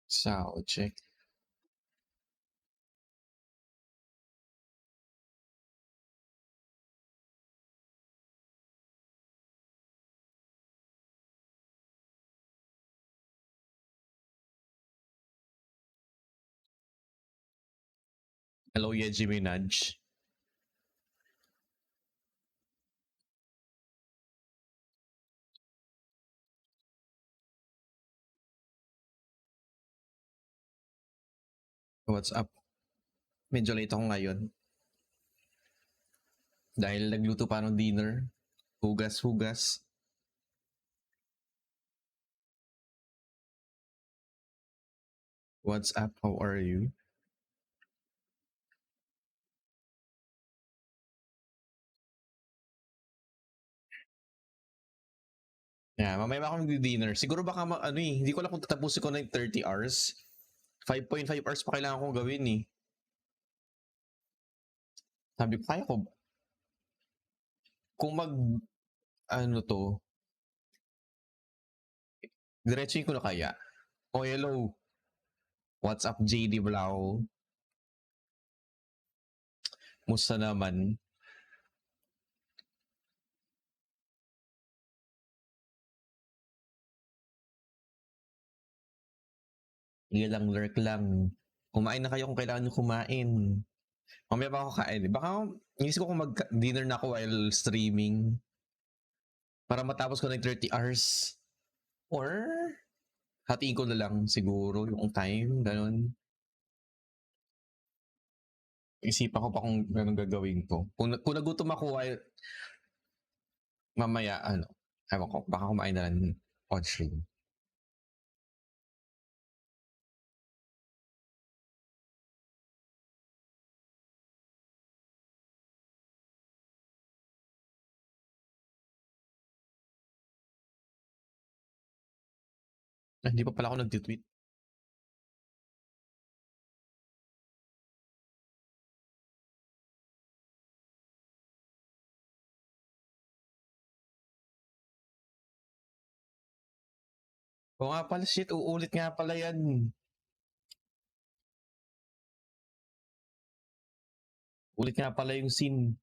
Sound check. Hello, Yeji Minaj. What's up? Medyo late ako ngayon. Dahil nagluto pa ng dinner. Hugas-hugas. What's up? How are you? Yeah, mamaya ba ako mag-dinner? Siguro baka hindi ko lang kung tatapusin ko na yung 30 hours. 5.5 hours pa kailangan kong gawin eh. Sabi ko, kaya ko. Kung ano to, diretsuin ko na kaya. Oh, hello. What's up, JD Blau? Musta naman? Sige lang, lurk lang. Kumain na kayo kung kailangan nyo kumain. Mamaya pa ako kain. Baka inisip ko kung mag-dinner na ako while streaming para matapos ko na yung 30 hours. Or hatiin ko na lang siguro yung time, ganun. Isipan ko pa kung anong gagawin ko. Kung nagutom ako while mamaya, ewan ko, baka kumain na lang on stream. Hindi pa pala ako nag-tweet. Oo nga pala, shit, uulit nga pala yan. Ulit nga pala yung scene.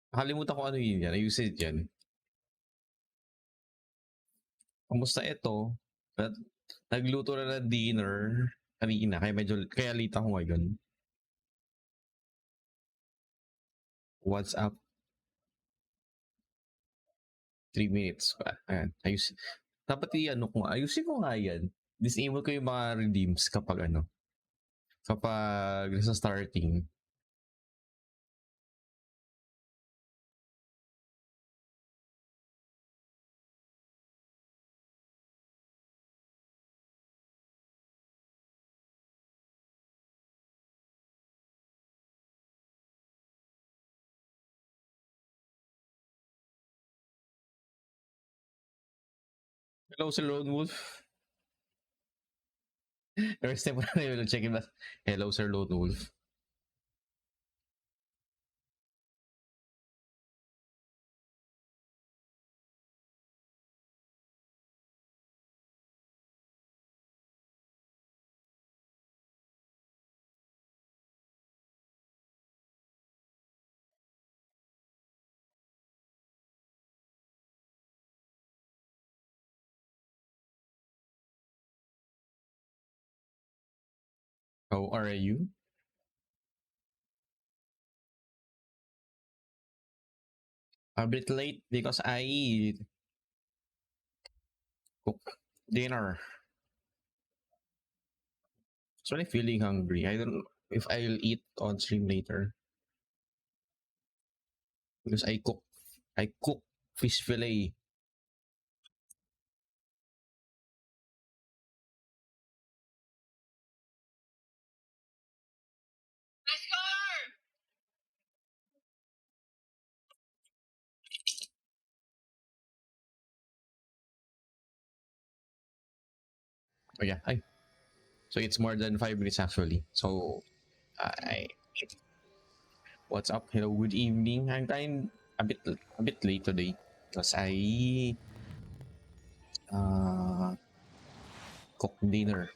Nakalimutan ko ano yun yan. Ayusin yan. Kamusta ito? Nagluto na ng dinner kanina, kaya late ako ngayon. What's up? 3 minutes pa. Ayan, dapat ayusin ko nga yan. Disable ko yung mga redeems kapag nasa starting. Hello, Sir Lone Wolf. First time ko na yun, check in. Hello, Sir Lone Wolf. How are you? A bit late because I cook dinner. Actually feeling hungry. I don't know if I'll eat on stream later. Because I cook fish fillet. Oh yeah, so it's more than 5 minutes actually. So I what's up? Hello, good evening. I'm kind a bit late today because Cook dinner.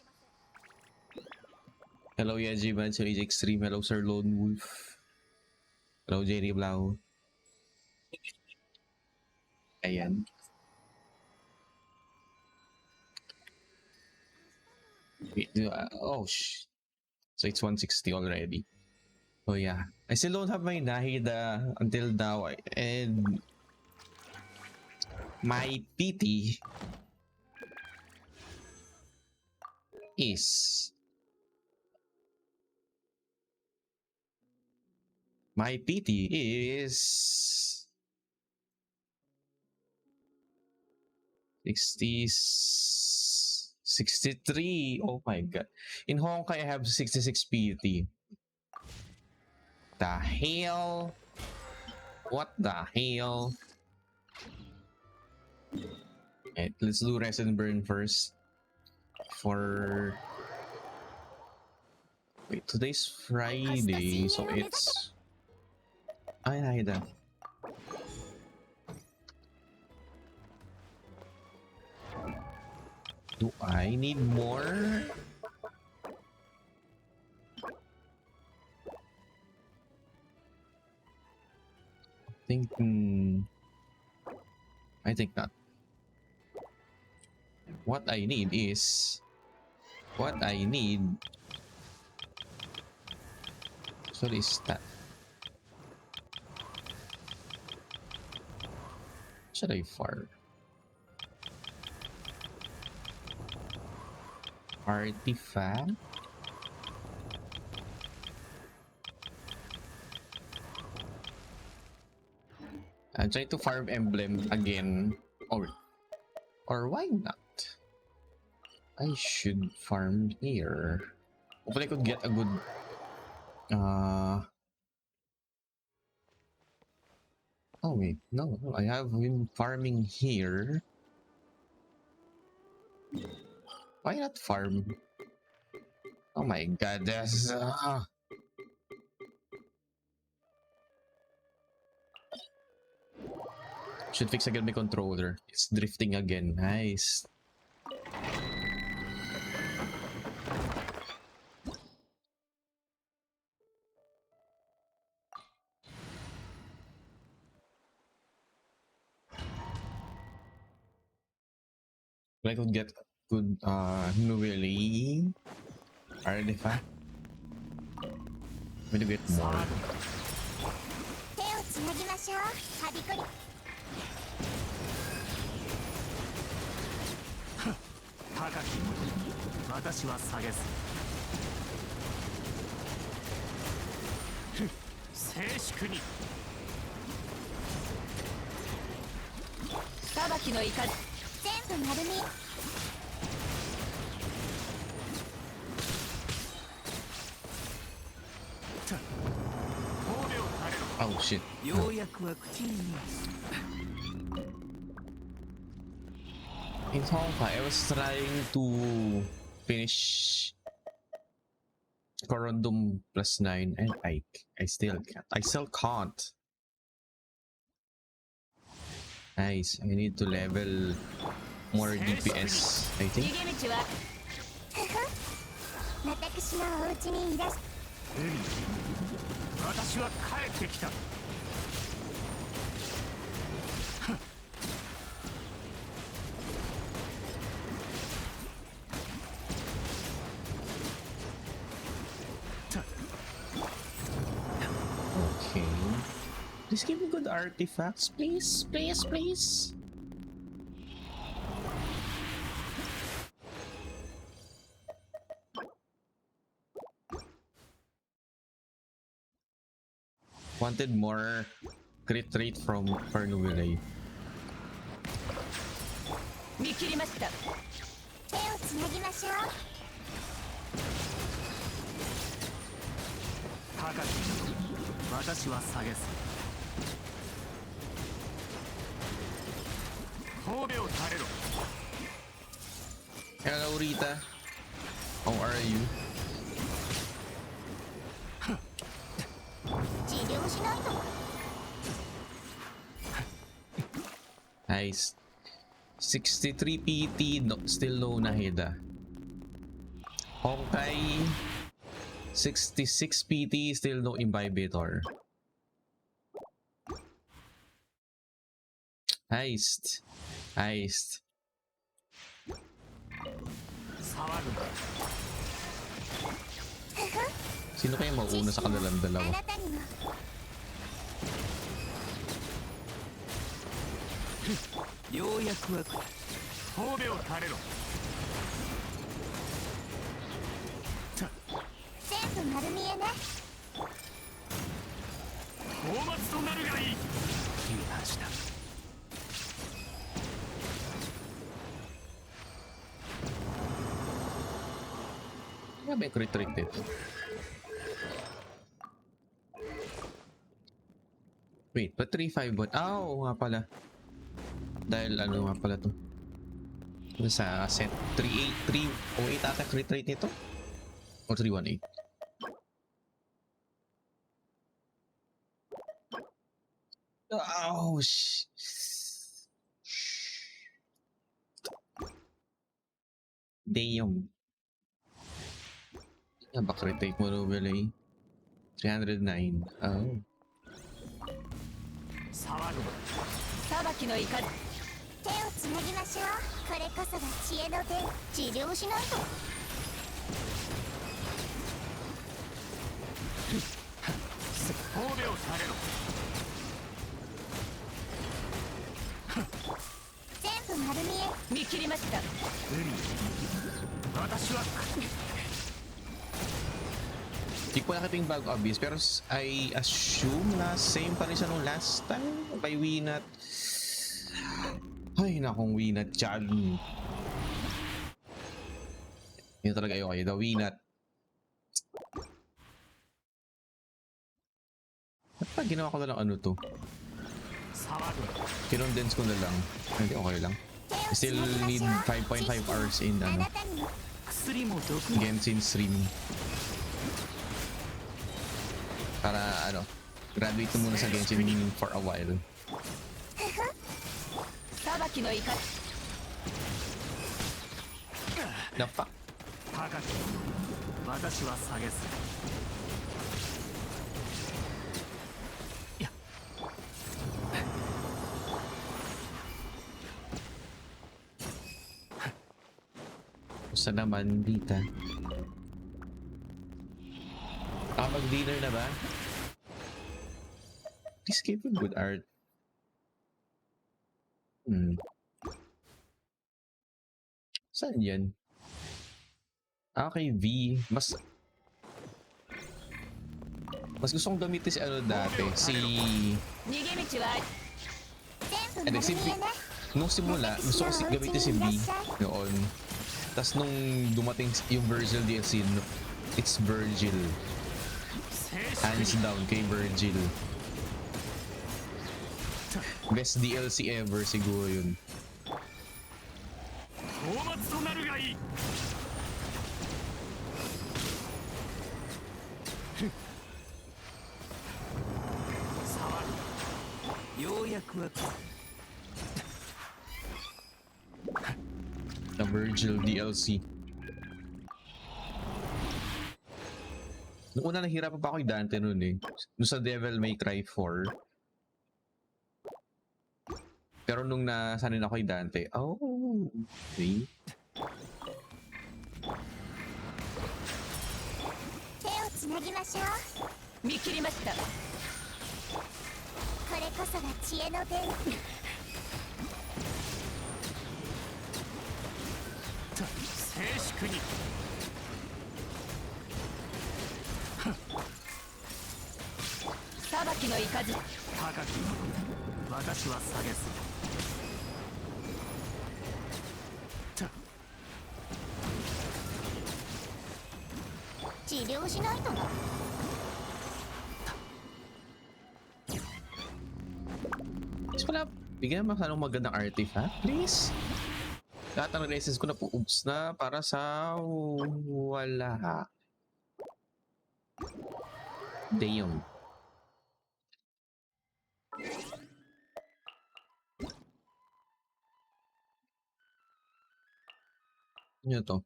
Hello, Yeji Man, Sir Age Extreme. Hello, Sir Lone Wolf. Hello, Jerry Blau. Ayan. Wait, so it's 160 already. Oh yeah. I still don't have my Nahida until now. And my PT is... My PT is... 63. Oh my god. In Honkai, I have 66 PT. The hell? What the hell? Right, let's do rest and burn first. For... Wait, today's Friday, so it's... Ay, that. Do I need more? I think not. What I need is... What is that? Should I farm? Artifact? I'm trying to farm emblem again. Or why not? I should farm here. Hopefully I could get a good... Oh wait, no, I have been farming here. Why not farm? Oh my god, that's... Should fix again my controller. It's drifting again. Nice. I could get good Nuveli artifact. I'm gonna get more. Oh shit. In Honkai, I was trying to finish Corundum +9 and I still can't. I still can't. Nice. I need to level more DPS, I think. Okay. Please give me good artifacts, please, please, please. Wanted more crit rate from Fernuvile. Hello, Rita. How are you? Nice. 63 PT, no, still no Nahida. Honkai, 66 PT, still no Imbibitor. Heist. Heist. Sino kaya mauuna sa kanilang dalawa? Kaya may crit-trick dito. Wait, but 3-5 bot? Ah, oo nga pala. Dahil ano nga pala to. Sa set 3-8, 3-08 ata crit rate nito? O 3-1-8? Oh, damn. Ba crit rate mo overlay? 309. Oh. 手をつなぎましょう。これこそが知恵の手。治療しないと。全部丸見え。見切りました。私は Di ko nakita yung bago abyss, pero I assume na same pa rin siya nung last time by Winat. Ay, nakong Winat dyan. Yun talaga ayoko kayo, the Winat. Ba't pa ginawa ko na lang ano to? Kinondense ko na lang. Hindi, okay lang. I still need 5.5 hours in ano, Genshin stream. Para ano, graduate ko muna sa Genshin for a while. The fuck? Gusto naman dita. Mag-dinner na ba? Please keep with good art. Saan yan? Okay, V. Mas gusto kong gamitin si ano dati. Nung simula, gusto ko gamitin si V noon. Tapos nung dumating yung Virgil DLC, it's Virgil. Hands down kay Virgil. Best DLC ever siguro yun. The Virgil DLC. Noong una nahirapan pa ako yung Dante nun eh. Noong sa Devil May Cry 4. Pero nung nasanin ako yung Dante, oh, okay. 手をつなぎましょう。見切りました。これこそが知恵の手。静粛に。裁きの雷。高き私は下げす。治療しないとな。Wala, bigyan naman ng magandang artifact, please. Lahat ng races ko na po, oops na, para sa wala. Damn. Ano to?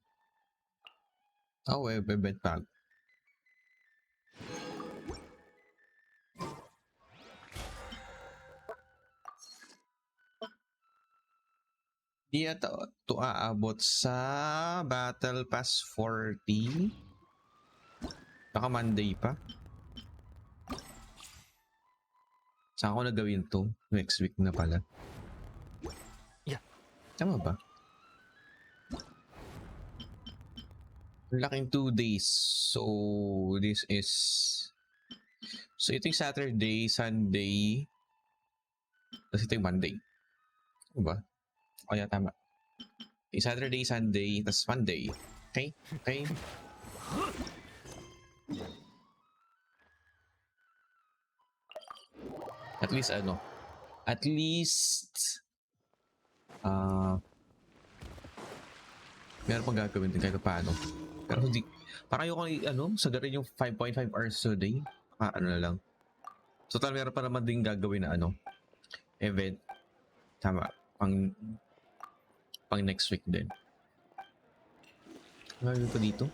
Oh, event pack. Di ata to aabot sa Battle Pass 40. Baka Monday pa. Saan ko na gawin to? Next week na pala. Yeah. Tama ba? Laking 2 days. So, this is... So, ito yung Saturday, Sunday. Tapos ito yung Monday. Ano ba? O, yeah, tama. Yung Saturday, Sunday, tapos Monday. Okay? Okay? At least ano? At least... meron pang gagawin din kahit paano. Pero hindi... Parang yung sagarin yung 5.5 hours a day. Ano na lang. Total, meron pa naman din gagawin na event. Tama. Pang next week din. Ano pa dito?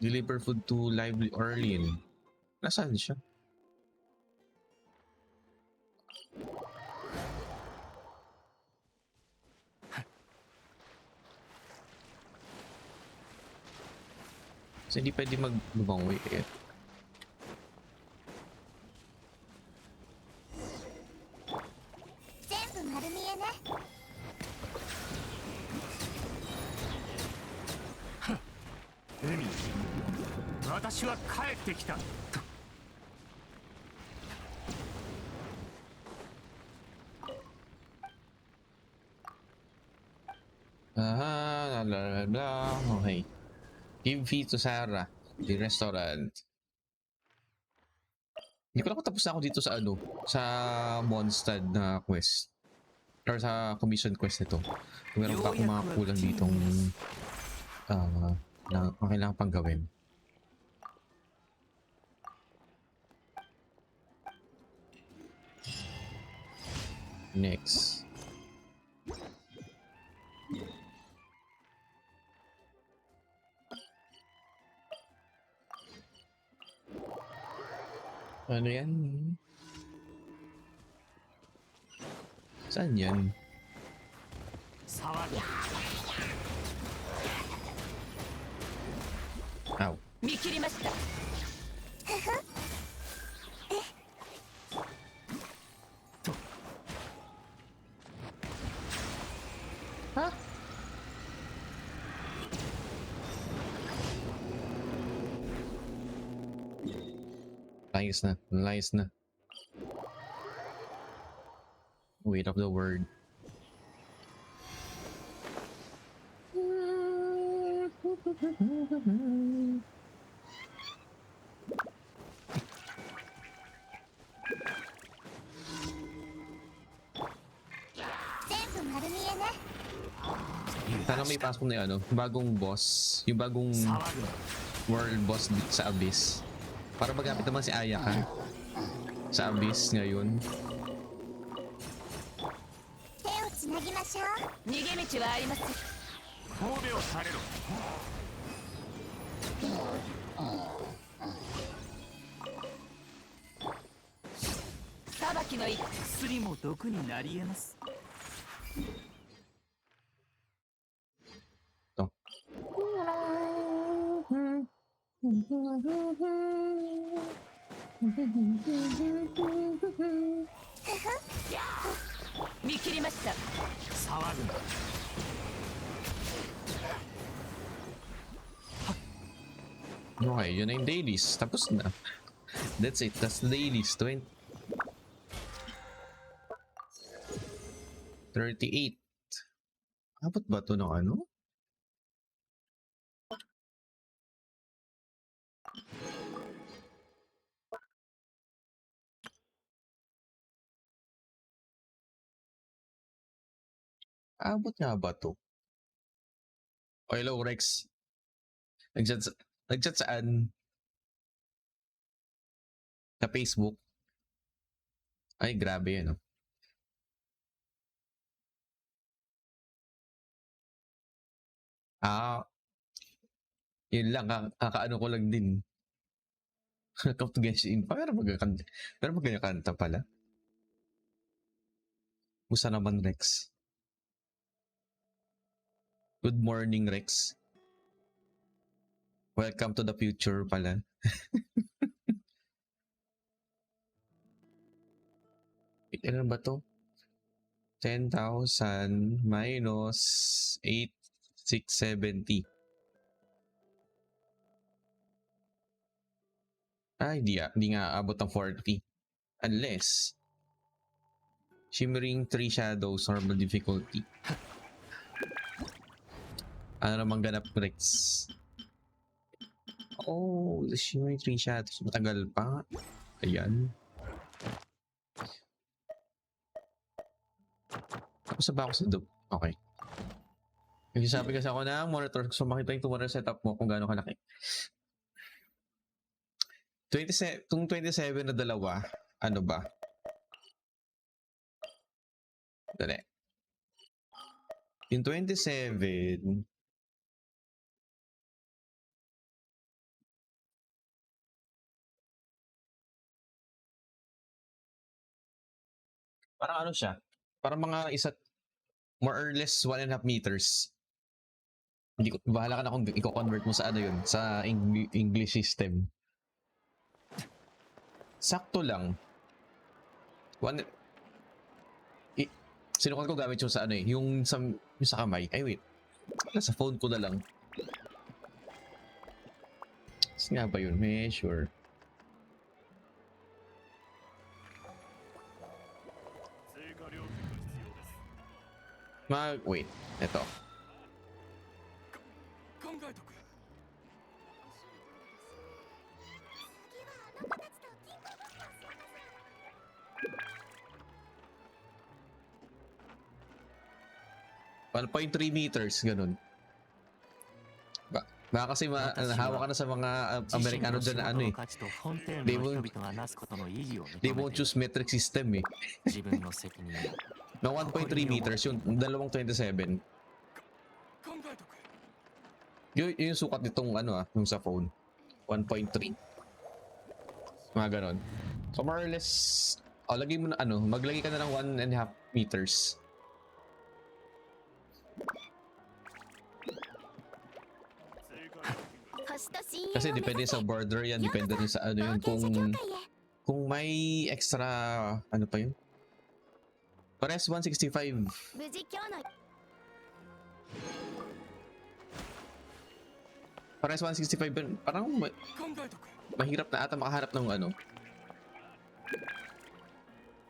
Deliver food to Lively Orlean. Nasaan siya? Kasi hindi pwede mag-lubang way eh. 全部丸見えね。海に私は帰ってきた。 Ah, blah, blah, blah. Okay. Give fee to Sarah. The restaurant. Hindi ko lang kung tapos na ako dito sa sa Mondstadt na quest. Or sa commission quest nito. Meron pa akong mga kulang ditong na kailangan pang gawin. Next. Ano yan? Saan yan? 騒ぐ Ow. 見切りました。 Layas na. Layas na. Weight of the word. Sana may pasok na yung bagong boss. Yung bagong 騒ぐ world boss sa Abyss. Para magamit naman si Ayaka sa Abyss ngayon. 手をつなぎましょう。逃げ道はありません。神戸をされろ。裁きの一薬も毒になり得ます。 To. Okay, 見切りました。騒ぐな。 yun na yung dailies. Tapos na. That's it. That's the dailies. 38. Abot ba ito ng Abot nga ba ito? O hello, Rex. Nag-chat saan? Sa Facebook? Ay, grabe yan. Ah, yun lang. Kakaano ko lang din. Come to Genshin Impact. Pero magkakanta pala. Musta naman, Rex? Good morning, Rex. Welcome to the future pala. Ano ba to? 10,000 minus 8,670. Hindi nga abot ng 40. Unless, Shimmering 3 Shadows, normal difficulty. Ano namang ganap, Rex? Oh, the Shimmering 3 Shadows. Matagal pa. Ayan. Tapos ba ako sa dub? Okay. Nagsasabi kasi ako ng monitor. So makita yung monitor setup mo kung gaano kalaki. 27 na dalawa, ano ba? Dali. Yung 27, parang ano siya? Parang mga more or less 1.5 meters. Hindi ko, bahala ka na kung i-convert mo sa ano yun, sa English system. Sakto lang. Sinukat ko gamit yung sa ano eh, yung sa kamay. Ay wait, sa phone ko na lang. Kasi nga ba yun? Measure. Wait, eto. .3 meters, ganun. Baka kasi nahawa ka na sa mga Amerikano dyan na ano eh. They won't choose metric system eh. No 1.3 meters, yung dalawang 27. Yung sukat nitong ano yung sa phone. 1.3. Mga ganon. So more or less, lagay mo na maglagay ka na ng 1.5 meters. Kasi depende sa border yan, depende rin sa ano yun, kung may extra, ano pa yun? Pares 165. Pares 165 yun, parang mahirap na ata makaharap ng ano.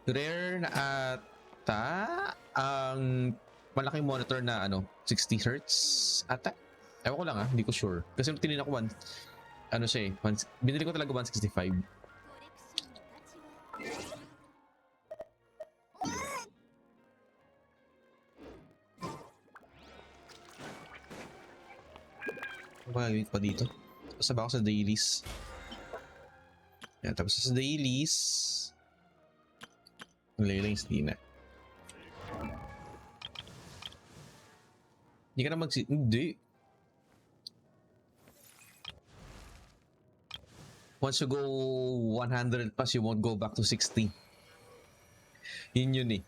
Rare na ata ang malaking monitor na 60 Hz ata. Ewan ko lang hindi ko sure. Kasi nung tinignan ko siya eh, binili ko talaga 165. Ano ba gagawin pa dito? Tapos ba ako sa dailies? Yan, tapos sa dailies, laylings di na. Hindi ka na hindi. Once you go 100 plus, you won't go back to 60. Yun eh.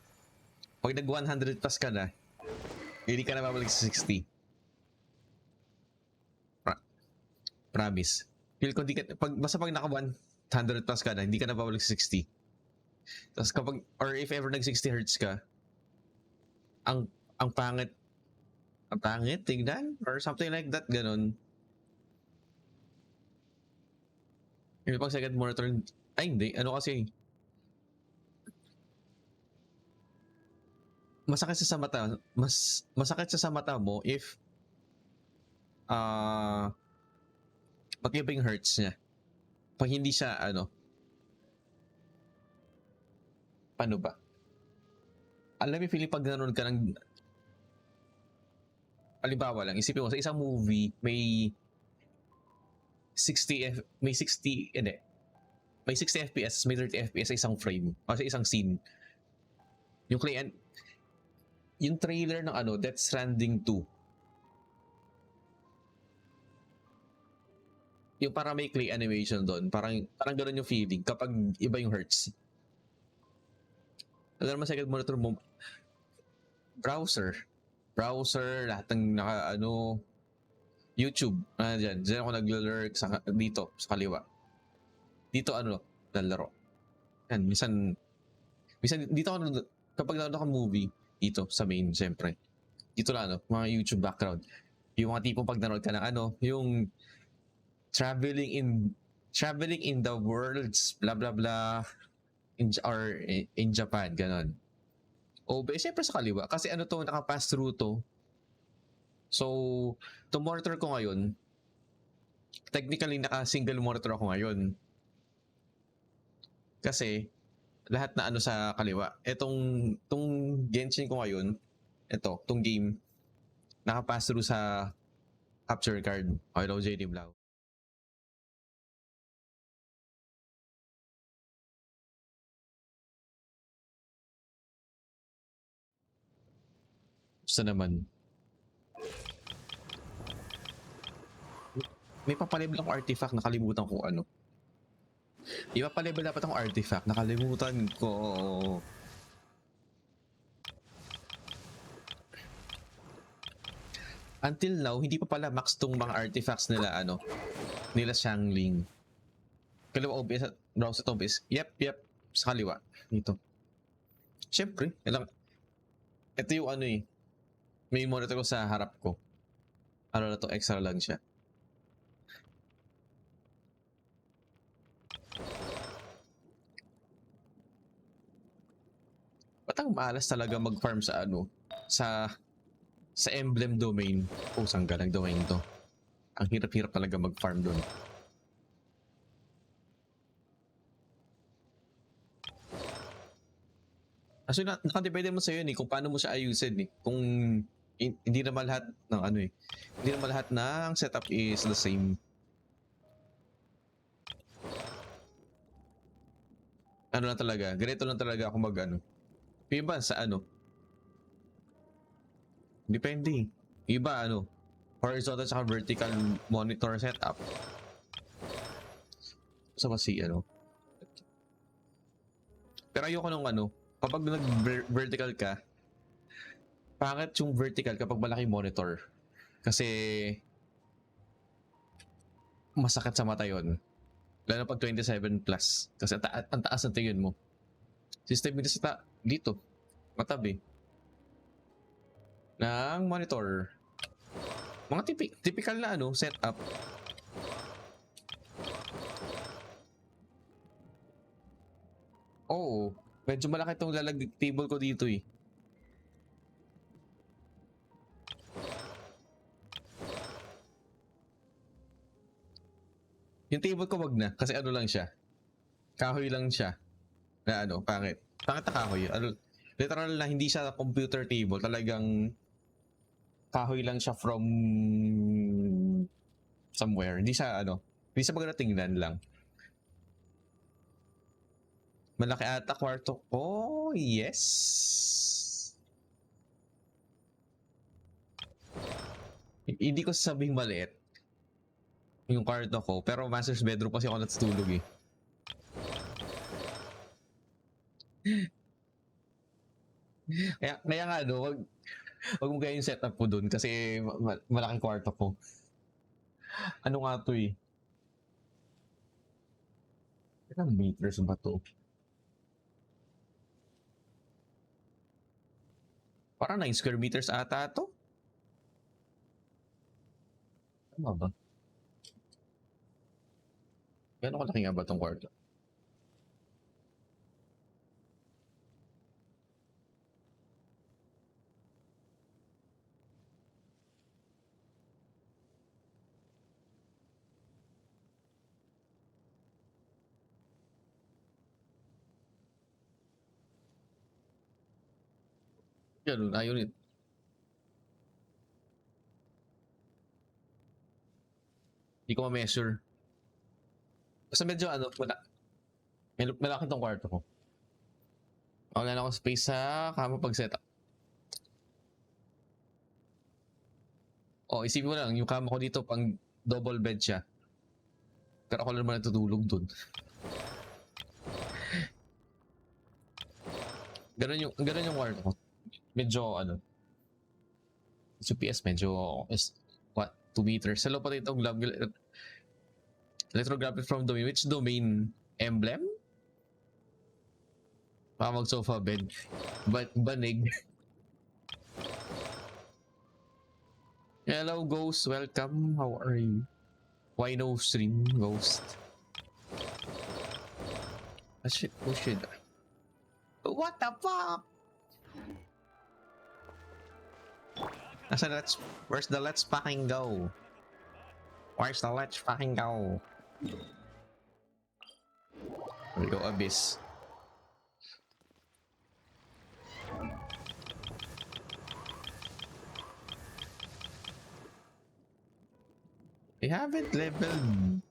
Pag nag 100 plus ka na, hindi ka na babalik sa 60. Promise. Feel ko basta pag naka 100 plus ka na, hindi ka na babalik sa 60. Tapos or if ever nag 60 Hz ka, ang pangit, tignan? Or something like that, ganun. Yung pang second monitor, hindi. Kasi, masakit sa mata. Masakit sa mata mo if mag-iba yung hertz niya. Pag hindi siya, paano ba? Alam mo, feeling pag nanonood ka ng, halimbawa lang, isipin mo, sa isang movie, may 60 FPS, may 30 FPS sa isang frame, o sa isang scene. Yung trailer ng Death Stranding 2, yung parang may clay animation doon. Parang gano'n yung feeling kapag iba yung hertz. Alam naman second monitor mo, browser. Browser, lahat ng YouTube. Diyan ako naglo-lurk dito, sa kaliwa. Dito lalaro. Yan, minsan dito ako, kapag nanonood ako ng movie, dito sa main, siyempre. Dito lang, mga YouTube background. Yung mga tipong pag nanood ka ng yung traveling in the worlds, blah blah blah, in Japan, ganon. O, siyempre sa kaliwa. Kasi naka-pass through to. So, to monitor ko ngayon, technically naka-single monitor ako ngayon. Kasi, lahat na sa kaliwa. Tong Genshin ko ngayon, tong game, naka-pass through sa capture card. Hello, JD Blau. Gusto naman. May papalabel akong artifact, nakalimutan ko ano. Ipapalabel dapat akong artifact, nakalimutan ko. Until now, hindi pa pala max tong mga artifacts nila nila Xianyun. Kaliwa OBS, browser to OBS. Yep, sa kaliwa. Dito. Siyempre, ito yung may monitor ko sa harap ko. Na to, extra lang siya. Ba't ang malas talaga mag-farm sa sa emblem domain? Sangga ng domain to. Ang hirap-hirap talaga mag-farm doon. Kasi nakadepende mo sa'yo kung paano mo siya ayusin Kung hindi naman lahat ng hindi naman lahat ng setup is the same. Lang talaga, ganito lang talaga ako Iba sa depende. Iba horizontal at vertical monitor setup. Sa Pero ayoko nung kapag nag-vertical ka, pangit yung vertical kapag malaki monitor. Kasi masakit sa mata yun. Lalo pag 27 plus. Kasi ang taas ng tingin mo. System dito. Matabi. Ng monitor. Mga typical na setup. Oo. Medyo malaki itong table ko dito Yung table ko wag na. Kasi lang siya. Kahoy lang siya. Na pangit. Pangit na kahoy. Literal na hindi siya computer table. Talagang kahoy lang siya from somewhere. Hindi siya maganda tingnan lang. Malaki ata kwarto. Oh, yes. Hindi ko sabing maliit yung kwarto ko, pero master's bedroom kasi ako natutulog Kaya nga wag mo gaya yung setup ko dun kasi malaking kwarto ko. Ano nga to Ilang meters ba to? Parang 9 square meters ata to. Tama ba? Gano'ng kalaki nga ba tong kwarto? Ganun, ayun Hindi ko ma-measure. Basta medyo malaki tong kwarto ko. Wala na akong space sa kama pag setup. Isipin mo lang, yung kama ko dito pang double bed siya. Pero ako lang naman natutulog dun. Ganun yung kwarto ko. Medyo ano, sa PS medyo is what 2 meters. Sa loob pa itong electrographic from domain. Which domain? Emblem? Baka mag-sofa bed. Banig. Hello, Ghost. Welcome. How are you? Why no stream, Ghost? Oh shit. What the fuck? Where's the let's fucking go? Where's the let's fucking go? There we go, Abyss. We haven't leveled.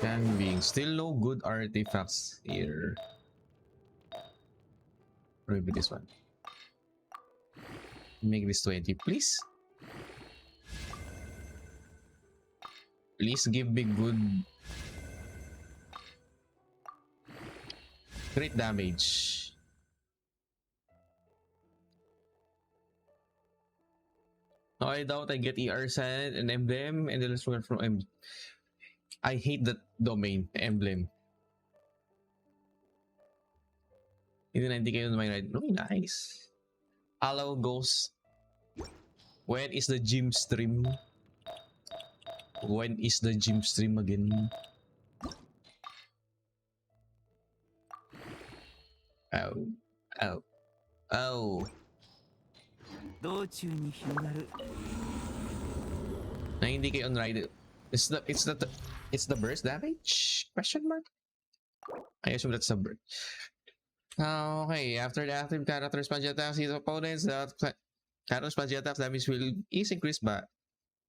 Can being still no good artifacts here. Maybe this one. Make this 20, please. Please give me good crit damage. No, I doubt I get ER Sand and Emblem and the last one from M. I hate that domain, Emblem. Hindi na hindi kayo na may ride. Oh, nice. Hello, Ghost. When is the gym stream? When is the gym stream again? Oh. Oh. Oh. Na hindi kayo on ride. It's the burst damage? Question mark? I assume that's a burst. Okay, after the active character sponge attacks his opponents, the character sponge attacks damage will is increased by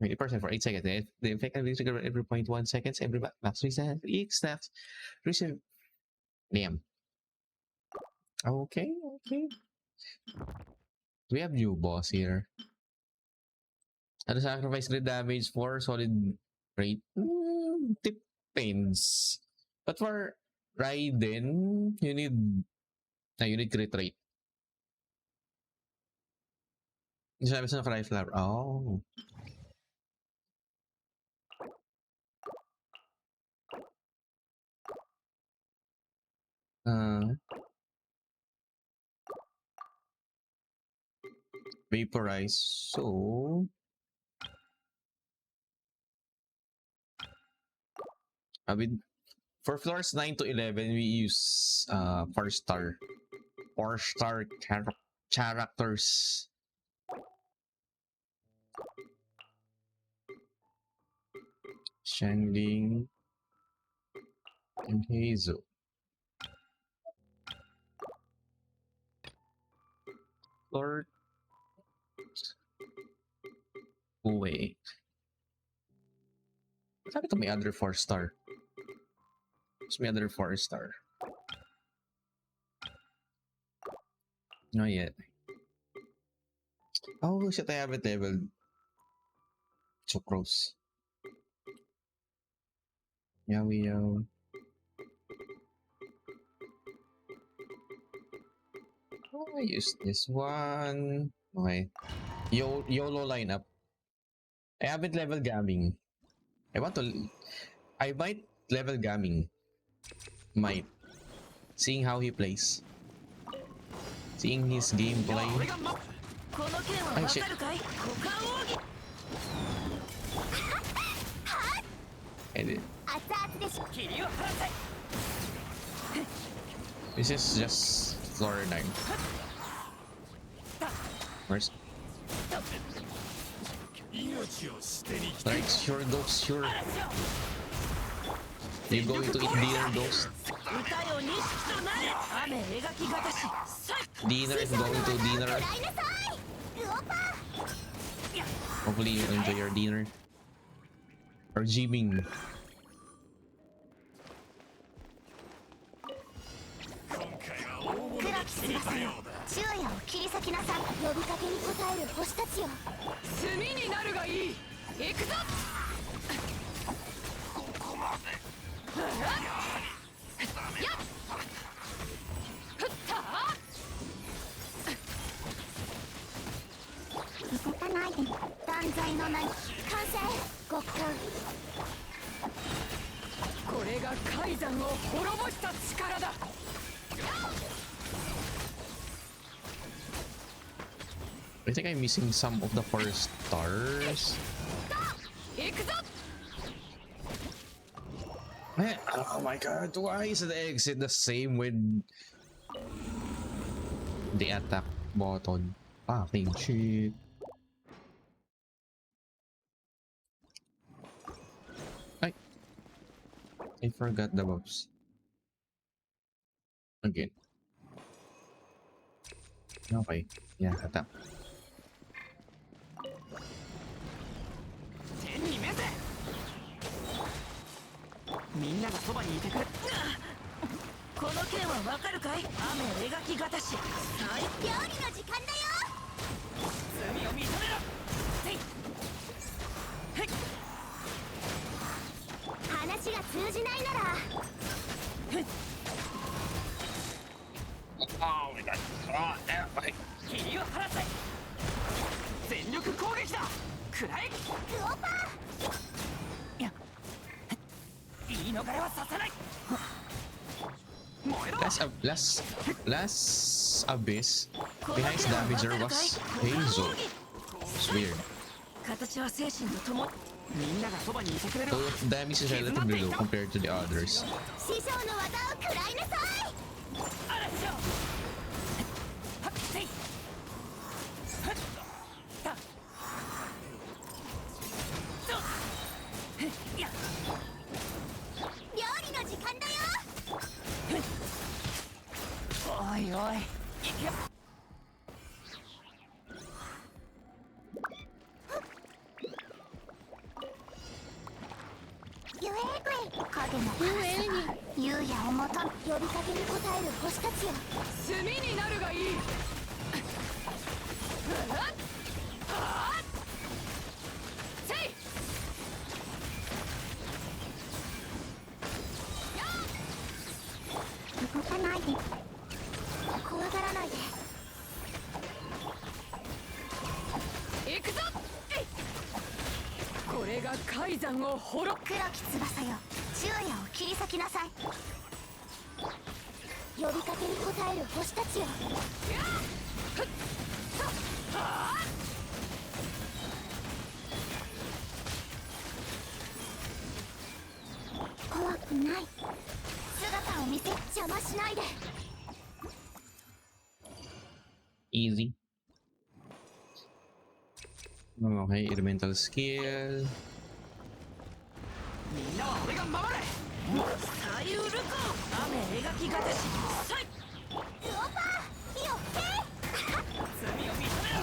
20% for 8 seconds. The effect can be triggered every 0.1 seconds. Every max reset. Each stats receive. Damn. Okay. We have new boss here. Ano sacrifice the damage for solid rate? Depends. But for Raiden, you need crit rate. Sabi sa Cry Flower. Oh. Vaporize. So for floors 9 to 11, we use 4-star characters. Shanding and Hazel. Floor. Wait. Sabi to may other 4-star. What's my other 4-star? Not yet. Oh shit, I haven't leveled Sucrose. Yowie. Oh, I use this one. Okay. YOLO lineup. I haven't leveled Gaming. I might level Gaming. Might. Seeing how he plays. Seeing his gameplay. Ay, shit. Edit. This is just floor 9. Where's... Right, sure, Ghost, sure. You going to eat dinner, Ghost? Dinner is going to dinner. Hopefully you enjoy your dinner. Or gymming. 昼夜を切り裂きなさい。呼びかけに応える星たちよ。炭になるがいい。行くぞ。動かないで。断罪の名に完成。極寒。これが海山を滅ぼした力だ。 I think I'm missing some of the 4 stars. 行くぞ。 Man, oh my god, why is the exit the same with the attack button? Fucking shit. I forgot the buffs. Again. Okay. Yeah, attack. 天に召せ。みんながそばにいてくれ。この剣はわかるかい。雨描きがたし。料理の時間だよ。罪を認めろ。話が通じないなら霧を晴らせ。全力攻撃だ。食らえ。クオパいや、言い逃れはさせない。燃えろ。Last abyss. Behind damager was Hazel. It's weird. 形は精神ととも。みんながそばにいてくれる。 So damage is relatively low compared to the others. 師匠の技を食らいなさい。あらしょ。はっせい。はっ。た。と。や。料理の時間だよ。おいおい。いくよ。ゆえぐい影の辛さ夕夜をもと呼びかけに応える星たちよ。炭になるがいい。せい。動かないで。怖がらないで。行くぞ。これが海山を滅ぼ。黒き翼よ。昼夜を切り裂きなさい。呼びかけに応える星たちよ。怖くない。姿を見せ邪魔しないで。 Easy. Okay, elemental skill. みんなは俺が守れ。左右ルコ雨描きがたし。さい。クオパーよって。罪を認めろ。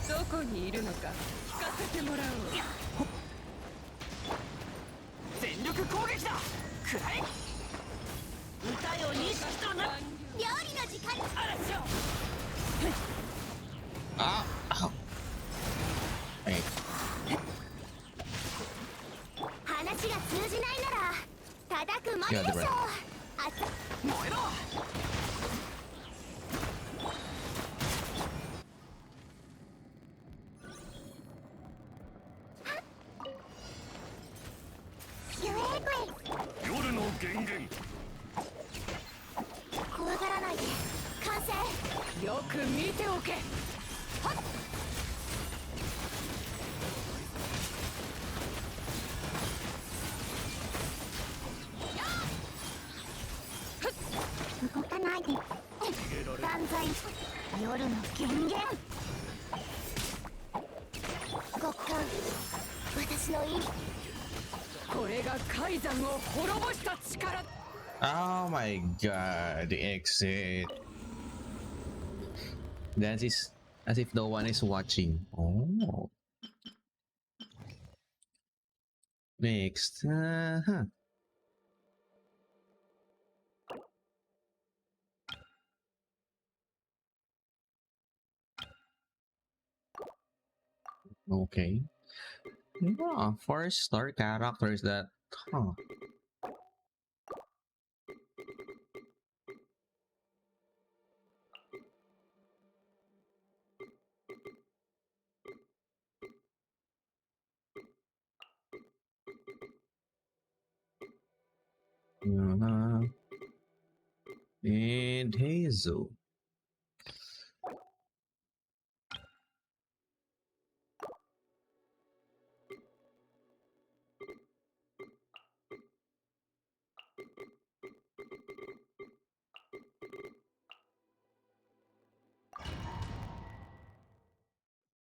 どこにいるのか聞かせてもらおう。全力攻撃だ。食らえ。歌よ錦とな。料理の時間。あらしょ。 Ah! Ow. Hey. 話が通じないなら叩くまで Yeah, で the しょう。 red. 燃えろ。ゆえぐい夜の源源。怖がらないで。完成。よく見ておけ。動かないで。断罪。夜の源源。極寒。私の意味。これが海山を滅ぼした力。 Oh my god, the exit. That is as if no one is watching. Oh. Next. Okay. Yeah, 4-star characters that, huh. Uh, and Hazel.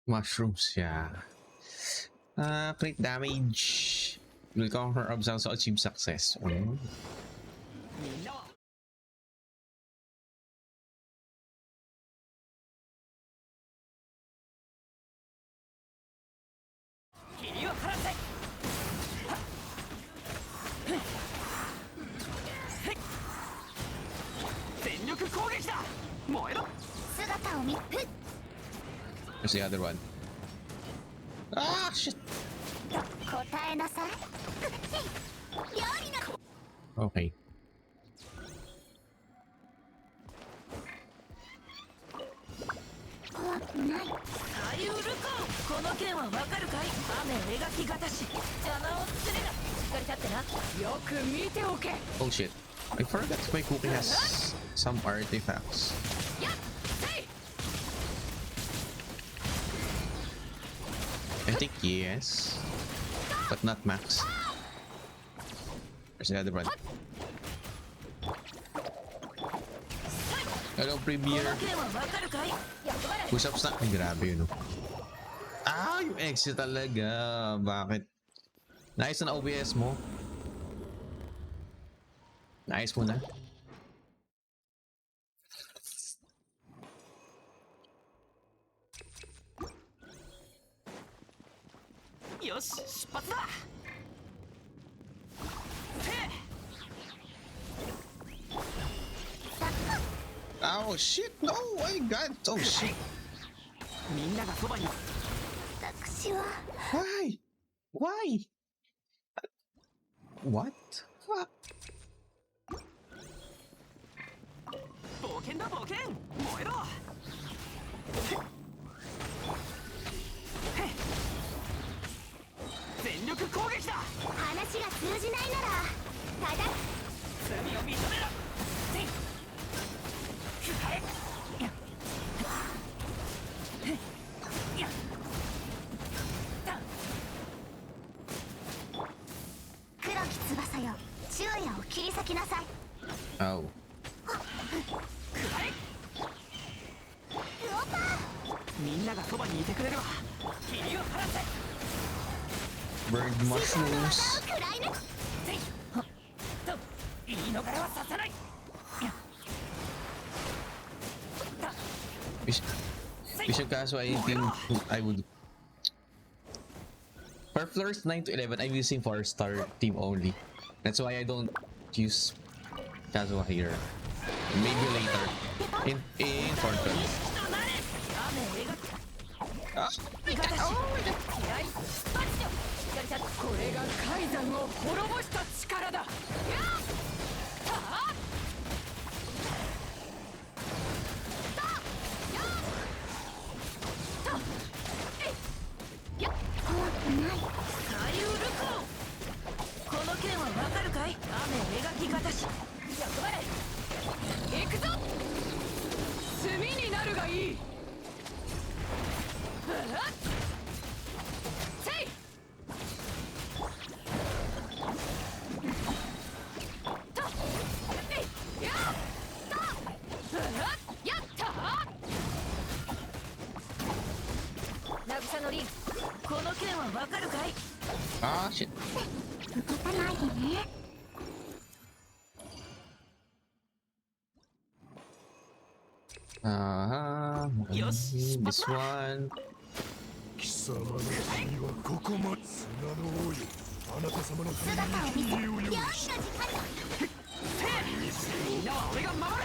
Mushrooms, yeah. Crit damage. Will conquer obstacles to achieve success. Oh. みんなは霧を晴らせ。全力攻撃だ。燃えろ。姿を見ふっ There's the other one. Ah, shit. 答えなさい料理の Okay. 怖くないアイウルコこの剣はわかるかい。雨描きがたし邪魔をするな。しっかり立ってな。よく見ておけ。 Oh shit. I forgot my cookie has some artifacts. やっせい。 I think yes. But not max. There's the other one. Hello, こ Premier. の剣はわかるかい。 Push-ups na. Ay, grabe yun, no? Ah, yung exit talaga. Bakit? Nice na OBS mo. Nice mo na. よし出発だ。 Oh, shit. No, my God. Oh, shit. みんながそばに。私は Why? Why? What? Fuck? 冒険だ冒険。燃えろ。全力攻撃だ。話が通じないならただ罪を認めろ。せい。くらえ。黒き翼よ昼夜を切り裂きなさい Oh. ウオパみんながそばにいてくれるわ。霧を晴らせ。 Bird ー mushrooms. 食らい抜くせい。と言い逃れはさせない。 Vision kaso I think I would. For floors 9 to 11, I'm using 4-star team only. That's why I don't use Kazuha here. Maybe later. In 4-star. 雨描き Ah, がたし気合いスパッと。しっかり立って。これが海山を滅ぼした力だ。やっはあ。 怖くないアイウルコこの剣はわかるかい。雨描きがたし役割行くぞ。炭になるがいい。せい。とえいやっとやった渚のリンこの剣はわかるかい。 ah, shit. 動かないでね Yoshi, This one. 貴様の死にはここまで。砂の王よ、あなた様のた姿を見せめに家を用意料理の時間だみんなは俺が守れ。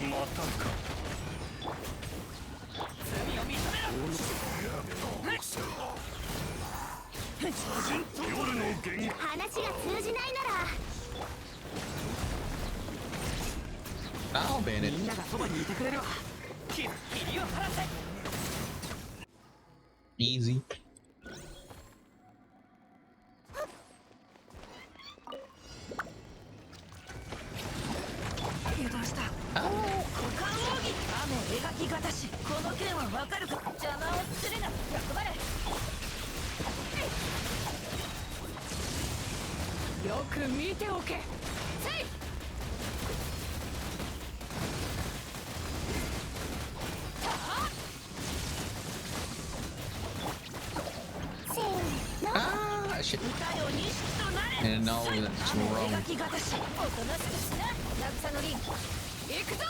またか。罪を認めろ。お主やめろ。戦 Bennett. みんながそばにいてくれるわ。霧を晴らせ。 Easy. 油断した。あ股間奥義。雨描きがたし。この剣はわかるか。邪魔をするな。役割。よく見ておけ。せい。せーの。Ah, shit. 歌よ錦となれ。 And no, that's 雨 wrong. 描きがたし。おとなしくしな。渚のリン。行くぞ。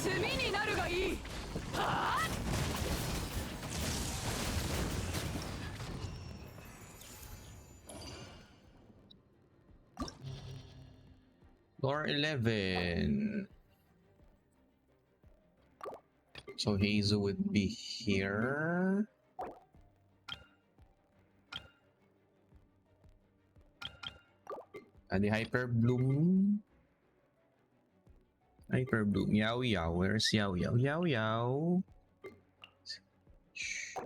炭になるがいい。はあ。 Floor 11. So Hazel would be here. And the Hyper Bloom. Hyper Bloom. Yao Yao. Where's Yao Yao? Yao Yao. Shh.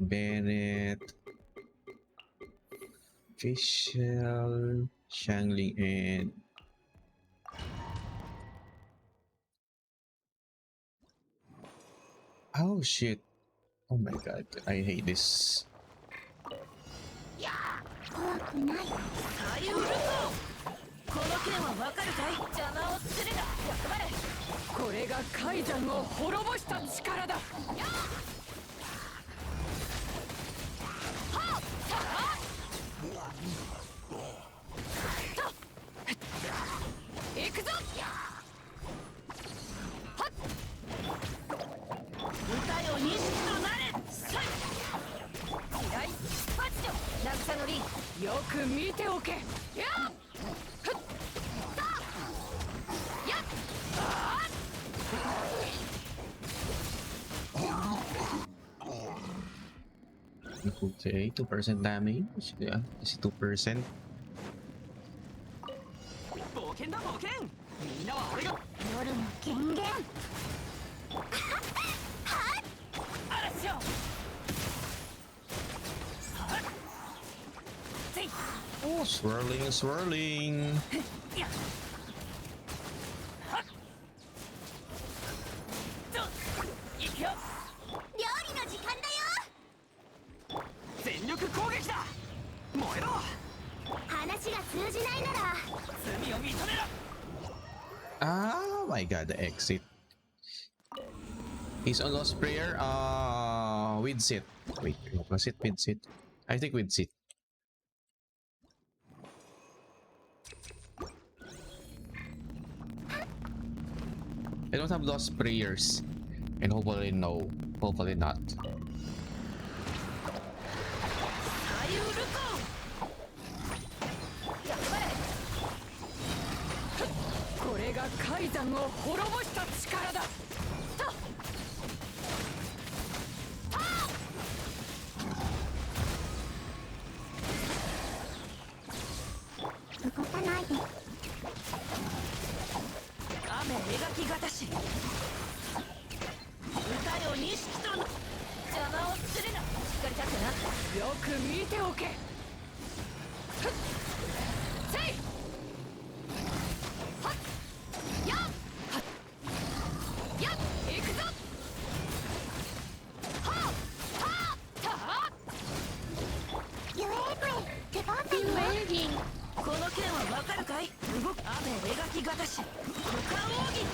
Bennett. Official. Shangling and oh shit. Oh my god. I hate this. 怖くない。サイウルコ。この剣はわかるかい。邪魔をするな。役割。これが海山を滅ぼした力だ。行くぞ。歌よ錦となれ。さい。嫌い。パッチョ。渚のリン。よく見ておけ。やっ。ふっ。さあ。やっ。ああ。 Okay, 2% damage. Yeah, is it 2%? 冒険だ冒険。みんなは俺が。夜の権限。嵐よ。せい。 Oh, swirling, swirling. やっ。はっ。と。行くよ。料理の時間だよ。全力攻撃だ。燃えろ。話が通じないなら。罪を認めろ。 Oh my god, the exit. He's on Lost Prayer. With sit. Wait, was it with sit? I think with sit. I don't have Lost Prayers. And hopefully no. Hopefully not. サイウルコ。役割。これが海山を滅ぼした力だ。動かないで。雨描きがたし。歌よ錦とな。邪魔をするな。しっかり立ってな。よく見ておけ。ふっ。せい。はっ。やっ。はっ。やっ。行くぞ。はあ。はあ。はあ。ユエーブレ出番だよ。この剣はわかるかい。動く。雨描きがたし。股間奥義。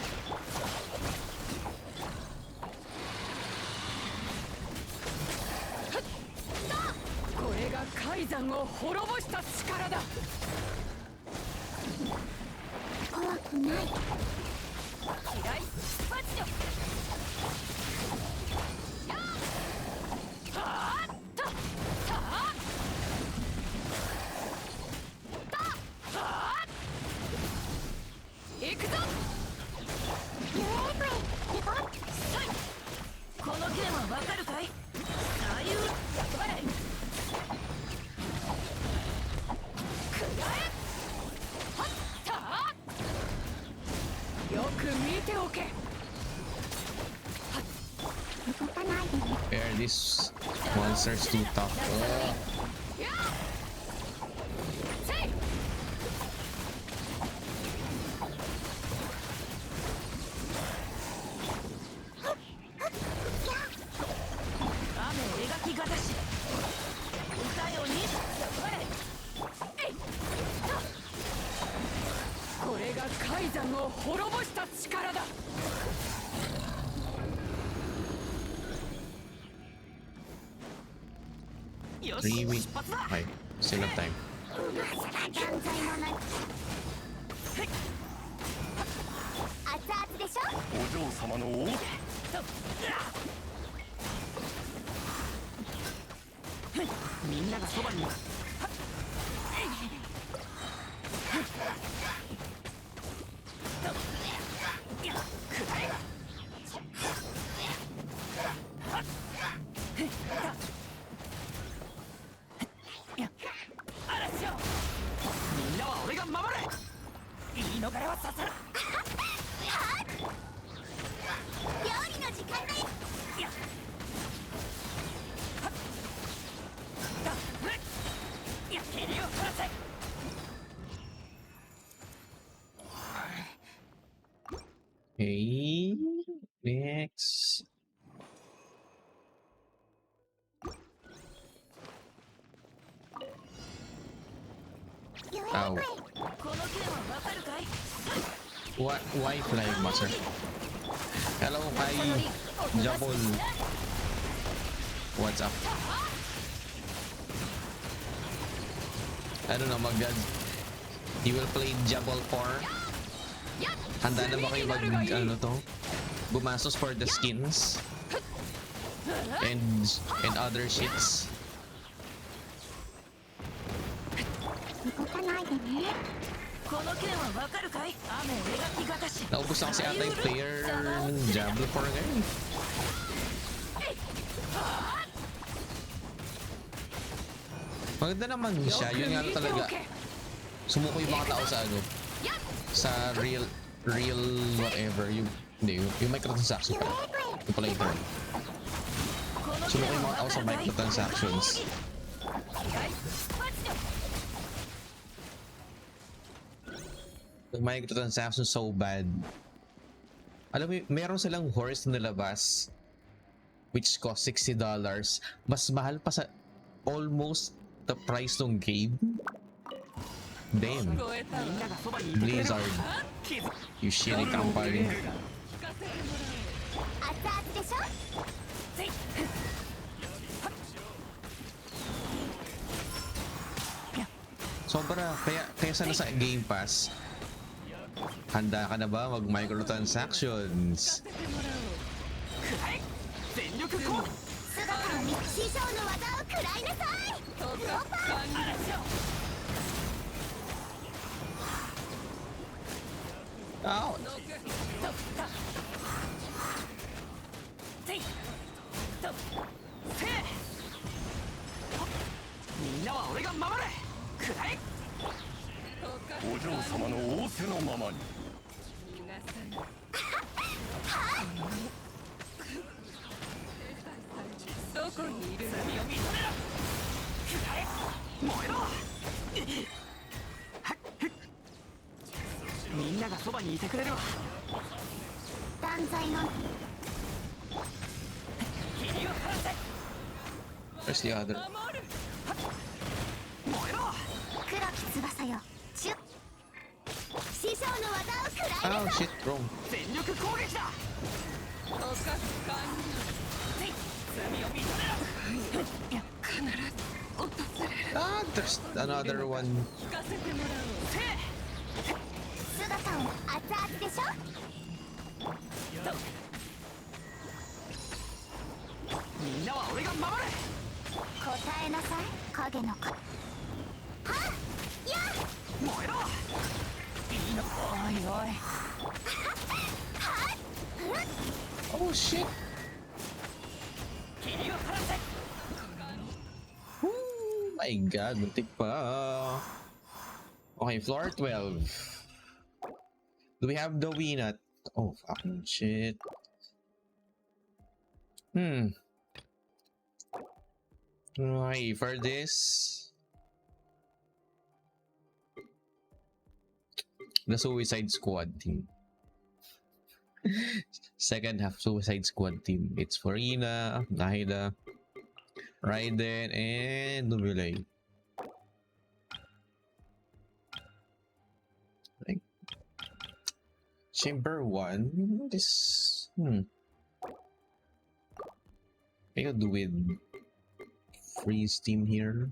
これが海山を滅ぼした力だ。怖くない。嫌い。パッチョ。はあ。と。はあ。と。はあ。行くぞ。ユエーブレ出番。この剣はわか monster's too tough. Oh. やっせい 雨描きがたし歌よにこれが海山を滅ぼした力だ よ 3 し week. 出発だ Okay, still have time. 断罪もない熱々でしょお嬢様の王みんながそばにみんなは俺が守れ言い逃れはさせない料理の時間だよ蹴りを離せ Okay, next. Ow. この件はわかるかい What? Why Flying Master? Hello, Kai. Jabol. What's up? Ano na he will play Jabol 4. Handa na ba kayo ano to? Gumastos for the skins? And other shits? 動かないでねこの件はわかるかい雨描きがたし Naubos na kasi ata yung player ng Jabol 4 ngayon. Maganda naman siya. Yun nga lang talaga. Sumuko yung mga tao sa ano. Sa real whatever. Yung microtransaction pala. Yung pala yung term. Sumuko yung mga tao sa microtransactions. The microtransactions so bad. Alam mo, meron silang horse na nilabas which cost $60. Mas mahal pa sa almost the price ng game. Damn. Blizzard. You shitty company. 熱々でしょ Sobra. Kaya sana sa Game Pass. Handa ka na ba mag microtransactions? 全力攻撃姿を見師匠の技を食らいなさい Ow! みんなは俺が守れくらえお嬢様の仰せのままにどこにいる罪を認めろくらえ燃えろみんながそばにいてくれるわ断罪の 霧を晴らせ Where's the other? 燃えろ黒き翼よシュッ師匠の技を食らい Oh なさい shit, wrong. 全力攻撃だおかしか罪を認めろ Ah, there's another one. 聞かせてもら姿を熱々でしょみんなは俺が守れ答えなさい影の子はっや燃えろいいのおいおい Oh shit. 霧を晴らせ Oh my god, muntik pa. Okay, floor 12. Do we have the Winat? Oh, fucking shit. Okay, for this, the Suicide Squad team. Second half Suicide Squad team. It's Farina, Nahida, Raiden, and Nubulay. Like, Chamber 1, this... I could do with Freeze team here.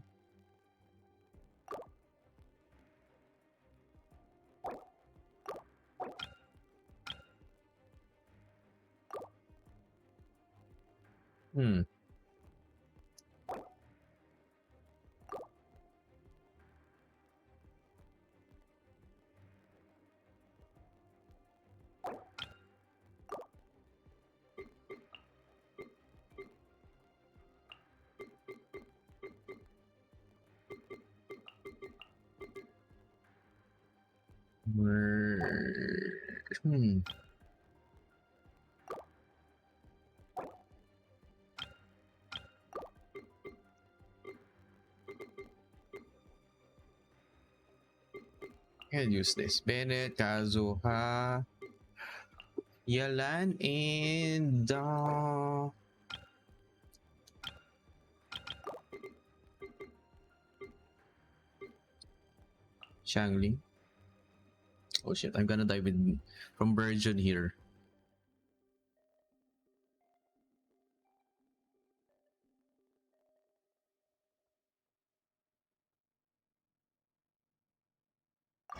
I'll use this. Bennett, Kazuha, Yalan, and Shangli. Oh shit, I'm gonna dive in from Virgin here.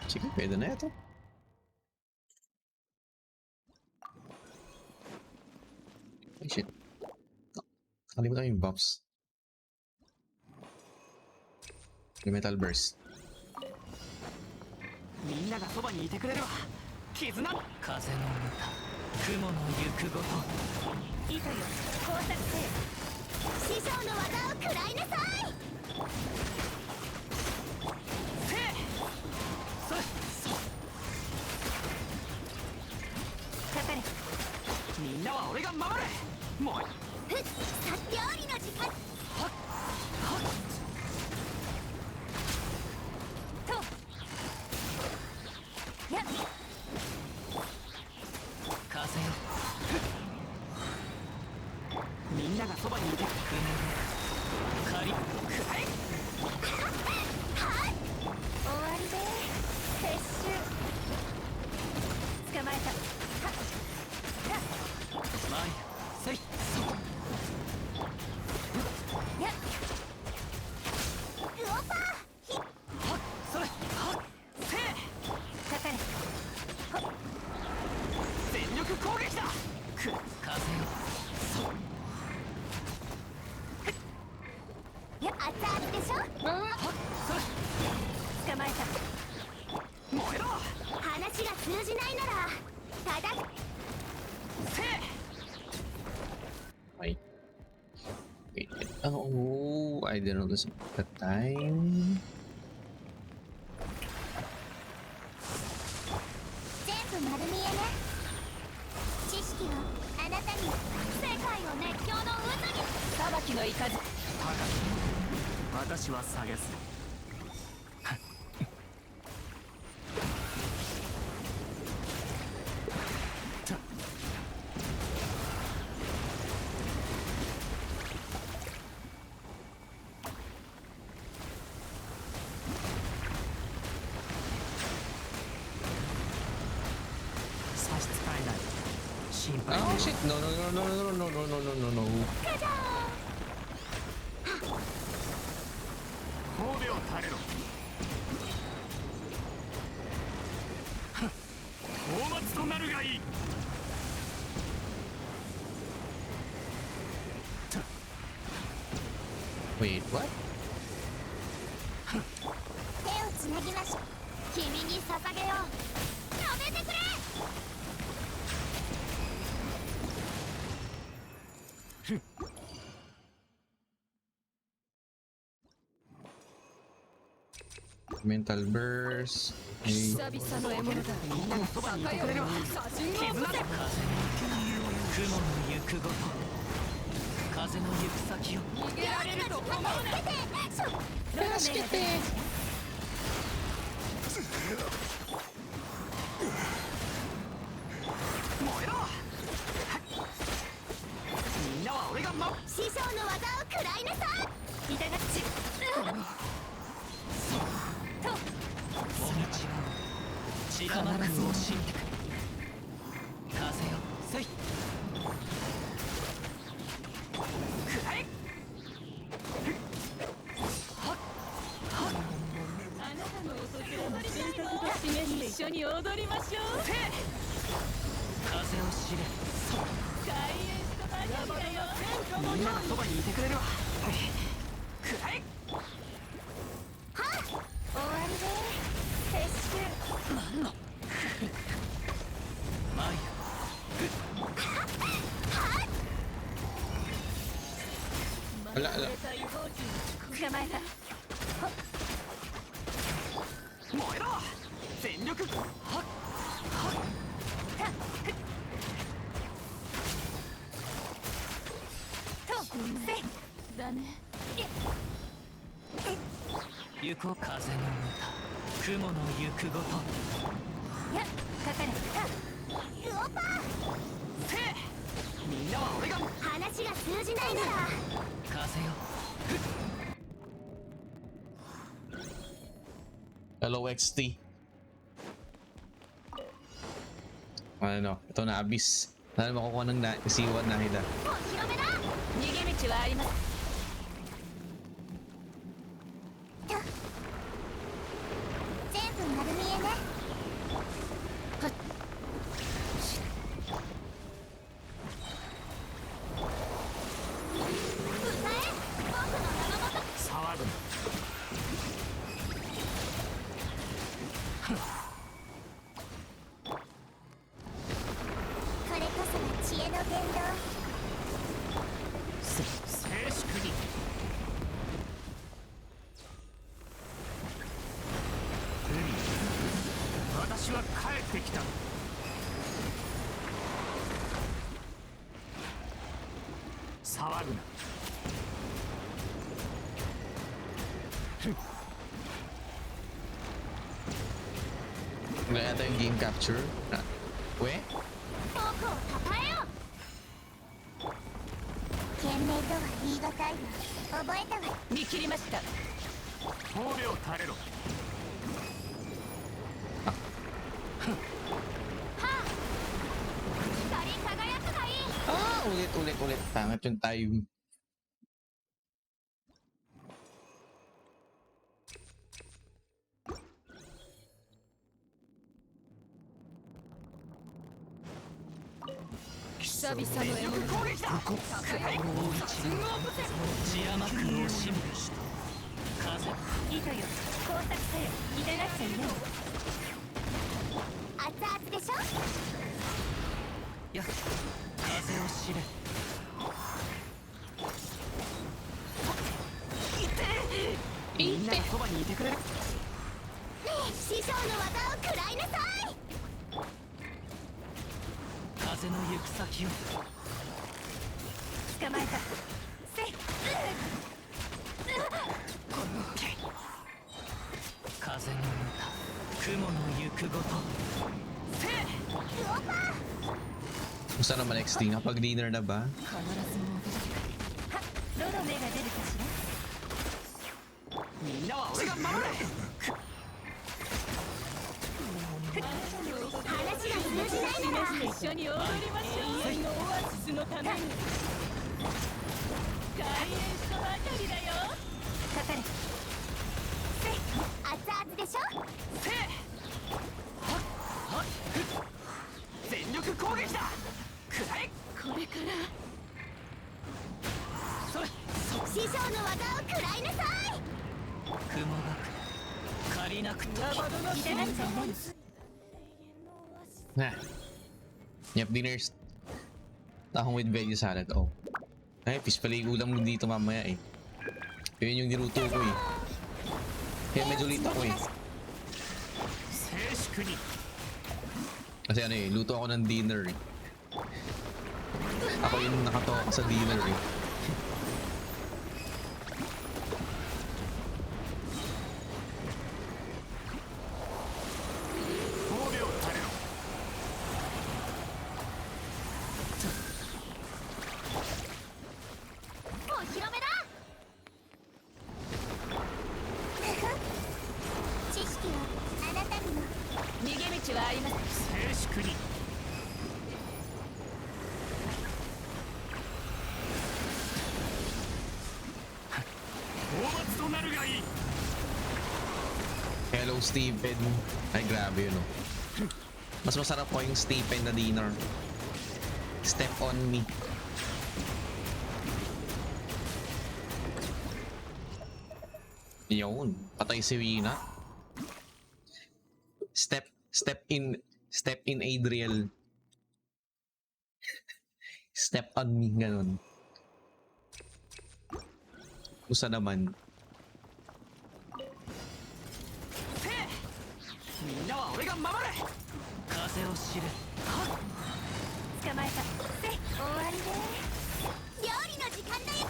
Sige, pwede na ito. Ay shit. Nakalimutan yung buffs. Yung Metal Burst. みんながそばにいてくれるわ絆風の歌雲の行くごと糸よ工作せよ師匠の技を食らいなさいせいそかかれみんなは俺が守るもうふっさ料理の時間とやっ風よみんながそばにいてくれる仮くらえはい終わりで撤収捕まえた前せいやっウオパーひっはっそれはっせいかかれ全力攻撃だ風よやっ熱々でしょはっそれ捕まえた燃えろ話が通じないならただせい Wait. Oh, I didn't notice the time. 全部丸見えね知識はあなたに世界を熱狂の渦に裁きの雷高き私は下げす差し支えない心配 Oh shit! No, no, no, no, no, no, no, no, no, no, no. 褒美を垂れろ討伐となるがいい Wait, what? 手をつなぎましょう君に捧げようやめてくれ Mental burst. 久々の獲物だみんながそばにいてくれるわ写真を絆で風雲の行くごと風風の行く先を逃げられると思うな。助けて。燃えろ。みんなは俺が守る。師匠の技を食らいなさい。痛がっちともみちは血がなく惜しんでくる。風よせい。くらえ。あなたのおと踊りたいの。示して一緒に踊りましょう。せい。風を知れ。開演したばかりだよ。みんなのそばにいてくれるわ。くらえ。終わりで撤収。なんのマイあらあら。捕まえた。燃えろ。全力。はっはっ。とせだね。行こう風の歌。雲の行くごと。やかかれた。ウオパせい。みんなは俺が話が通じないなら風よ。 Hello XT. Ano, ito na Abyss. Sana makukuha ng C1 na hida. お披露目だ。逃げ道はあります。全部丸見えね。歌え僕の名のもと。騒ぐな。これこそが知恵の伝道。静粛に。私は帰ってきた。騒ぐな。 Wala yata yung game capture. We? 僕をたたえよ。賢明とは言い難いが覚えたわ。見切りました。褒めを垂れろ。光り輝くがいい。 Ah, ulit. Pangat yung time. K 久々の獲物。攻撃だ。もう一度血甘く惜しむ。風。糸よ工作せよ。痛がっちゃいない。熱々でしょ。や風を知れ。みんなのそばにいてくれる。ねえ師匠の技を食らいなさい。風の行く先を。捕まえた。せい。風の歌。雲の行くごと。せい。ウオパ Gusto naman XT, nakapag-dinner na ba? 必ず戻ってくる。はどの目が出るかしら。みんなは俺が守れ。話が通じないなら一緒に踊りましょう。のオアシスのために。開演したばかりだよ。かかれ。せい。熱々でしょ。せい。はっはっふっ。全力攻撃だ。くらえ。これからそれ。師匠の技を食らいなさい。雲が借りなくと。痛がっちゃいない。 Na. Yep, dinners. Tahong with veggie salad. Oh. Ay, fish pala yung ulam mo dito mamaya eh. Yun yung niluto ko eh. Kaya medyo late ako eh. 静粛に。 Kasi ano eh, luto ako ng dinner eh. Ako yung nakatoka sa dinner eh. 合います。静粛に。討伐となるがいい。 Hello, Stephen. Ay, grabe yun, no? Mas masarap po yung Stephen na dinner. Step on me. Yun. Patay si Wina. Step in Adriel. Step on me, ganun. Kusa naman. みんなは俺が守れ。風を知る。捕まえた。せ終わりで料理の時間だよ。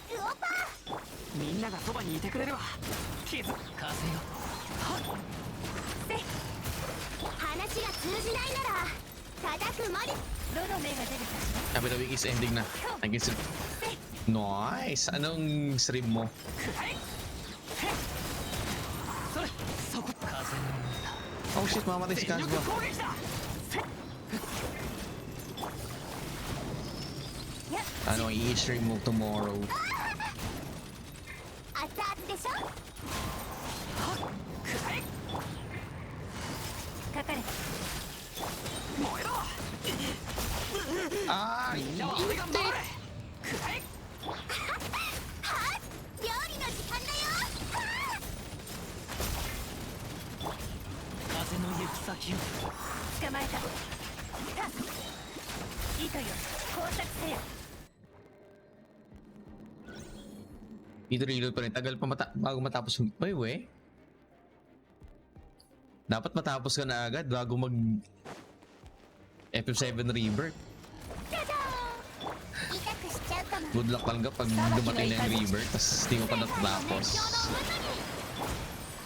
ウオパー。みんながそばにいてくれるわ。傷風よ。話が通じないなら叩くまで。どの目が出るかしら。 Sabi the week is ending na. I guess Nice! Anong stream mo? それそこ風の Oh shit, mamamatay si 全力 Kazuha. 攻撃だ。 Ano, i-stream mo tomorrow. 熱々でしょ。かかれ。燃えろ。 Ah! みんなは俺が守れ。はっ、料理の時間だよ。風の行き先を。捕まえた。糸よ工作せよ。 Dito reload pa rin. Tagal pa bago matapos yung... Uy, we. Dapat matapos ka na agad bago mag... FF7 Rebirth. 痛くしちゃうかも。 Good luck lang kapag dumating na yung Rebirth tapos di mo pa natatapos.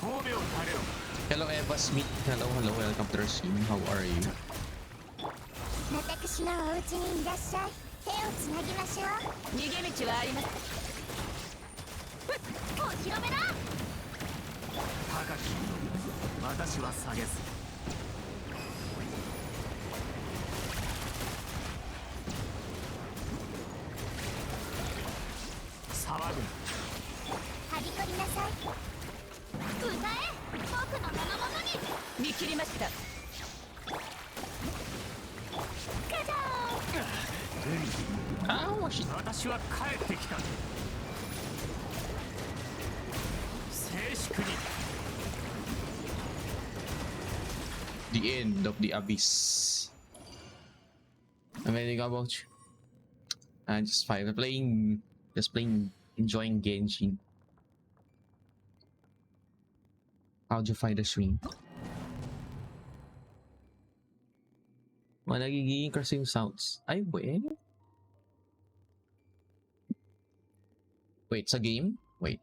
褒美を垂れろ。 Hello, Eva Smith. Hello, welcome to our stream. How are you? 私のお家にいらっしゃい。手をつなぎましょう。逃げ道はあります。お披露目だ。高き私は下げず。騒ぐ。はびこりなさい。歌え、僕の名のもとに。見切りました。カジャー。Ah, shit. 私は帰ってきた。静粛に。 The end of the abyss. I'm ready about you. I'm just fine. Just playing, enjoying Genshin. How'd you find the stream? Nagiging kasi yung sounds. Ay, wait, sa game? Wait.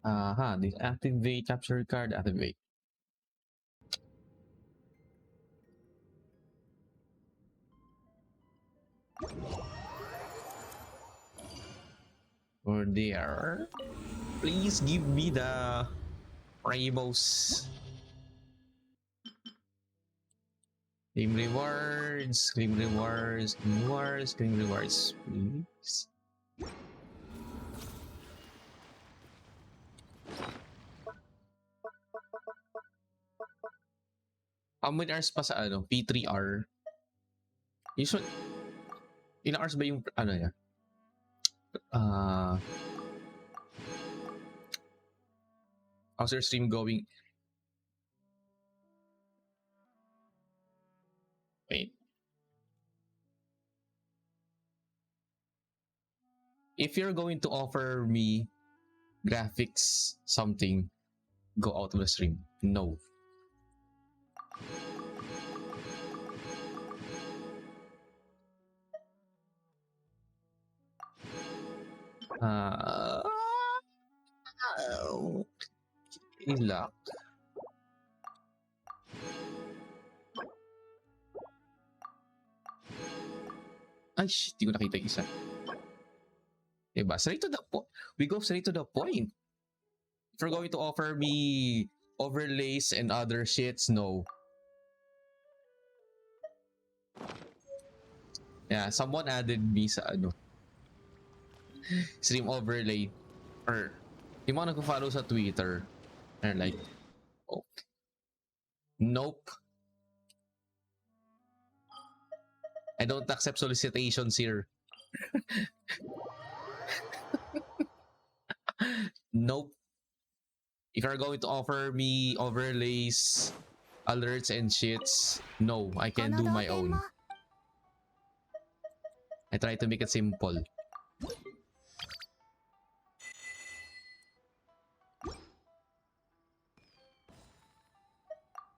Deactivate capture card, activate. Or there. Please give me the Rainbows. Claim rewards, claim rewards, claim rewards, claim rewards, please. How many hours pa sa ano? P3R? Usually, ilang hours ba yung ano niya? How's your stream going? Wait. If you're going to offer me graphics something, go out of the stream. No. Ilak. Ay, shit, di ko nakita yung isa. Diba? Straight to the point. We go straight to the point. If you're going to offer me overlays and other shits, no. Yeah, someone added me sa ano, stream overlay. Or, yung mga nag-follow sa Twitter. They're like, oh, nope. I don't accept solicitations here. Nope. If you're going to offer me overlays, alerts, and shits, no, I こ can の do 動 my 線 own. も I try to make it simple.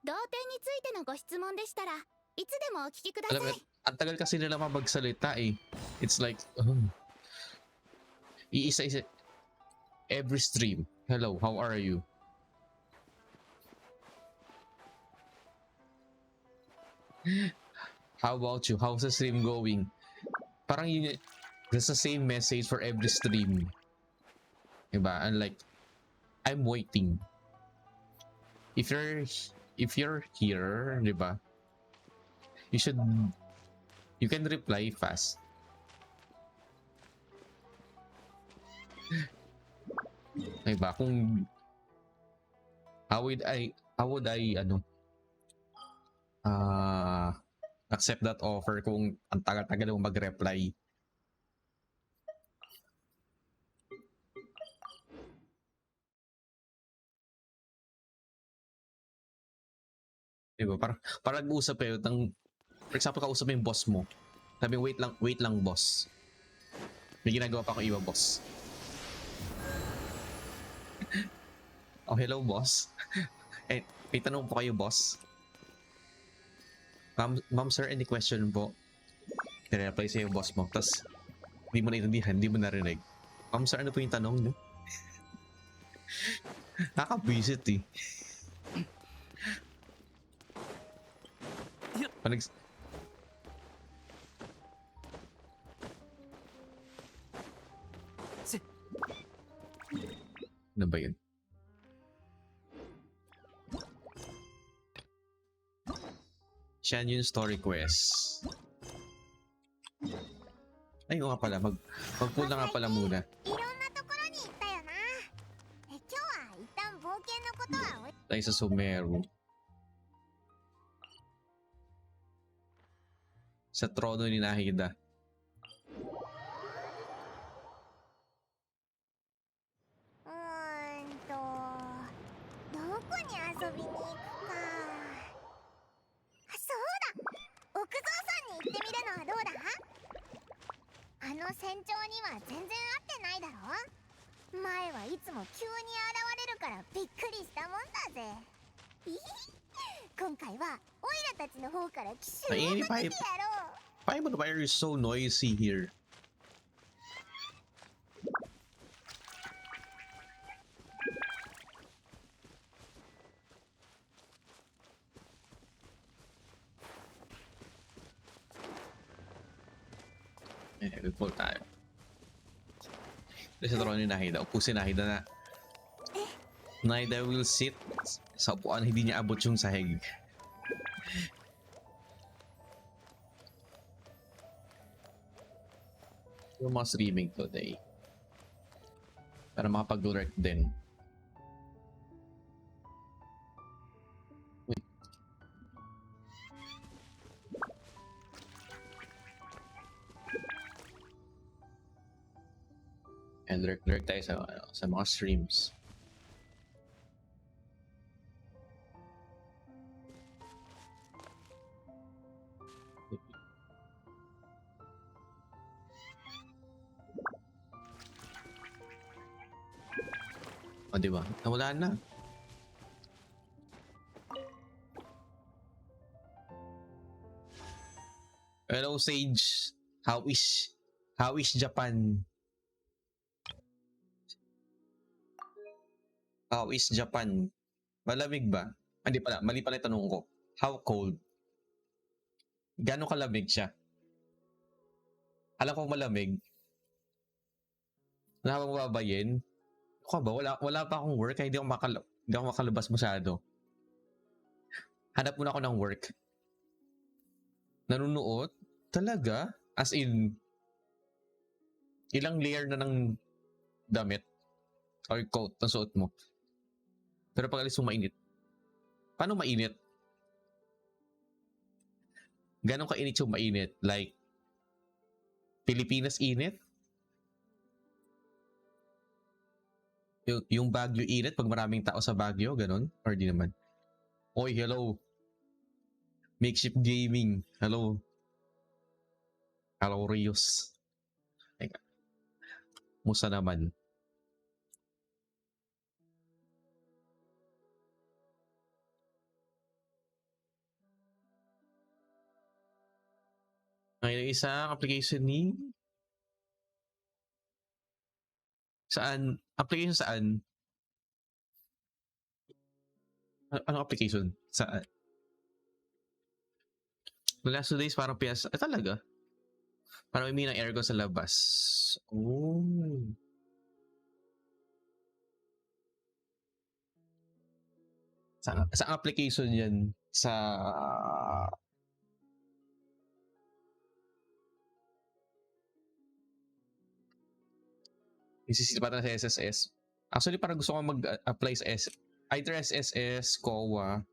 同点についてのご質問でしたらいつでもお聞きくださ Alam mo, い。 ang tagal kasi nila mapagsalita eh. It's like, iisa-isa. Every stream. Hello, how are you? How about you? How's the stream going? Parang yun, that's the same message for every stream. Diba? And like, I'm waiting. If you're here, diba? You can reply fast. Diba? Kung how would I accept that offer kung ang tagal-tagal mo mag-reply. Diba? Parang nag-uusap kayo for example, kausap mo yung boss mo. Sabi, wait lang boss. May ginagawa pa ako iba boss. Oh, hello boss. Eh, may tanong po kayo boss. Ma'am sir, any question po? I-reply sa'yo boss mo. Tapos, hindi mo naintindihan, hindi mo narinig. Ma'am sir, ano po yung tanong niyo? Nakaka-visit eh. Panag... Ano ba yun? Xianyun story quest. Ay, nga pala. Mag-pull na nga pala muna. いろんなところに行ったよな。今日は一旦冒険のことは置い Tayo sa Sumeru. Sa trono ni Nahida. どこに遊びに行くか。そうだ、奥蔵さんに行ってみるのはどうだ。あの船長には全然会ってないだろ。前はいつも急に現れるからびっくりしたもんだぜ。今回はオイラたちの方から奇襲をかけてやろう。 Why are you so noisy here? Pull tayo. Sa trono ni Nahida. Upo si Nahida na. Nahida will sit sa upuan, hindi niya abot yung sahig. Yung mga streaming today. Para makapag-lurk din. Wait. And lurk tayo sa mga streams. O, diba? Nawala na. Hello, Sage. How is Japan? How is Japan? Malamig ba? Hindi pala. Mali pala yung tanong ko. How cold? Gano'ng kalamig siya? Alam ko malamig. Habang babayin. Ako ba? Wala pa akong work kaya hindi ako makalabas masyado. Hanap muna ako ng work. Nanunuot? Talaga? As in, ilang layer na ng damit or coat na suot mo. Pero pag alis mo mainit. Paano mainit? Ganon kainit yung mainit? Like, Pilipinas init? Yung Baguio init pag maraming tao sa Baguio, ganon? Or di naman? Oy, hello. Makeshift gaming. Hello. Hello, Rios. Teka. Musta naman? Ngayon isang application ni... Saan? Application saan? Anong application? Saan? The last 2 days parang PS... talaga? Parang may ng aircon sa labas. Oh. Sa application yan? Sa... Isisita pa sa SSS. Actually, parang gusto ko mag-apply sa either SSS, COA,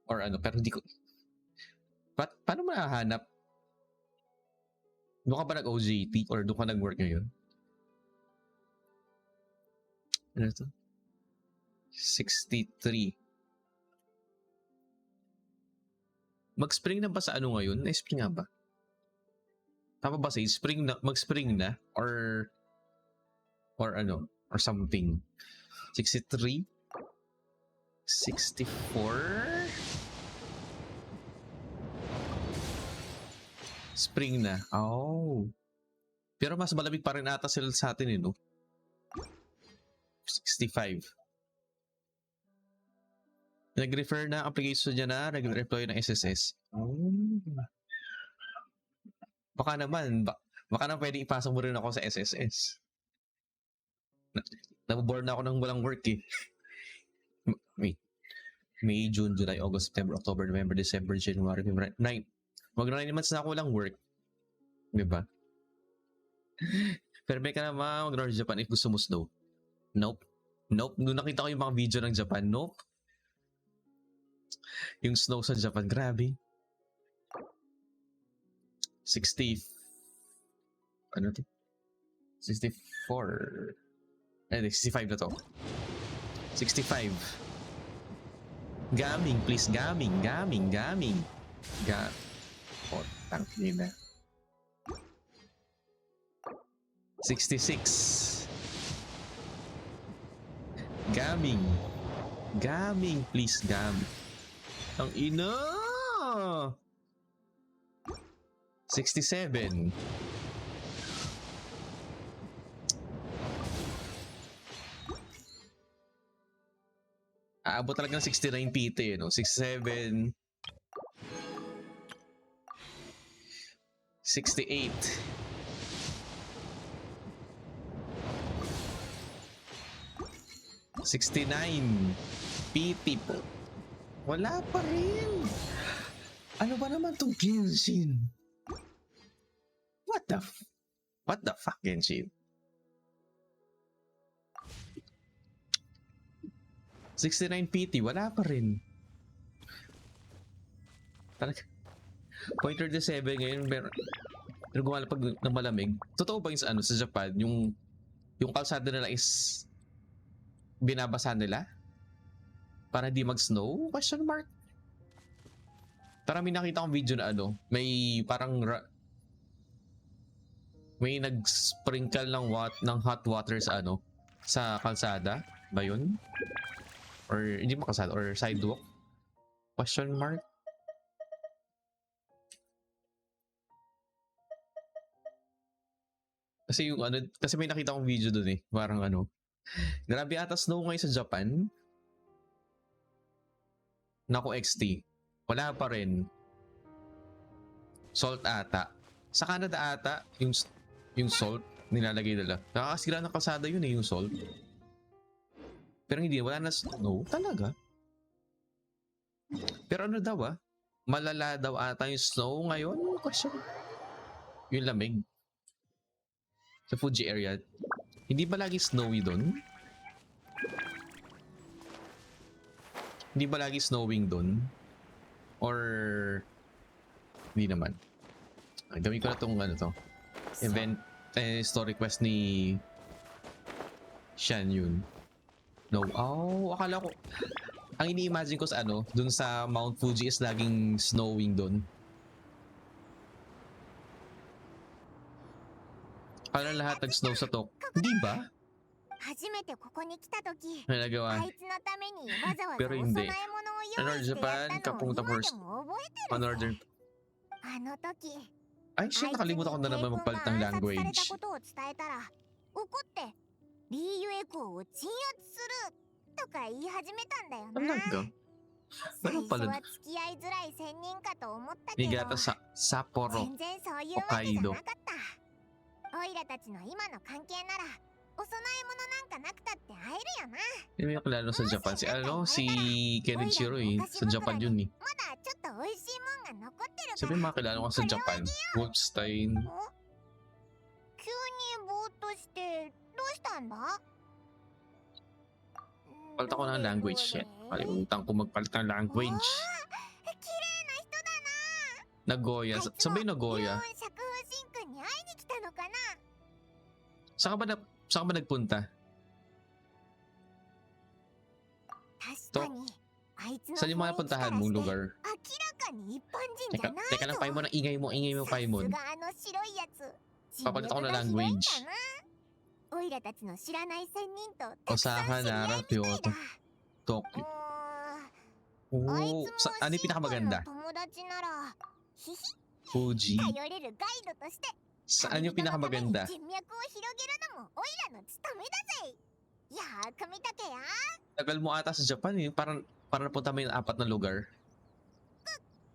or ano, pero hindi ko... Paano mahahanap? Doon ka ba nag-OJT or doon ka nag-work ngayon? Ano ito? 63. Mag-spring na ba sa ano ngayon? Na-spring nga ba? Tama ba say spring na, mag-spring na? Or ano? Or something? 63? 64? Spring na. Oh. Pero mas malamig pa rin ata sila sa atin eh, no? 65. Nag-refer na application niya na nag-reply ng SSS. Oh. Baka naman pwede ipasok mo rin ako sa SSS. Naboboard na ako ng walang work eh. Wait. May, June, July, August, September, October, November, December, January, February, 9. Mag-9 months na ako walang work. Diba? Pero may ka naman mag-North Japan if gusto mo snow. Nope. Nung nakita ko yung mga video ng Japan, nope. Yung snow sa Japan, grabe. 60. Ano ito? 64. 65 na to. 65. Gaming, please. Gaming. Oh, tangina. 66. Gaming, please. Ang ina! 67. Aabot talaga ng 69 PT, no? 67. 68. 69 PT po. Wala pa rin. Ano ba naman tong Genshin? What the fuck, Genshin? 69 PT, wala pa rin. Talaga. 0.37 ngayon, pero gumala pag ng malamig. Totoo ba yung sa Japan, yung kalsada nila is binabasa nila? Para di mag-snow? Question mark? Parang may nakita kong video na may parang may nag-sprinkle ng hot water sa sa kalsada ba yun? Or hindi mo kalsada or sidewalk? Question mark? Kasi kasi may nakita kong video dun eh. Parang grabe ata snow ngayon sa Japan. Naku XT. Wala pa rin. Salt ata. Sa Canada ata, yung Yung salt, nilalagay nila. Nakakasira ng kalsada yun eh, yung salt. Pero hindi, wala na snow. Talaga? Pero ano daw ah? Malala daw ata yung snow ngayon? Question. Yung lamig. Sa Fuji area. Hindi ba lagi snowy doon? Hindi ba lagi snowing doon? Or hindi naman? Ay, gawin ko na tong ano to. Event, story quest ni Xianyun. No. Oh, akala ko. Ang ini-imagine ko sa ano, dun sa Mount Fuji is laging snowing dun. Akala lahat nag-snow sa Tok. Hindi ba? 初めてここに来た時 May nagawa. あいつのためにわざわざ Pero お供 hindi. え物を Ano, 用意してや Japan, ったのを kapunta 今で first. も覚えて On る order. ぜあの時 Ay, shit, あいつに nakalimutan ko na 帝 naman 君 magpalit が ng 暗殺され language. たことを伝えたら怒ってリーユエコーを鎮圧するとか言い始めたんだよな Talaga? 最 Meron 初 pala. は付き合いづらい仙人かと思ったけど Nigata sa Sapporo. 全然そういうわけじゃなかったオイラたちの今の関係ならお供え物なんかなくたって会えるよな Hindi mo yung kilala sa Japan. Si ano, si Kenichiro eh. Sa Japan yun eh. まだちょっと美味しいもんが残ってるから Sabi mga kilala ko sa Japan. Wolfstein. お急にぼーっとしてどうしたんだ Palit ako ng language shit. Kalimutan ko magpalit ng language. 綺麗な人だな Nagoya. あいつも Saan ba yung Nagoya? 幽雲釈風神君に会いに来たのかな Saan ka ba nagpunta? 確かにあいつの Saan yung mga 雰囲気から puntahan して mong 明 lugar? らかに一般人じゃ Teka, ない teka lang, Paimon. Ingay mo, Paimon. さすがあの白いやつ Papalit ako ng 人脈が広いん language. だなオイラたちの知らない仙人とたくさん Osaka, 知り合い Nara, みたい Kyoto, だ Tokyo. あい Oh, つも ano yung シン君の pinakamaganda? 友達ならひひ Fuji. 頼れるガイドとして Saan yung 旅人のために pinakamaganda? 人脈を広げるのもオイラの務めだぜいやー組み立てや Tagal mo ata sa Japan eh. Parang napunta mo yung 4 na lugar.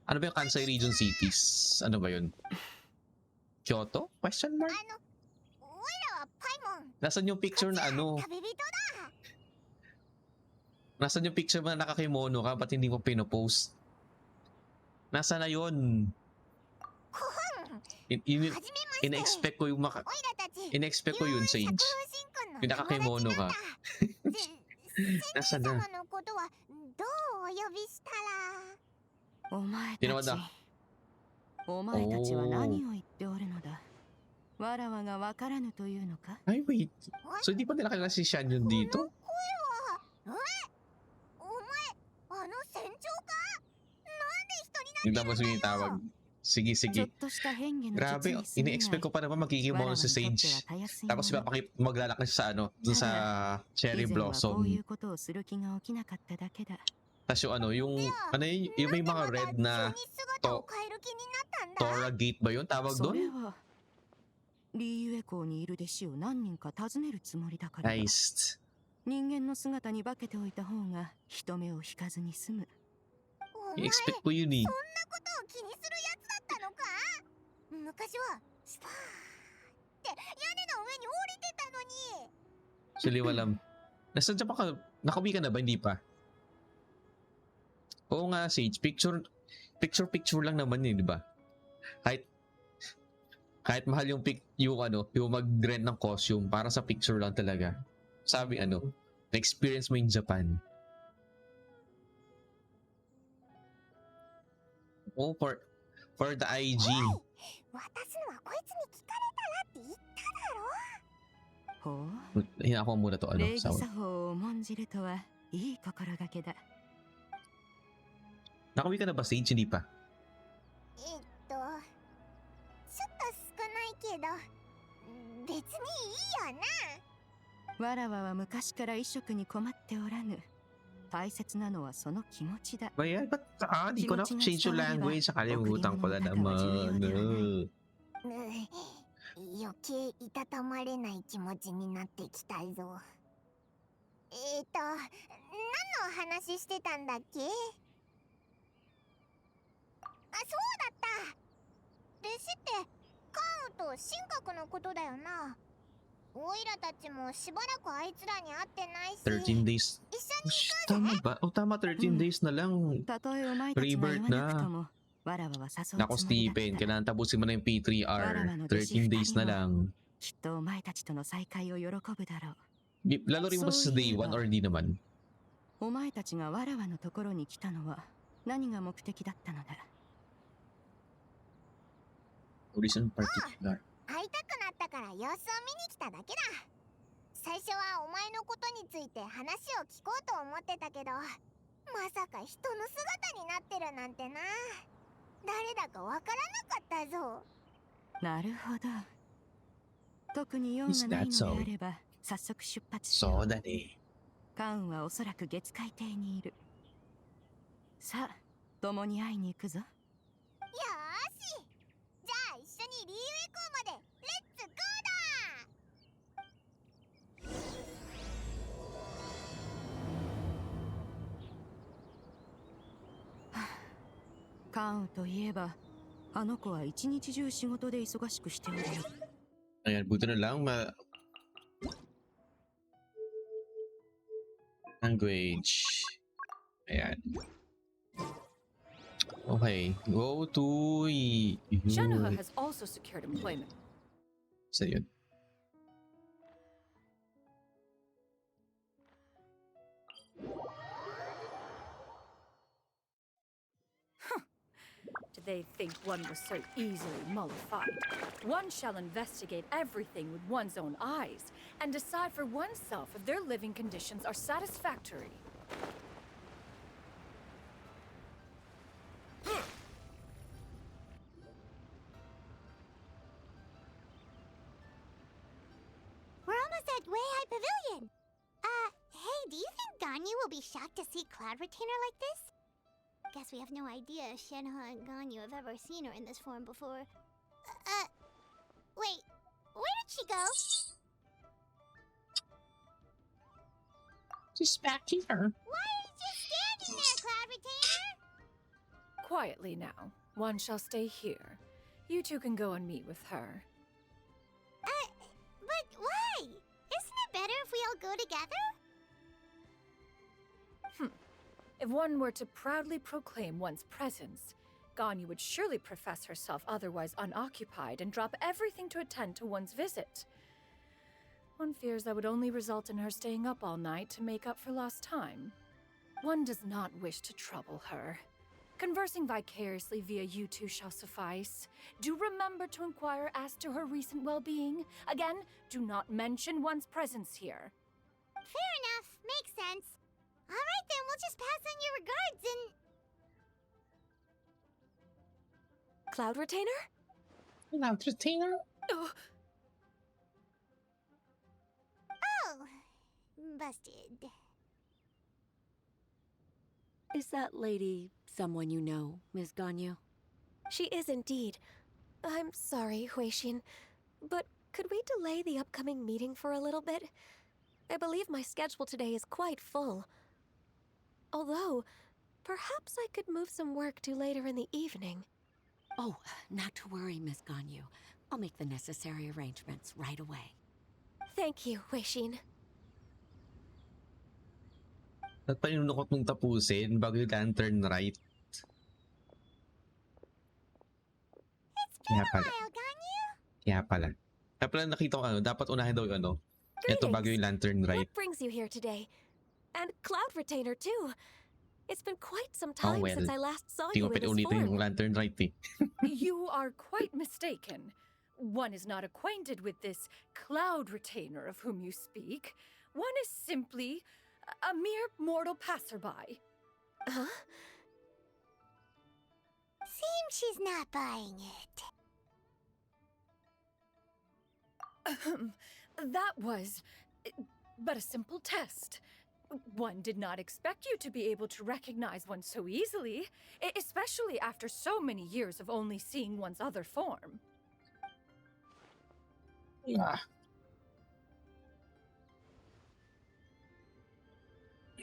Ano ba yung Kansai region cities? Ano ba yun? Kyoto? Question mark? あのオイラはパイモン Nasaan yung picture na ano? 旅人だ Nasaan yung picture mo na nakakimono ka? Ba't hindi mo pinopost? Nasaan na yun? コホン In, はじめまして in-expect ko yung オイラたち in-expect ko yun, 幽雲 Sage. 釈風神君の Yung nakakimono 友 か。 達なんだ Nasaan 仙人 na? 様のことはどうお呼びしたらお前 Tinawa たち na. お前たちは何を言っておるのだわらわがわからぬというのか Ay, wait. So, hindi pa nila kilala si Xianyun この dito? 声はお前あの船長かなんで人に Yung なっ tapos てる yung んだ tawag. よ Sige, ちょっ sige. とした変化の Grabe, 実に過ぎない ini-expect ko pa naman わら magkikimono わに si とっては Sage. たやすい Tapos もの maglalakad siya sa ano, dun sa 以 Cherry 前はこうい Blossom. うことをする気が起きなかっただけだ Tapos yung ano, yung, いや ano yun, yung may なん mga でまた red 急 na に姿を変える気になったんだ Tora Gate ba yun? Tawag それ doon? はリーユエ港にいる弟子を何人か訪ねるつもりだからだ Nice. 人間の姿に化けておいた方が人目を引かずに済むお前 I-expect ko yun eh. そんなことを気にするやつだったのか昔はスパーって屋根の上に降りてたのに Actually, walang. Nasa Japan ka, nakauwi ka na ba? Hindi pa. Oo nga, Sage. Picture lang naman eh, di ba? Kahit mahal yung ano, yung mag-rent ng costume para sa picture lang talaga. Sabi ano, na-experience mo yung Japan. Oh, for the IG. 渡すのはこいつに聞かれたらって言っただろほ Hinako muna to う ano. 礼儀 Sa 作法を重んじるとはいい心がけだ Nakauwi ka na ba, Sage? Hindi pa. ちょっと少ないけど別にいいよなわらわは昔から衣食に困っておらぬ大切なのはその気持ちだ Ba yan? Ba't di ko na change yung language? Nakalimutan ko na naman. 余計いたたまれない気持ちになってきたぞ何の話してたんだっけあ、そうだった弟子って関羽と神格のことだよな。オイラたちもしばらくあいつらに会ってないし、 13 days. 一緒に Tama ba? O tama, 13 days na lang. たとえお前たちが言わなくとも、わらわは誘う Nako, つもりだっ Stephen, た。 kailangan tapusin mo na yung P3R. 13 days na lang. きっとお前たちとの再会を喜ぶだろう。 Lalo rin ba sa day 1 or di naman? お前たちがわらわのところに来たのは何が目的だったのだ。 Reason particular. 会いたくなったから様子を見に来ただけだ。最初はお前のことについて話を聞こうと思ってたけど、まさか人の姿になってるなんてな。誰だかわからなかったぞ。なるほど。特に用がないのであれば早速出発しよう。そうだね。カウンはおそらく月海邸にいる。さあ、共に会いに行くぞ。よーし、じゃあ一緒にリーウェイ港までレッツゴーだ。カウンといえば、あの子は一日中仕事で忙しくしておる。 Ayan, buti na lang language. Ayan. Okay, go to Xianyun has also secured employment. Sa yun. Did they think one was so easily mollified? One shall investigate everything with one's own eyes and decide for oneself if their living conditions are satisfactory. We're almost at Weihai Pavilion. Hey, do you think Ganyu will be shocked to see Cloud Retainer like this? Guess we have no idea if Shenhe and Ganyu have ever seen her in this form before. Wait, where did she go? She's back here. Why are you just standing there, Cloud Retainer? Quietly now. One shall stay here. You two can go and meet with her. But why? Isn't it better if we all go together? If one were to proudly proclaim one's presence, Ganyu would surely profess herself otherwise unoccupied and drop everything to attend to one's visit. One fears that would only result in her staying up all night to make up for lost time. One does not wish to trouble her. Conversing vicariously via you two shall suffice. Do remember to inquire as to her recent well-being. Again, do not mention one's presence here. Fair enough, makes sense. Alright then, we'll just pass on your regards and... Cloud Retainer? Cloud Retainer? Oh, Oh, busted. Is that lady someone you know, Ms. Ganyu? She is indeed. I'm sorry, Huixin, but could we delay the upcoming meeting for a little bit? I believe my schedule today is quite full. Although, perhaps I could move some work to later in the evening. Oh, not to worry, Ms. Ganyu. I'll make the necessary arrangements right away. Thank you, Huixin. At panunukot mong tapusin bago yung lantern right. It's been a while, Ganyu. Kaya pala. Kaya pala nakita ko dapat unahin daw yung ito bago yung lantern right. What brings you here today? And Cloud Retainer, too. It's been quite some time well, since I last saw Di you ko in pwede this ulitin yung form. lantern right eh. you are quite mistaken. One is not acquainted with this Cloud Retainer of whom you speak. One is simply a mere mortal passerby. Huh? Seems she's not buying it. That was but a simple test. One did not expect you to be able to recognize one so easily, especially after so many years of only seeing one's other form. Ah.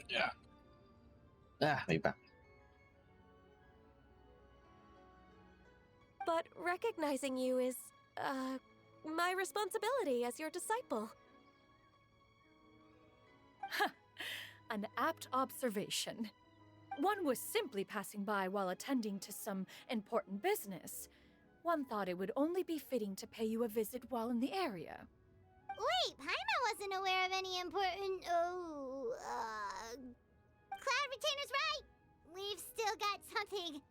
Yeah. May pa. But recognizing you is my responsibility as your disciple. An apt observation. One was simply passing by while attending to some important business. One thought it would only be fitting to pay you a visit while in the area. Wait, Paimon wasn't aware of any important. Cloud Retainer's right! We've still got something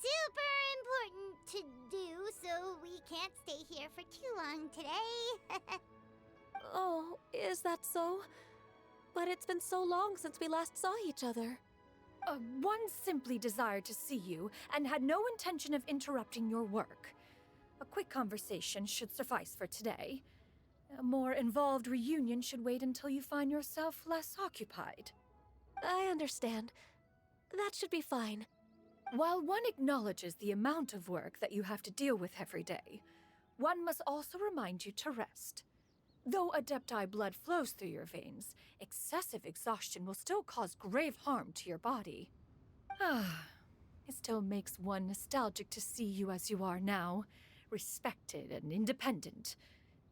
super important to do, so we can't stay here for too long today. Oh, is that so? But it's been so long since we last saw each other. One simply desired to see you and had no intention of interrupting your work. A quick conversation should suffice for today. A more involved reunion should wait until you find yourself less occupied. I understand. That should be fine. While one acknowledges the amount of work that you have to deal with every day, one must also remind you to rest. Though Adepti blood flows through your veins, excessive exhaustion will still cause grave harm to your body. It still makes one nostalgic to see you as you are now, respected and independent.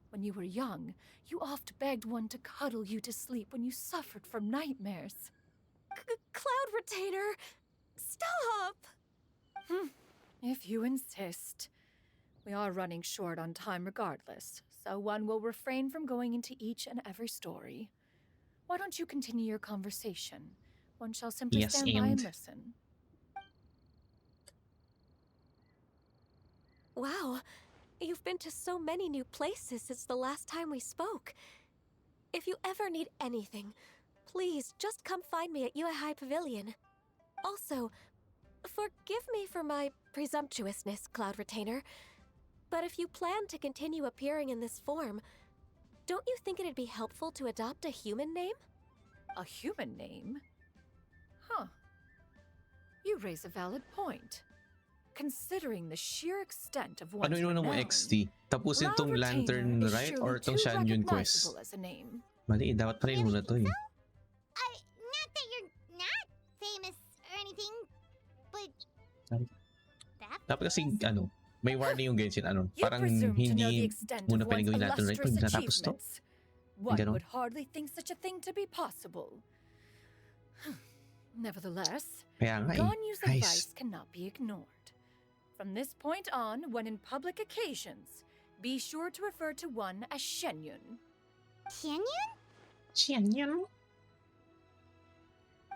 When you were young, you oft begged one to cuddle you to sleep when you suffered from nightmares. Cloud Retainer! Stop! If you insist. We are running short on time regardless, so one will refrain from going into each and every story. Why don't you continue your conversation? One shall simply stand by and listen. Wow, you've been to so many new places since the last time we spoke. If you ever need anything, please just come find me at Uehai Pavilion. Also, forgive me for my presumptuousness, Cloud Retainer, but if you plan to continue appearing in this form, don't you think it'd be helpful to adopt a human name? A human name? Huh. You raise a valid point. Considering the sheer extent of one's Ano yun mo renown, XT? Tapusin Cloud tong Lantern Retainer is Rite surely or tong too Xianyun quest? recognizable as a name. Mali, dapat pa rin muna to eh. Not that you're not famous or anything, but that Dapat kasi may warning yung Genshin You parang presume to know the hindi extent muna of pwedeng one's gawin Lantern Rite pag illustrious natapos to. achievements. One Ganon. would hardly think such a thing to be possible. Nevertheless, Kaya nga eh. Ganyu's Guys. advice cannot be ignored. From this point on, when in public occasions, be sure to refer to one as Xianyun. Xianyun? Xianyun?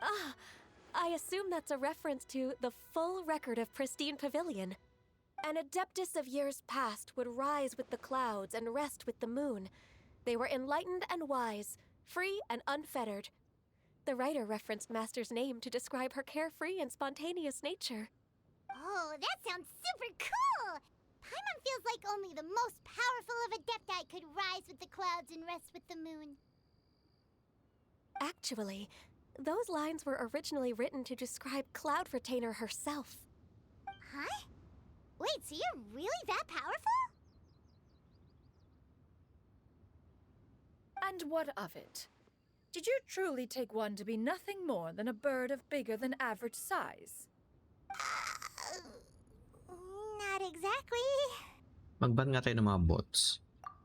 Ah, I assume that's a reference to the full record of Pristine Pavilion. An adeptus of years past would rise with the clouds and rest with the moon. They were enlightened and wise, free and unfettered. The writer referenced Master's name to describe her carefree and spontaneous nature. Oh, that sounds super cool! Paimon feels like only the most powerful of Adepti could rise with the clouds and rest with the moon. Actually, those lines were originally written to describe Cloud Retainer herself. Huh? Wait, so you're really that powerful? And what of it? Did you truly take one to be nothing more than a bird of bigger than average size? Not exactly. Magban nga tayo ng mga bots.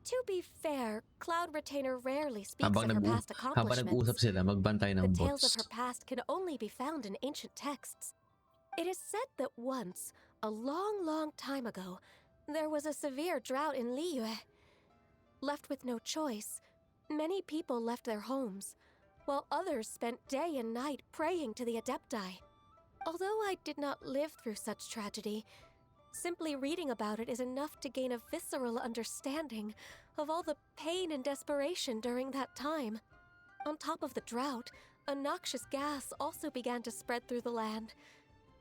To be fair, Cloud Retainer rarely speaks Habang of her past habang nag-uusap accomplishments. sila, magban tayo ng The tales of bots. her past can only be found in ancient texts. It is said that once, a long, long time ago, there was a severe drought in Liyue. Left with no choice, many people left their homes, while others spent day and night praying to the Adepti. Although I did not live through such tragedy, simply reading about it is enough to gain a visceral understanding of all the pain and desperation during that time. On top of the drought, a noxious gas also began to spread through the land.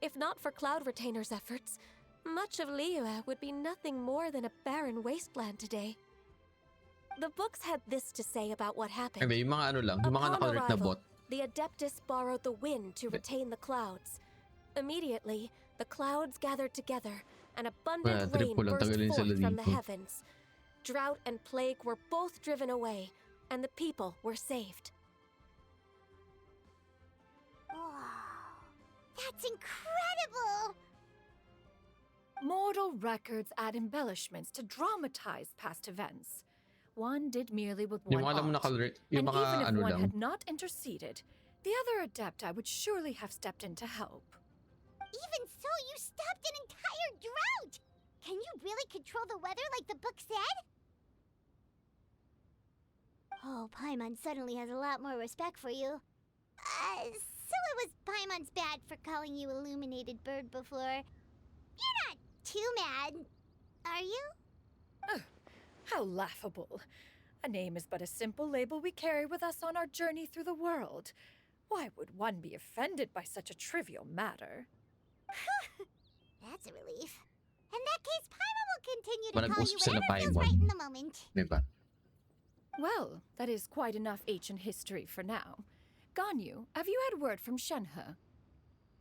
If not for Cloud Retainer's efforts, much of Liyue would be nothing more than a barren wasteland today. The books had this to say about what happened. Hindi, yung mga yung mga Upon nakalert na arrival, bot. the Adeptus borrowed the wind to retain the clouds. Immediately, the clouds gathered together, and abundant trip rain ko lang, burst tagalin sila forth from the dito. heavens. Drought and plague were both driven away, and the people were saved. Wow. That's incredible! More Mortal records add embellishments to dramatize past events. One did merely with Yung one mga alam mo art. nakalirate, And yung mga even if ano one lang. had not interceded, the other adepti would surely have stepped in to help. Even so, you stopped an entire drought! Can you really control the weather like the book said? Oh, Paimon suddenly has a lot more respect for you. So it was Paimon's bad for calling you Illuminated Bird before. You're not too mad, are you? How laughable. A name is but a simple label we carry with us on our journey through the world. Why would one be offended by such a trivial matter? That's a relief. In that case, Paimon will continue to Parang call you usap sila whatever feels Paimon. right in the moment. Diba? Well, that is quite enough ancient history for now. Ganyu, have you had word from Shenhe?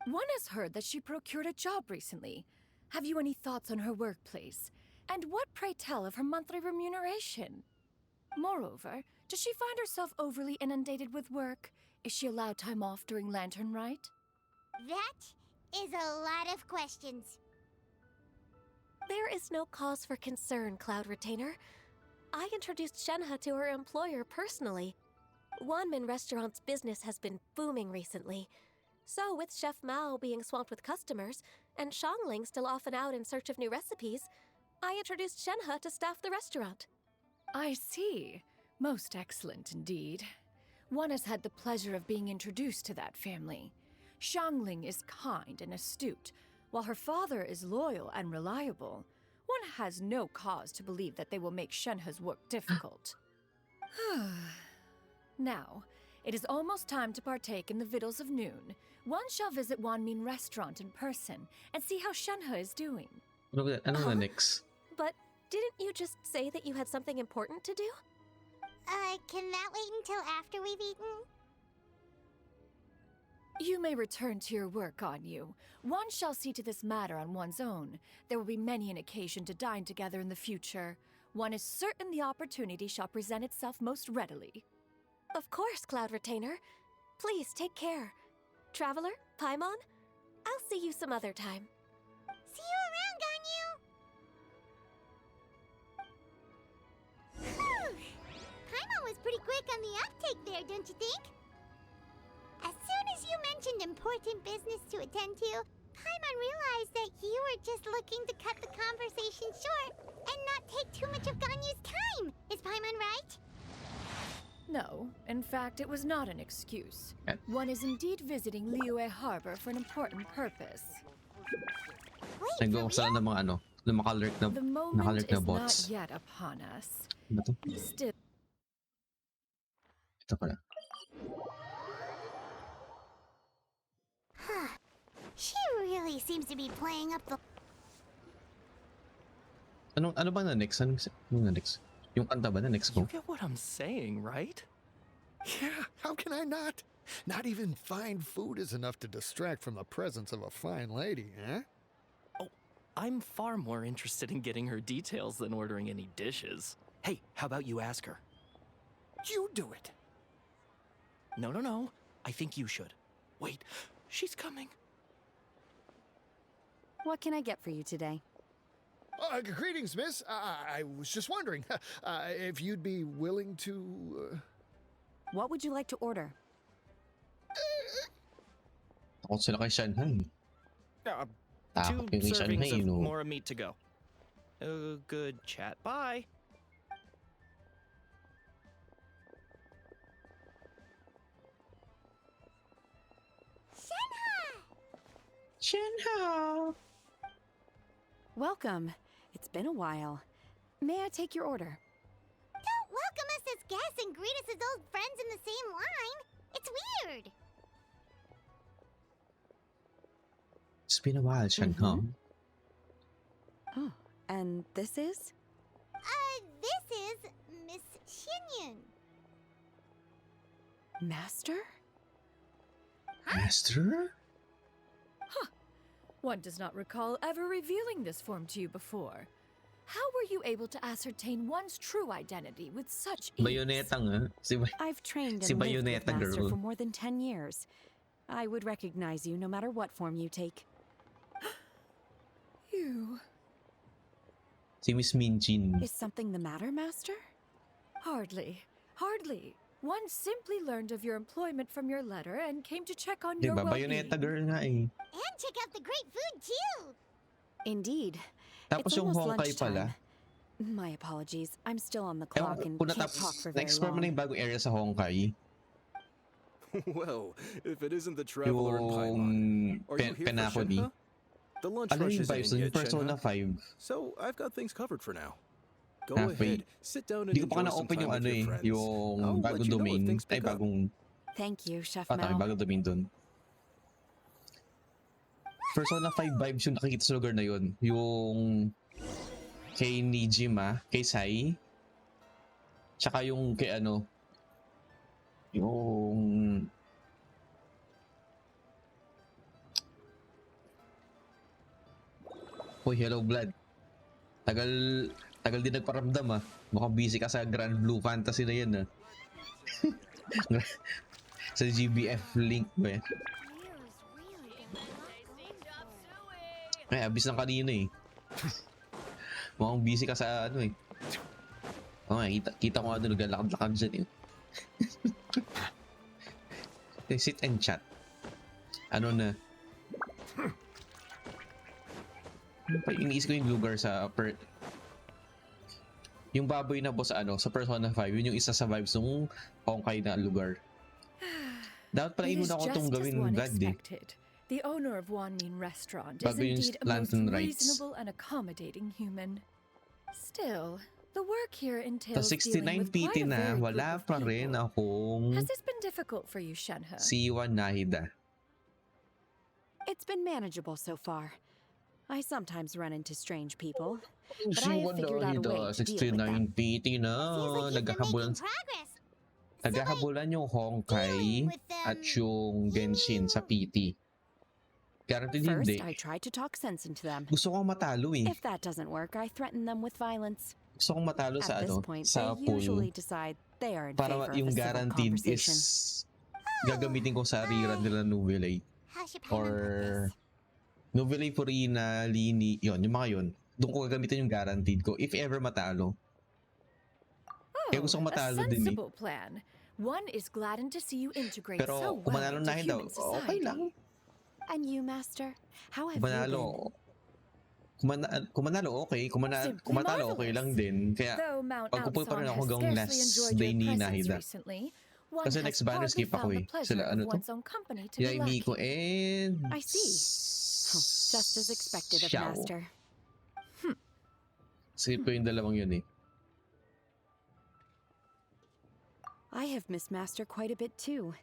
One has heard that she procured a job recently. Have you any thoughts on her workplace? And what, pray tell, of her monthly remuneration? Moreover, does she find herself overly inundated with work? Is she allowed time off during Lantern Rite? That is a lot of questions. There is no cause for concern, Cloud Retainer. I introduced Shenhe to her employer personally. Wanmin Restaurant's business has been booming recently. So, with Chef Mao being swamped with customers, and Shangling still off and out in search of new recipes, I introduced Shenhe to staff the restaurant. I see. Most excellent indeed. One has had the pleasure of being introduced to that family. Shangling is kind and astute, while her father is loyal and reliable. One has no cause to believe that they will make Shenhe's work difficult. Now, it is almost time to partake in the victuals of noon. One shall visit Wanmin Restaurant in person and see how Shenhe is doing. Ano na next? But didn't you just say that you had something important to do? Can that wait until after we've eaten? You may return to your work, Ganyu. One shall see to this matter on one's own. There will be many an occasion to dine together in the future. One is certain the opportunity shall present itself most readily. Of course, Cloud Retainer. Please take care. Traveler, Paimon, I'll see you some other time. See you around, Ganyu! Whew. Paimon was pretty quick on the uptake there, don't you think? As soon as you mentioned important business to attend to, Paimon realized that you were just looking to cut the conversation short and not take too much of Ganyu's time. Is Paimon right? No, in fact, it was not an excuse. Eh? One is indeed visiting Liyue Harbor for an important purpose. Wait, Nag-go for sila real? ng mga ano, ng makalurk na, The moment nakalurk na is bots. not yet upon us. Ano to? Still, Ito pala. Huh. She really seems to be playing up the... Ano ba na next? Ano na next? Yung kanta ba na next You ko? get what I'm saying, right? Yeah, how can I not? Not even fine food is enough to distract from the presence of a fine lady, eh? I'm far more interested in getting her details than ordering any dishes. Hey, how about you ask her? You do it. No. I think you should. Wait, she's coming. What can I get for you today? Greetings, miss. I was just wondering if you'd be willing to... What would you like to order? Takot sila kay Shenhe. Two Takot kay servings Shenhe, of no? more meat to go. Good chat. Bye. Shenhe! Welcome. It's been a while. May I take your order? Don't welcome us as guests and greet us as old friends in the same line. It's weird. It's been a while, Shenhe. Oh, and this is? This is Miss Xianyun. Master? Master? one does not recall ever revealing this form to you before. How were you able to ascertain one's true identity with such ease? Bayoneta nga. I've trained Si and lived with Bayonetta Master girl. for more than 10 years. I would recognize you no matter what form you take. You... Si Miss Minchin. Is something the matter, Master? Hardly. Hardly. One simply learned of your employment from your letter and came to check on your Diba? well-being. Bayonetta girl nga eh. And check out the great food too. Indeed. Tapos It's yung almost Honkai lunchtime. pala. My apologies. I'm still on the Ewan clock ko, and kung can't talk natapos, for very na-explore mo na long. yung bagong area sa Honkai. Well, if it isn't the Traveler and Yung Paimon, are you here for Penacony. Shenhe? The lunch Ano rush yung isn't vibes in nun? yet, Persona Shenhe. 5. So I've got things covered for now. Go Halfway. ahead, sit down and Hindi ko pa enjoy some na-open time yung with ano your eh. friends. Yung I'll let bagong you know if domain. things Ay, pick up. bagong... Thank you, Chef May Mao. bagong domain dun. Persona 5 vibes yung nakikita sa lugar na yun. Yung kay Nijima, kay Sai, tsaka yung kay ano, yung... Uy, hello blood. Tagal din nagparamdam ah. Mukhang busy ka sa Grand Blue Fantasy na yan ah. Sa GBF link ba yan? Ay, abis ng kanina eh. Mukhang busy ka sa ano eh. Oo nga, kita ko nga doon naglalakad-lakad dyan eh. Sit and chat. Ano na? Ano pa, iniisip ko yung lugar sa yung baboy na boss ano, sa Persona 5, yun yung isa sa vibes ng Honkai na lugar. Dapat pala It is inuna ko just itong as gawin one God eh. expected. The owner of Wanmin Restaurant is Bago yung indeed a most Lantern Rights. reasonable and accommodating human. Still, the work here Sa entails 69 dealing with PT quite a na, varied wala group of pa rin people. akong Has this been difficult for you, Shenhe? Siwa Nahida. It's been manageable so far. I sometimes run into strange people, but I Siwa have figured out a way Nahida, to deal with them. 69 PT na. Seems like you've been Naghahabulan, making progress. naghahabulan yung Honkai dealing with them, at yung Genshin sa PT. Guaranteed First, hindi. I try to talk sense into them. Gusto kong matalo eh. If that doesn't work, I threaten them with violence. Gusto kong matalo sa At this ano, point, sa they usually pool. decide they are in Para favor of yung a civil guaranteed conversation. is gagamitin ko sa rerun nila Novelay. How should Or Paimon put this? Novelay Purina, Lini, yun, yung mga yun. Doon ko gagamitin yung guaranteed ko if ever matalo. Kaya gusto kong a matalo din eh. sensible plan. One is gladdened to see you integrate Pero so kung well manalo into na daw, human okay lang. society. And you, Master? How have Kung you been? manalo, kung manalo okay. Kung Simply manalo okay lang din. Kaya Though Mount pagpupunta pa rin Outson ako has hanggang scarcely last enjoyed day your ni presence Nahida. recently, one Kasi has next banner hardly skip ako found eh. the pleasure Sila ano of to? one's own company to Sila be Miko lacking. and... I see. Just as expected of Xiao. Master. Skip ko yung dalawang yun eh. I have missed Master quite a bit too.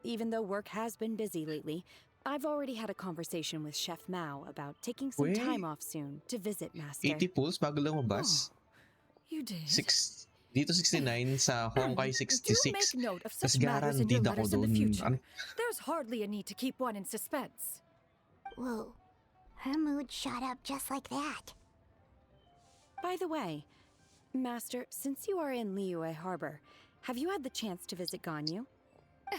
Even though work has been busy lately, I've already had a conversation with Chef Mao about taking some Wait. time off soon to visit Master. 80 pulls bago lumabas. You did. Dito 69 sa Honkai Do 66. make note of Tas such matters in your guaranteed ako letters in the dun. future. Ano? There's hardly a need to keep one in suspense. Whoa. Her mood shot up just like that. By the way, Master, since you are in Liyue Harbor, have you had the chance to visit Ganyu?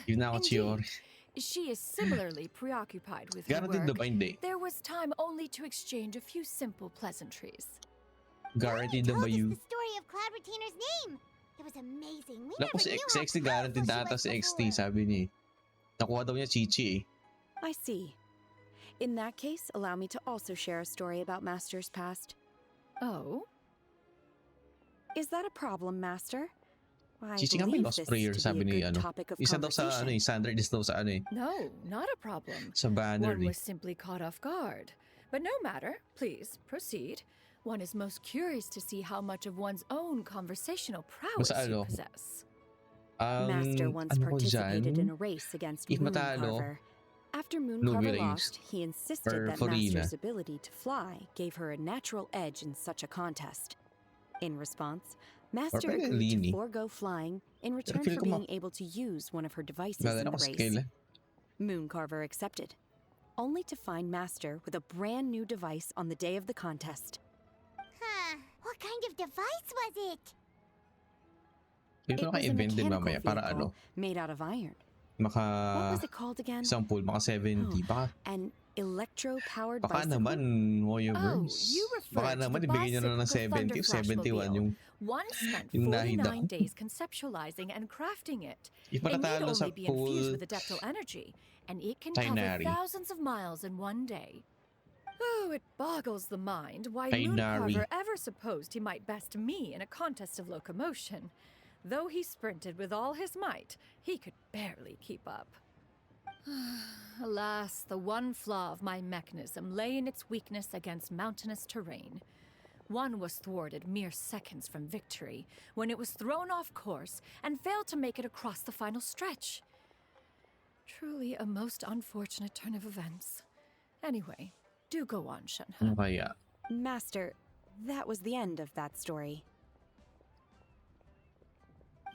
Yun na ako, Chior. Indeed, she is similarly preoccupied with her Guaranteed work. na ba hindi? There was time only to exchange a few simple pleasantries. Guaranteed na told ba us you? the story of Cloud Retainer's name. It was amazing. We Wala never po si knew how XT guaranteed powerful na ata she si was XT, before. sabi niya eh. Nakuha daw niya Chichi eh. I see. In that case, allow me to also share a story about Master's past. Oh? Is that a problem, Master? I Chichi nga may believe lost this prayer, to sabi ni be a good ano. topic of Isa daw sa ano conversation. eh, standard is daw sa ano eh. No, not a problem. Sa banner One eh. was simply caught off guard. But no matter. Please, proceed. One is most curious to see how much of one's own conversational prowess Basta you ano, possess. Master once ano ko participated in dyan? a race against If matalo, Mooncarver. After Mooncarver Novelay lost, he insisted or that Farina. Master's ability to fly gave her a natural edge in such a contest. In response, Master pwede agreed Lini. to forego flying in return feel for ko being able to use one of her devices Gagana in ko the skill race. eh. Mooncarver accepted, only to find Master with a brand new device on the day of the contest. Huh. What kind of device was it? Pwede It ko was a naka-event din mechanical mamaya para vehicle ano, made out of iron. maka What was it called again? isang pool, maka 70, Oh, baka and Electro-powered Baka bicycle? naman, Oh, Moyoverse. you Baka refer to naman the ibigay nyo na ng bicyclical 70 Thunder o 71 Flashmobile. yung, One spent yung nahid 49 ako. days conceptualizing and crafting it. Di pa It need natalo sa only be infused pool with adeptal energy, and it can cover Tainari. thousands of miles in one day. Oh, it boggles the mind why Tainari. Mooncarver ever supposed he might best me in a contest of locomotion. Though he sprinted with all his might, he could barely keep up. Alas, the one flaw of my mechanism lay in its weakness against mountainous terrain. One was thwarted mere seconds from victory, when it was thrown off course and failed to make it across the final stretch. Truly a most unfortunate turn of events. Anyway, do go on, Ano Shenhe. kaya? Master, that was the end of that story.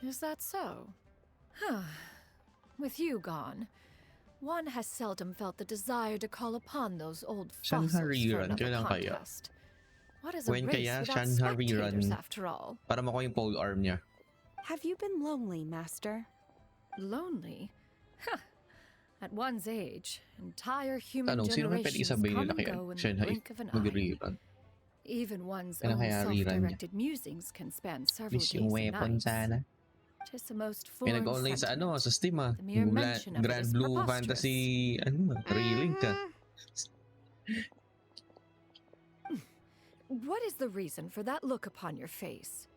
Is that so? With you gone, one has seldom felt the desire to call upon those old Shanghai fossils for rerun, another kailan kaya? contest. What is a When race kaya without Shanghai spectators, rerun after all? para makuha yung pole arm niya? Have you been lonely, Master? Lonely? At one's age, entire human Tanong, sino may pwede generations isabay come nila and kaya go in the Shanghai blink of an eye. mag-rerun? Even one's Kailan own kaya rerun niya? self-directed musings can span several Please days yung and weapon nights. sana. Tis a most May foreign nag-online sa sentiment. sa Steam ah. The mere mention of it Grand is Blue preposterous. Fantasy, Relink ka. What is the reason for that look upon your face?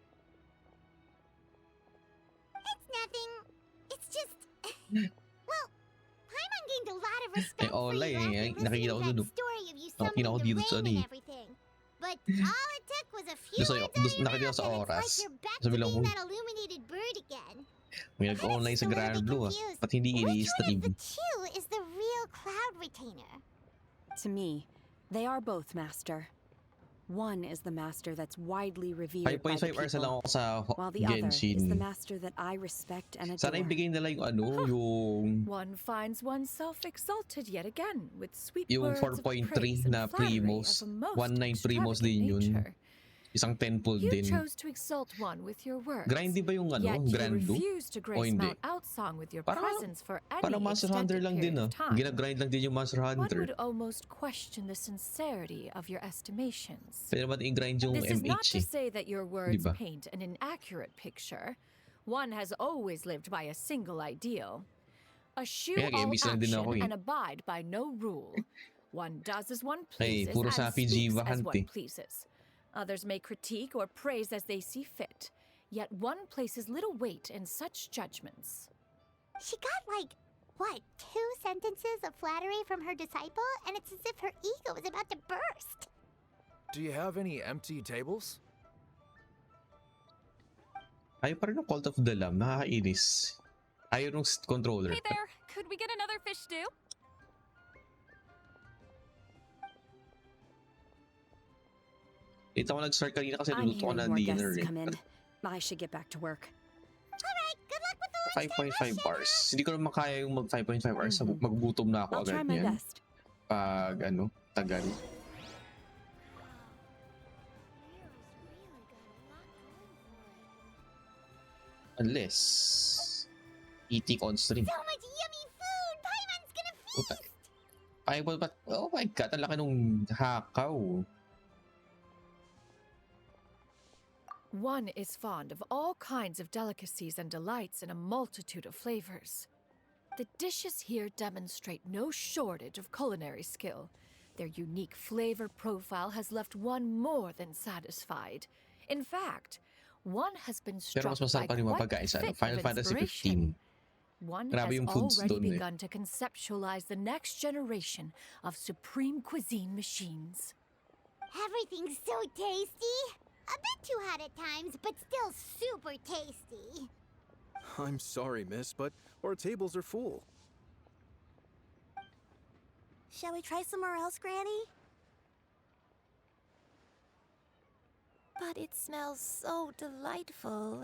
It's nothing. It's just. Well, Paimon gained a lot of respect for Olay you after listening nakikita ko to that dun. story of you Nakita ko summoning the dito sa rain ano and eh. everything. But all it took was a few Doon words out of your nakita ko mouth sa and it's oras. like you're back to Sabi lang being ko, that illuminated bird again. may I'm nag-online just sa a little Grand bit Blue ah. confused. Ba't hindi Which one i-stream? of the two is the real cloud retainer? To me, they are both Master. One is the Master that's widely revered by the 5.5 hours na lang people, ako sa while the other is the Genshin. Master that I respect and Sana adore. ibigay nila yung yung One finds oneself exalted yet again with sweet yung words of 4.3 praise and na flattery Primos. of a most 1.9 Primos din extravagant yun. nature. Isang tenfold You din. chose to exalt one with your words. Grindy ba yung Yet you Grand Blue? refuse to O grace hindi? Mount Outsong with your Parang- presence for any Parang Monster Hunter extended lang period din of time. Ginagrind lang din yung Monster One Hunter. would almost question the sincerity of your estimations. Pwede naman i-grind yung This is not MH to eh. say that your words Diba? paint an inaccurate picture. One has always lived by a single ideal. Eschew Kaya all gamis lang din ako action eh. and abide by no rule. One does as one Ay, pleases puro and sa speaks PG as one bahante. pleases. Others may critique or praise as they see fit. Yet one places little weight in such judgments. She got like, what, 2 sentences of flattery from her disciple? And it's as if her ego is about to burst. Do you have any empty tables? Ayaw pa rin ng Cult of the Lamb. Nakakainis. Ayaw ng controller. Hey there, could we get another fish stew? Ito ako nag-start kanina kasi I'm niluto ko hearing na more dinner guests eh. come in. I should get back to work. Alright, good luck with the lunchtime 5.5 rush, hours. Hindi ko naman kaya yung mag 5.5 hours. Mhm. Maggutom na ako I'll try agad my yan. best. Pag tagal. Unless eating on stream. So much yummy food! Paimon's gonna Puta. feast! Fireball pa. Oh my god, ang laki nung hakaw. One is fond of all kinds of delicacies and delights in a multitude of flavors. The dishes here demonstrate no shortage of culinary skill. Their unique flavor profile has left one more than satisfied. In fact, one has been Pero struck mas masarap by pa rin mga quite pagkain sa fit Final of Fantasy inspiration. 15. One Grabe has yung foods already dun eh. begun to conceptualize the next generation of supreme cuisine machines. Everything's so tasty! A bit too hot at times, but still super tasty. I'm sorry, miss, but our tables are full. Shall we try somewhere else, Granny? But it smells so delightful.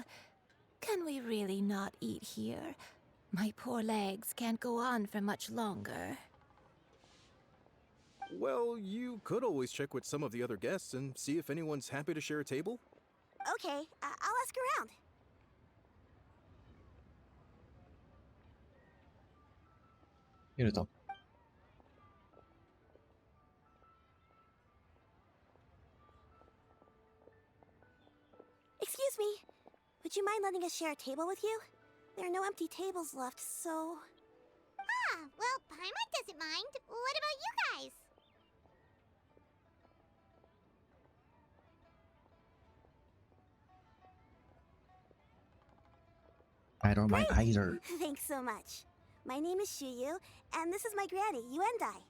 Can we really not eat here? My poor legs can't go on for much longer. Well, you could always check with some of the other guests and see if anyone's happy to share a table. Okay, I'll ask around. Yun ito. Excuse me. Would you mind letting us share a table with you? There are no empty tables left, so... Ah, well, Paimon doesn't mind. What about you guys? I don't mind either. Thanks so much. My name is Xianyun, and this is my granny, Yuendai.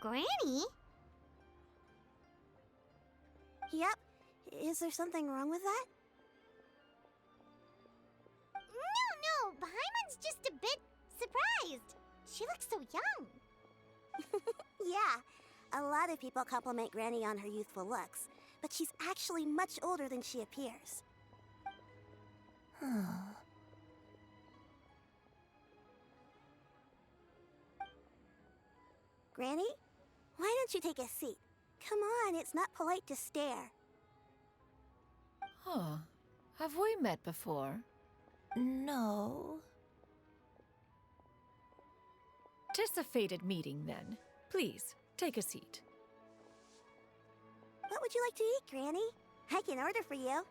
Granny? Yep. Is there something wrong with that? No, Paimon's just a bit surprised. She looks so young. Yeah, a lot of people compliment Granny on her youthful looks, but she's actually much older than she appears. Granny? Why don't you take a seat? Come on, it's not polite to stare. Huh. Have we met before? No. Tis a fated meeting, then. Please, take a seat. What would you like to eat, Granny? I can order for you.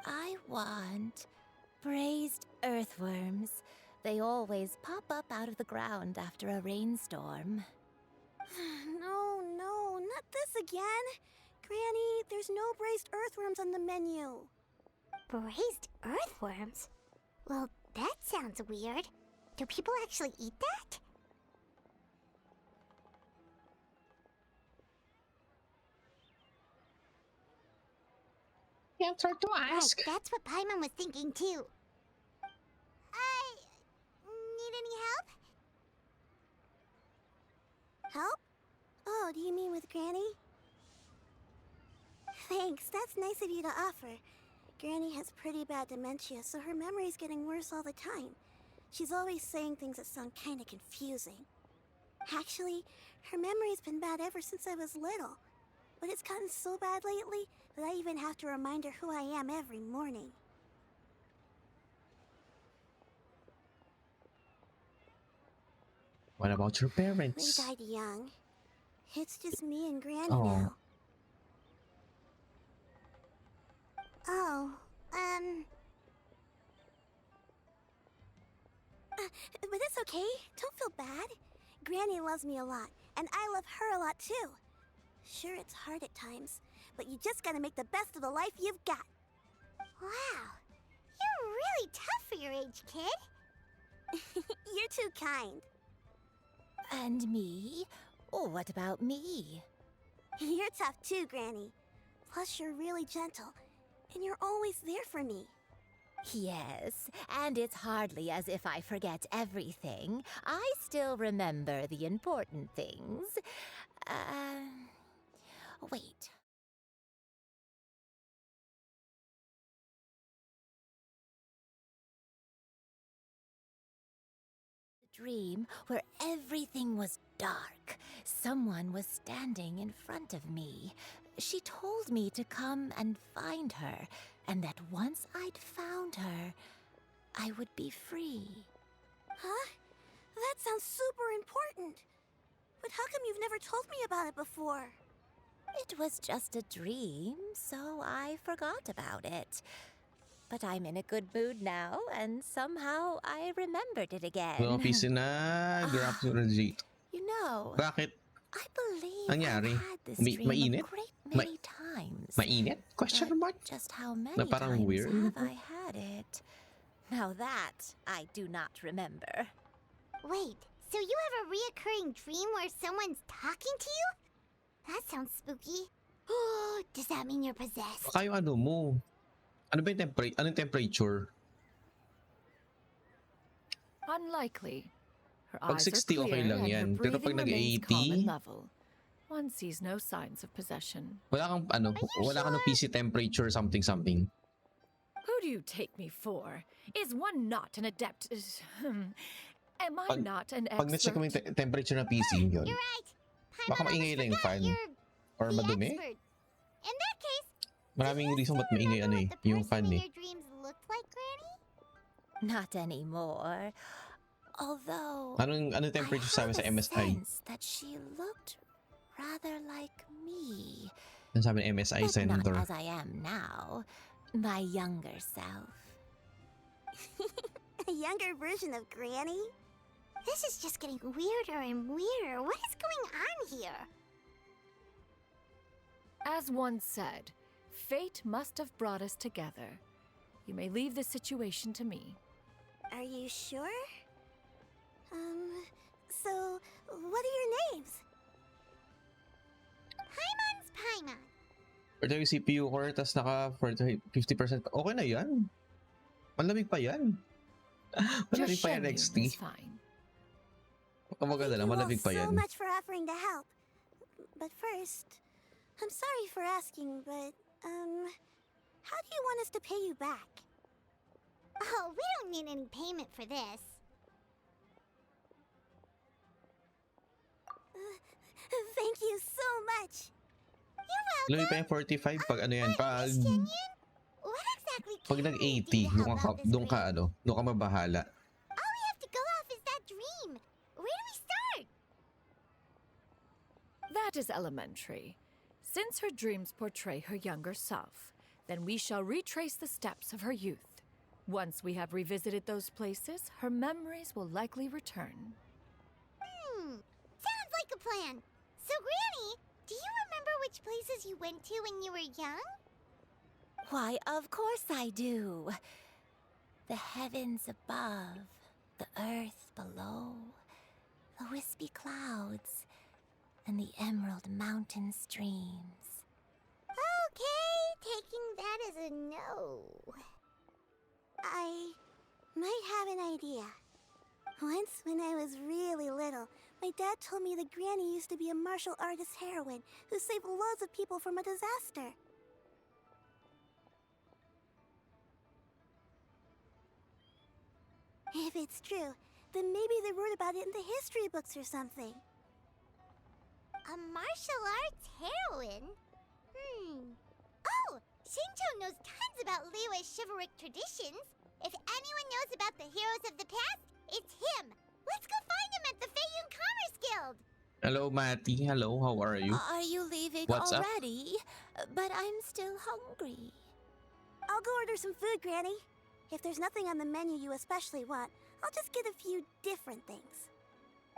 I want braised earthworms. They always pop up out of the ground after a rainstorm. No, not this again. Granny, there's no braised earthworms on the menu. Braised earthworms? Well, that sounds weird. Do people actually eat that? Yeah, try to ask. Right, that's what Paimon was thinking too. Need any help? Help? Oh, do you mean with Granny? Thanks, that's nice of you to offer. Granny has pretty bad dementia, so her memory's getting worse all the time. She's always saying things that sound kinda confusing. Actually, her memory's been bad ever since I was little. But it's gotten so bad lately that I even have to remind her who I am every morning. What about your They parents? died young. It's just me and Granny Oh. now. Oh, but it's okay. Don't feel bad. Granny loves me a lot, and I love her a lot too. Sure, it's hard at times, but you just gotta make the best of the life you've got. Wow, you're really tough for your age, kid. You're too kind. And me? Oh, what about me? You're tough too, Granny. Plus, you're really gentle, and you're always there for me. Yes, and it's hardly as if I forget everything. I still remember the important things. Wait. A dream where everything was dark. Someone was standing in front of me. She told me to come and find her, and that once I'd found her, I would be free. Huh? That sounds super important. But how come you've never told me about it before? It was just a dream, so I forgot about it. But I'm in a good mood now, and somehow I remembered it again. Office na, grab to the You know, Bakit? I believe Nangyari? I've had this dream Mainit? a great many times. Mainit? Question But mark? just how many Na parang times weird. have I had it? Now that I do not remember. Wait, so you have a reoccurring dream where someone's talking to you? That sounds spooky. Oh, does that mean you're possessed? Baka yung ano mo. Ano ba yung anong temperature? Unlikely. Her Pag eyes are 60 okay clear lang and yan. her Pero pag breathing remains calm and nag-80, level. One sees no signs of possession. wala kang ano, wala kang PC temperature something. Who do you take me for? Is one not an adept? Am I not an Pag na-check mo yung expert? temperature ng PC yun. You're right. Baka maingay lang yung fan. Or The madumi. expert. In that case, Maraming reason ba't maingay ano eh, the yung person fan in eh. your dreams looked like, Granny? Not anymore. Although Anong temperature I sabi sa have a MSI? sense that she looked rather like me. Ano sabi ng MSI But not Center? as I am now. My younger self. A younger version of Granny? This is just getting weirder and weirder. What is going on here? As one said, fate must have brought us together. You may leave the situation to me. Are you sure? So, what are your names? Paimon's Paimon. Pwede yung CPU core, tas naka 50%. Okay na yan. Malamig pa yan. Malamig pa yan, Xianyun XT. is fine. Maganda lang, Thank you all malamig pa so yan. much for offering to help. But first, I'm sorry for asking, but, how do you want us to pay you back? Oh, we don't need any payment for this. Thank you so much. You're Malamig pa welcome. yung 45 pag ano yan, pag... Xianyun, what exactly Pag can we nag-80, do to help out this doon ka dream? ano, doon ka mabahala. All we have to go off is that dream. Where do we start? That is elementary. Since her dreams portray her younger self, then we shall retrace the steps of her youth. Once we have revisited those places, her memories will likely return. Sounds like a plan. So, Granny, do you remember which places you went to when you were young? Why, of course I do. The heavens above, the earth below, the wispy clouds, and the emerald mountain streams. Okay, taking that as a no. I might have an idea. Once, when I was really little, my dad told me that Granny used to be a martial artist heroine who saved loads of people from a disaster. If it's true, then maybe they wrote about it in the history books or something. A martial arts heroine? Oh, Shincho knows tons about Liyue's chivalric traditions. If anyone knows about the heroes of the past, it's him. Let's go find him at the Feiyun Commerce Guild. Hello, Matty. Hello, how are you? Are you leaving What's up? already? But I'm still hungry. I'll go order some food, Granny. If there's nothing on the menu you especially want, I'll just get a few different things.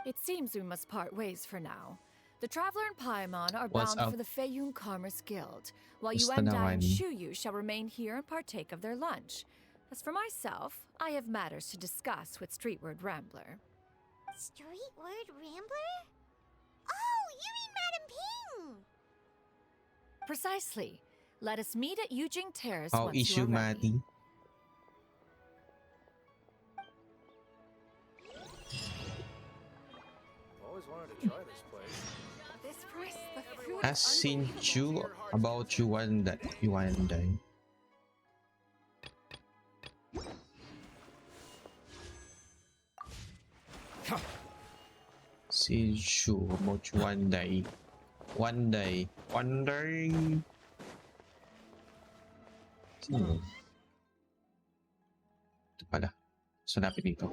It seems we must part ways for now. The Traveler and Paimon are What's bound up? for the Feiyun Commerce Guild, while Gusto Yuendai and naman. Shuyu shall remain here and partake of their lunch. As for myself, I have matters to discuss with Streetward Rambler. Streetward Rambler? Oh, you mean Madam Ping! Precisely. Let us meet at Yujing Terrace How once is you you, are ready. Matty? Always wanted to try this place. This price, the food Ask is Sinchu about Yuandai. Sinchu about Yuandai. One day. Sino? Ito pala. Sanapin dito.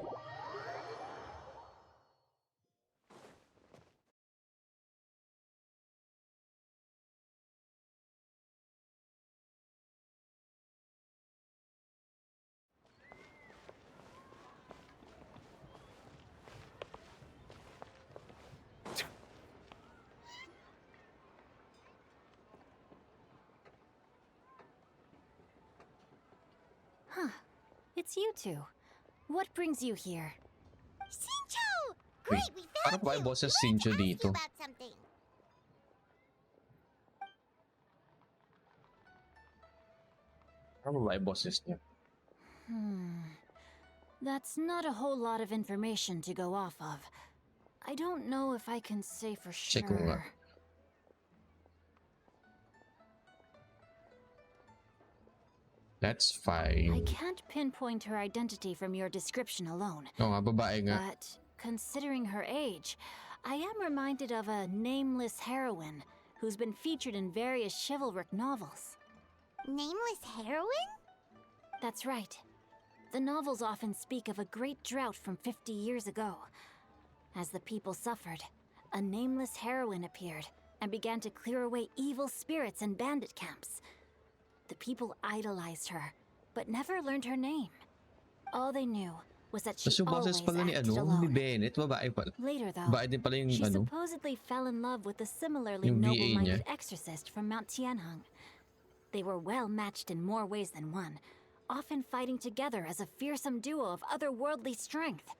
It's you two. What brings you here? Shincho! Great, Wait, we paano found ba you! yung boses We wanted Shincho to ask you dito? about something. Ano ba yung boses niya? That's not a whole lot of information to go off of. I don't know if I can say for Check ko nga. sure. That's I fine. can't pinpoint her identity from your description alone. Oo nga, babae nga. But considering her age, I am reminded of a nameless heroine who's been featured in various chivalric novels. Nameless heroine? That's right. The novels often speak of a great drought from 50 years ago. As the people suffered, a nameless heroine appeared and began to clear away evil spirits and bandit camps. The people idolized her, but never learned her name. All they knew was that she Tapos yung boses always pala ni acted ni alone. Bennett, babae pala. Later, though, Babae din pala yung she supposedly fell in love with a similarly yung VA noble-minded niya. exorcist from Mount Tianheng. They were well matched in more ways than one, often fighting together as a fearsome duo of otherworldly strength.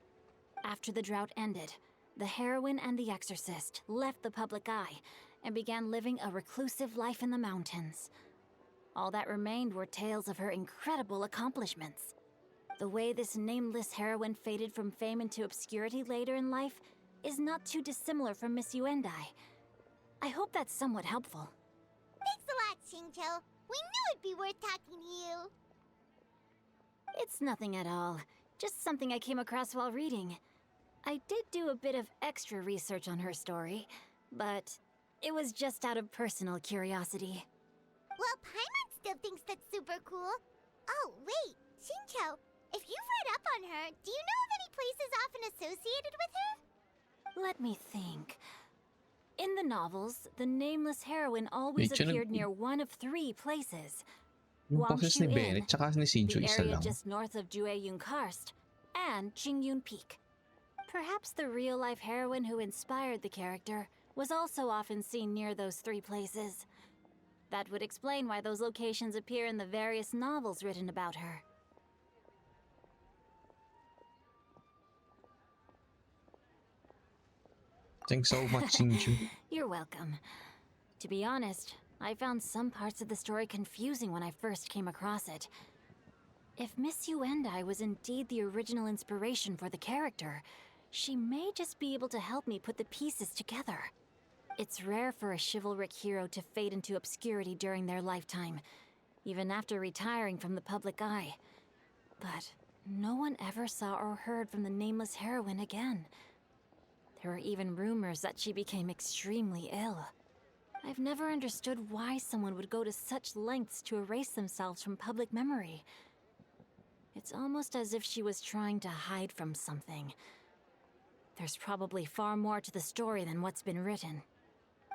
After the drought ended, the heroine and the exorcist left the public eye and began living a reclusive life in the mountains. All that remained were tales of her incredible accomplishments. The way this nameless heroine faded from fame into obscurity later in life is not too dissimilar from Miss Yuendai. I hope that's somewhat helpful. Thanks a lot, Xingqiu. We knew it'd be worth talking to you. It's nothing at all. Just something I came across while reading. I did do a bit of extra research on her story, but it was just out of personal curiosity. Well, Paimon still thinks that's super cool. Oh, wait, Xingqiu, if you've read up on her, do you know of any places often associated with her? Let me think. In the novels, the nameless heroine always Wait, appeared near one of 3 places. Yung boses ni Guangxu Bennett, Inn, tsaka ni Xinchu the isa area lang. just north of Jueyun Karst, and Qingyun Peak. Perhaps the real-life heroine who inspired the character was also often seen near those 3 places. That would explain why those locations appear in the various novels written about her. Thanks so much, Xinchu. You're welcome. To be honest, I found some parts of the story confusing when I first came across it. If Miss Yuendai was indeed the original inspiration for the character, she may just be able to help me put the pieces together. It's rare for a chivalric hero to fade into obscurity during their lifetime, even after retiring from the public eye. But no one ever saw or heard from the nameless heroine again. There were even rumors that she became extremely ill. I've never understood why someone would go to such lengths to erase themselves from public memory. It's almost as if she was trying to hide from something. There's probably far more to the story than what's been written.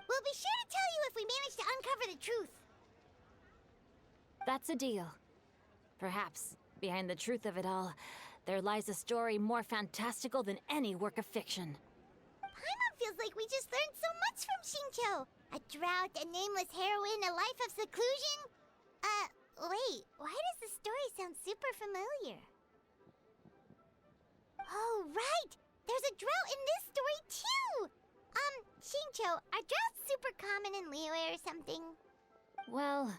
We'll be sure to tell you if we manage to uncover the truth. That's a deal. Perhaps, behind the truth of it all, there lies a story more fantastical than any work of fiction. Paimon feels like we just learned so much from Xingqiu. A drought, a nameless heroine, a life of seclusion. Wait, why does the story sound super familiar? Oh, right! There's a drought in this story, too! Xingqiu, are droughts super common in Liyue or something? Well,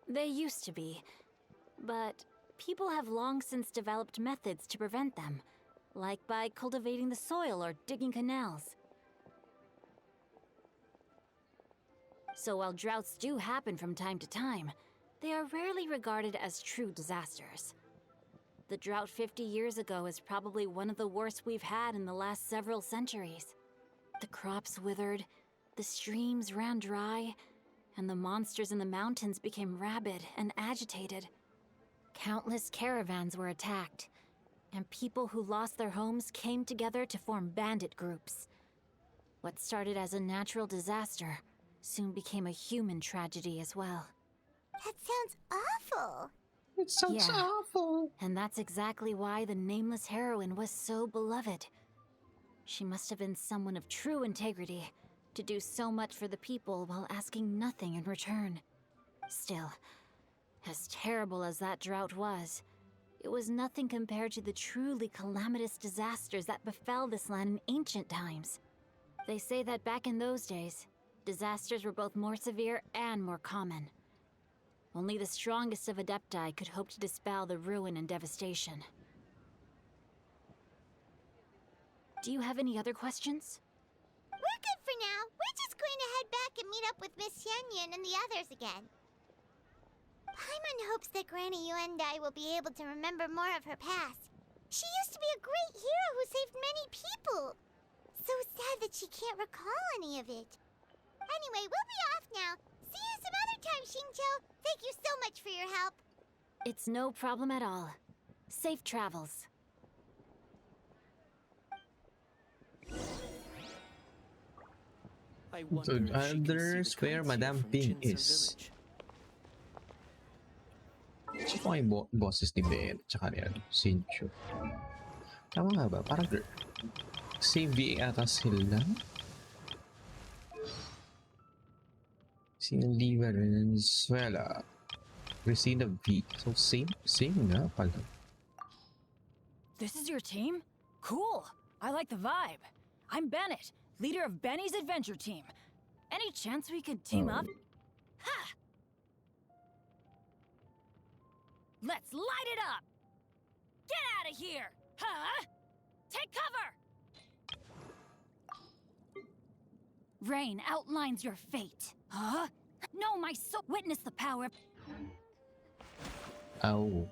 they used to be. But people have long since developed methods to prevent them, like by cultivating the soil or digging canals. So while droughts do happen from time to time, they are rarely regarded as true disasters. The drought 50 years ago is probably one of the worst we've had in the last several centuries. The crops withered, the streams ran dry, and the monsters in the mountains became rabid and agitated. Countless caravans were attacked, and people who lost their homes came together to form bandit groups. What started as a natural disaster soon became a human tragedy as well. That sounds awful. It sounds Yeah. awful. And that's exactly why the nameless heroine was so beloved. She must have been someone of true integrity, to do so much for the people while asking nothing in return. Still, as terrible as that drought was, it was nothing compared to the truly calamitous disasters that befell this land in ancient times. They say that back in those days, disasters were both more severe and more common. Only the strongest of Adepti could hope to dispel the ruin and devastation. Do you have any other questions? We're good for now. We're just going to head back and meet up with Miss Xianyun and the others again. Paimon hopes that Granny Yuendai will be able to remember more of her past. She used to be a great hero who saved many people. So sad that she can't recall any of it. Anyway, we'll be off now. See you some other time, Xingqiu. Thank you so much for your help. It's no problem at all. Safe travels. I wonder To if she can see the others where kites here Madame from Ping Jinso is. village. Check ko yung bosses ni Ben, tsaka ni Sincho. Tama nga ba? Parang same VA ata sila. Sinali Valenzuela. Christina V. So same nga pala. This is your team? Cool. I like the vibe. I'm Bennett, leader of Benny's adventure team. Any chance we could team up? Ha! Let's light it up! Get out of here! Huh? Take cover! Rain outlines your fate. Huh? No, my soul. Witness the power. Oh.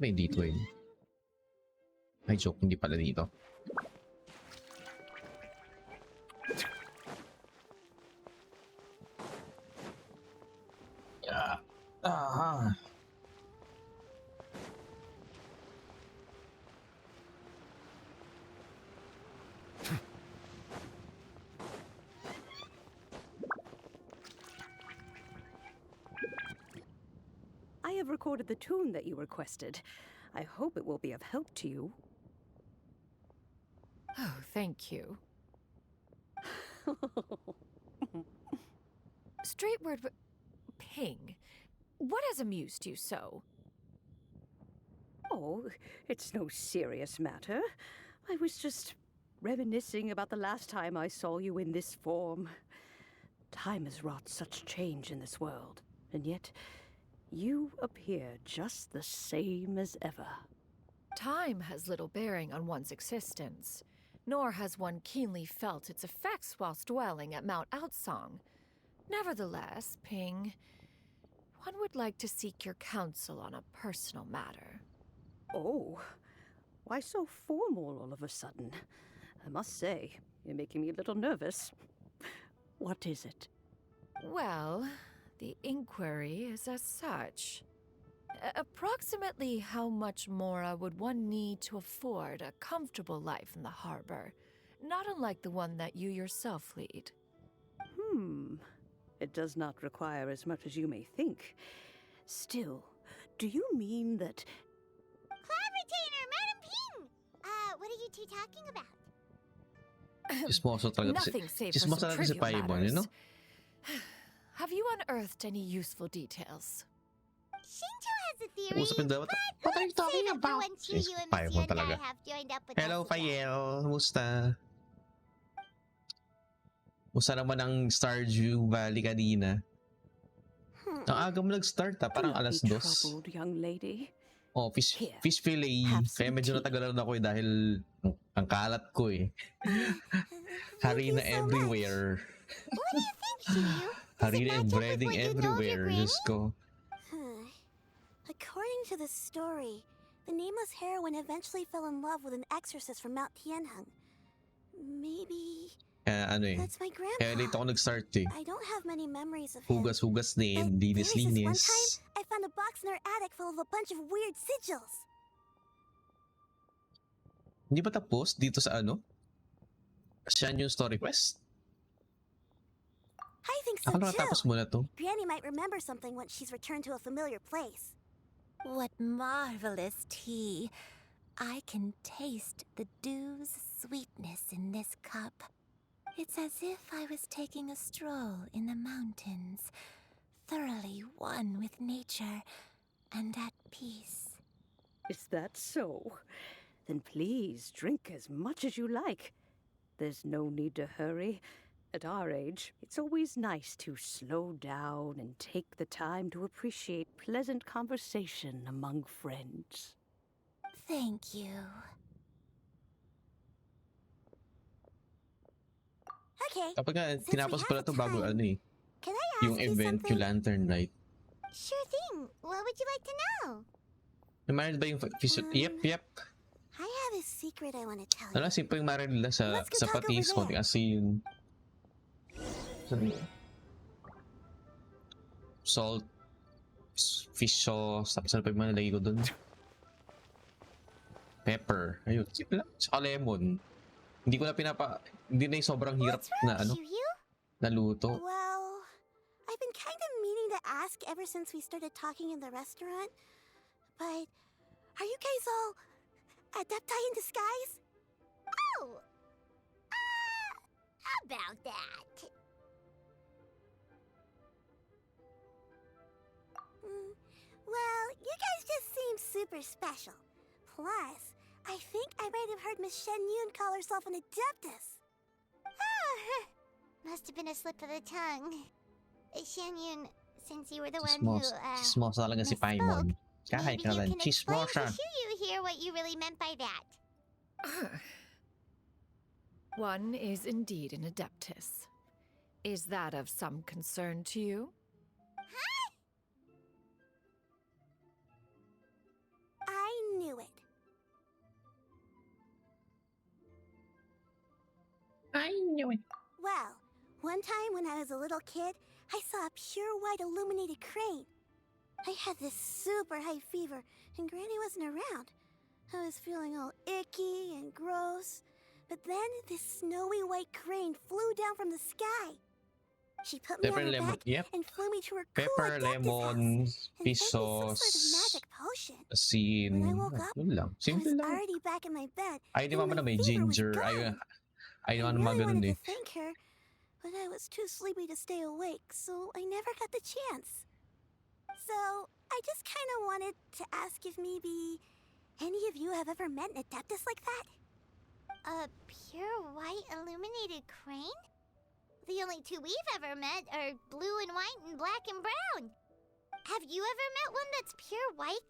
May dito eh. Ay, joke, hindi pala dito. Yeah. Ah. I have recorded the tune that you requested. I hope it will be of help to you. Oh, thank you. Straight word, Ping. What has amused you so? Oh, it's no serious matter. I was just reminiscing about the last time I saw you in this form. Time has wrought such change in this world, and yet you appear just the same as ever. Time has little bearing on one's existence, nor has one keenly felt its effects whilst dwelling at Mount Outsong. Nevertheless, Ping, one would like to seek your counsel on a personal matter. Oh, why so formal all of a sudden? I must say, you're making me a little nervous. What is it? Well, the inquiry is as such. Approximately how much more would one need to afford a comfortable life in the harbor, not unlike the one that you yourself lead? It does not require as much as you may think. Still, do you mean that... Cloud Retainer, Madam Ping! What are you two talking about? Chismoso talaga si... Nothing save for Chismoso some talaga si trivial Paimon, you know? matters. Have you unearthed any useful details? Shinto has a theory, Usapin daw. but let's save it for when Yes, Chuyu and Miss Paimon Yandai talaga. have joined up with Hello, us again. Fayel. Kumusta? Kumusta naman ang Stardew Valley kanina? Ang aga mo nag-start ha, parang Do not alas be 2. troubled, young lady. Oh, fish Here, fillet. have Kaya some medyo tea. natagalan ako eh dahil ang kalat ko eh. Thank you Harina so everywhere. much. What do you think, Chuyu? Does it Harina and match up with breading what you know of your everywhere. granny? Diyos ko. According to the story, the nameless heroine eventually fell in love with an exorcist from Mount Tianheng. Maybe Kaya ano eh. that's my grandpa. Kaya late ako nag-start eh. I don't have many memories of him. Hugas-hugas din. But there was this one Linis-linis. time I found a box in our attic full of a bunch of weird sigils. Hindi ba tapos dito sa ano? Xianyun story quest? I think so Ako nakatapos too. muna to. Granny might remember something once she's returned to a familiar place. What marvelous tea. I can taste the dew's sweetness in this cup. It's as if I was taking a stroll in the mountains, thoroughly one with nature and at peace. Is that so? Then please drink as much as you like. There's no need to hurry. At our age, it's always nice to slow down and take the time to appreciate pleasant conversation among friends. Thank you. Okay, Kapag nga, since we tinapos have pala the to bago time, ano eh. can I ask Yung you event, something? yung Lantern Night. Sure thing. What would you like to know? Namaril ba yung fish? Yep. I have a secret I want to tell Ano, you. simple yung maril nila sa Let's go talk patis, over konting there. asin. Salt, fish sauce, tapos ano pa yung mga nalagay ko dun? Pepper. Ayun, simple lang. Tsaka lemon. Hindi ko na hindi na yung sobrang hirap What's na wrong, Xianyun? na luto. Well, I've been kind of meaning to ask ever since we started talking in the restaurant. But are you guys all adepti in disguise? Oh, about that. Well, you guys just seem super special. Plus, I think I might have heard Miss Xianyun call herself an adeptus. Must have been a slip of the tongue. Xianyun, since you were the one who, Chismosa talaga si Paimon. misspoke, Kahit maybe you kailan, can explain to chismosa. Xiyu here what you really meant by that. One is indeed an adeptus. Is that of some concern to you? I knew it. I knew it. Well, one time when I was a little kid, I saw a pure white illuminated crane. I had this super high fever, and Granny wasn't around. I was feeling all icky and gross. But then this snowy white crane flew down from the sky. She put me Pepper, on her lemon, back yep. and flew me to her Pepper, cool adeptus lemon, house and fed me some pisos, sort of magic potion. asin. When I woke up, Yun lang. I was Simple lang. already back in my bed, Ay, di and mama my na may fever was ginger. gone. Ay, I naman mga really ganun wanted eh. to thank her, but I was too sleepy to stay awake, so I never got the chance. So, I just kind of wanted to ask if maybe any of you have ever met an adeptus like that? A pure white illuminated crane? The only two we've ever met are blue and white and black and brown. Have you ever met one that's pure white,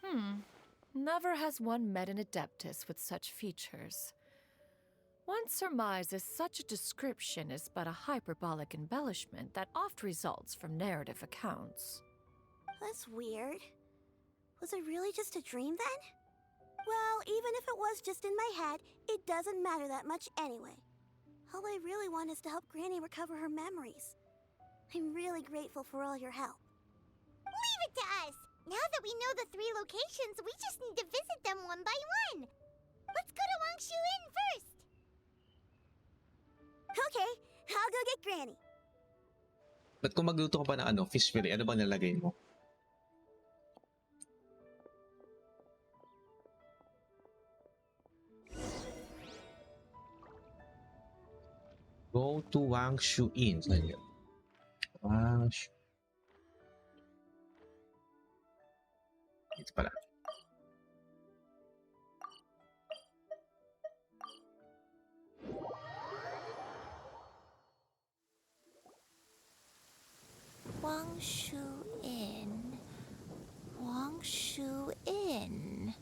Clovertina? Never has one met an adeptus with such features. One surmises such a description is but a hyperbolic embellishment that oft results from narrative accounts. That's weird. Was it really just a dream then? Well, even if it was just in my head, it doesn't matter that much anyway. All I really want is to help Granny recover her memories. I'm really grateful for all your help. Leave it to us! Now that we know the 3 locations, we just need to visit them one by one. Let's go to Wangshu Inn first. Okay, I'll go get Granny. Ba't kung magluto ka pa ng fish fillet, ano bang nalagay mo? Go to Wangshu Inn. Saan yun? Wangshu. Ito pala. Wangshu Inn. Wangshu Inn.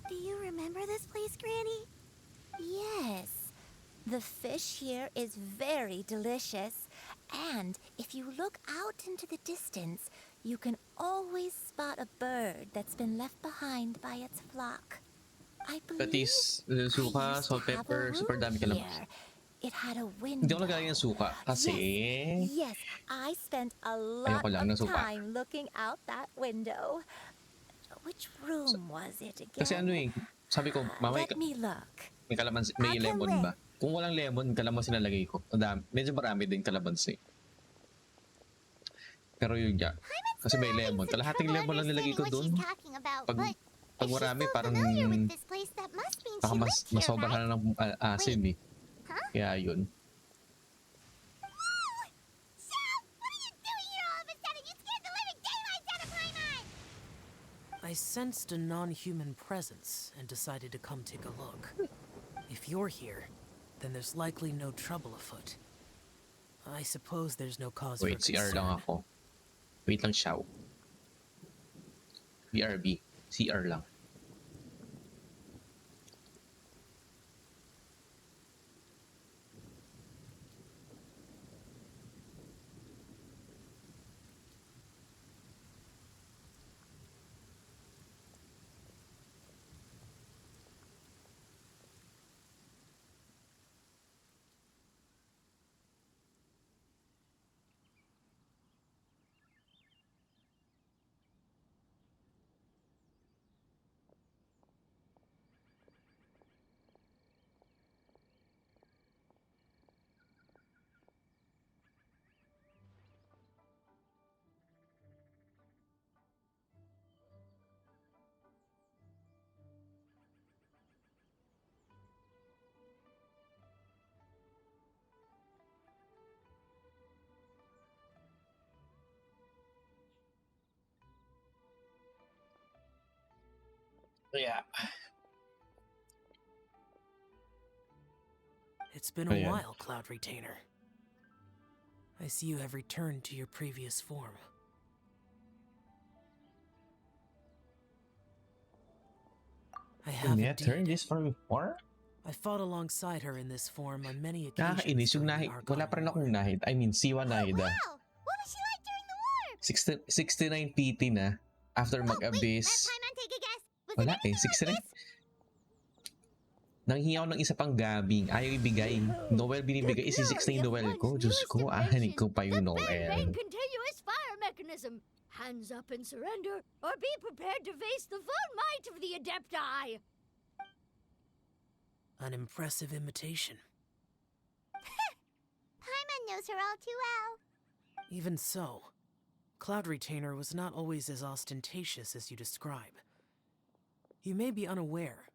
Do you remember this place, Granny? Yes. The fish here is very delicious. And if you look out into the distance, you can always spot a bird that's been left behind by its flock. I believe Patis, I suka, used salt, to have a pepper, super room dami ka lang. here. It had a window. Hindi ako naglalagay ng suka kasi Yes, I spent a lot ayoko lang ng of suka. time looking out that window. Which room was it again? Kasi sabi ko, mama, Let me look. may kalamansi, may lemon ba? Kung walang lemon, kalamansi nalagay ko. Medyo marami din kalamansi. Pero yun nga, kasi may lemon. Kalahating lemon lang nilagay ko dun. Pag marami, parang baka masobrahan na ng asin eh. Kaya yun. I sensed a non-human presence and decided to come take a look. If you're here, then there's likely no trouble afoot. I suppose there's no cause Wait, for CR lang concern. ako. Wait lang, Xiao. BRB. CR lang. Yeah. It's been a Ayan. while, Cloud Retainer. I see you have returned to your previous form. I have Turn indeed. this from before? I fought alongside her in this form on many occasions Nakakainis yung during the Nahid. Wala Archon pa rin War. akong Nahid. I mean, Siwa Nahida. Wow! What was she like during the war? 69 PT na. After Wait, mag-abyss. Paimon, take a guess. Was Wala it anything 69. like this? Nanghingi ako ng isa pang gabing. Ayaw ibigay. Noel binibigay. Isi 16 Noel ko. Diyos ko, ahanig ko pa yung Noel. Continuous fire mechanism. Hands up and surrender, or be prepared to face the full might of the Adepti. An impressive imitation. Paimon knows her all too well. Even so, Cloud Retainer was not always as ostentatious as you describe. You may be unaware,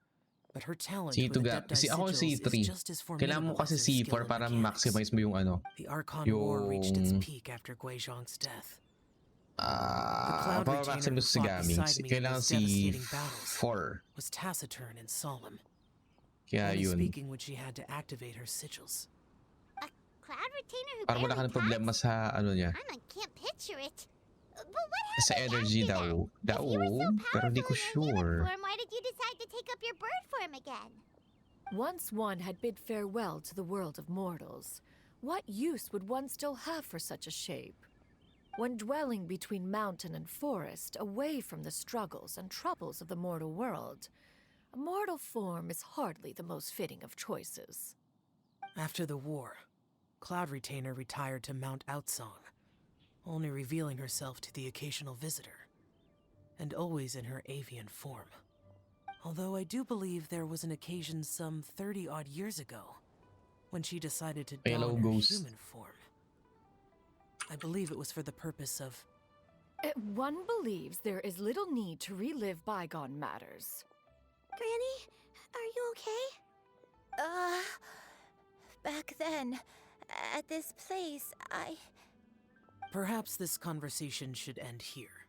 but her talent Si with Tuga, Adepti si ako sigils C3. is just as Kailangan mo formidable kasi as her skill C4 in para mechanics. maximize mo yung ano. The Archon War reached its peak after Guizhong's death. Para maximize si gaming. Kailangan si 4. Was taciturn and solemn. Kaya Only yun. speaking when she had to activate her sigils. A cloud retainer who Parang wala ka barely ng problema talks? sa ano niya. Can't picture it. But what Sa happened energy after daw. that? If you were so Pero di ko powerful in your sure. human form, why did you decide to take up your bird form again? Once one had bid farewell to the world of mortals, what use would one still have for such a shape? When dwelling between mountain and forest, away from the struggles and troubles of the mortal world, a mortal form is hardly the most fitting of choices. After the war, Cloud Retainer retired to Mount Outsong, only revealing herself to the occasional visitor, and always in her avian form. Although I do believe there was an occasion some 30-odd years ago when she decided to don her human form. I believe it was for the purpose of... One believes there is little need to relive bygone matters. Granny, are you okay? Back then, at this place, Perhaps this conversation should end here.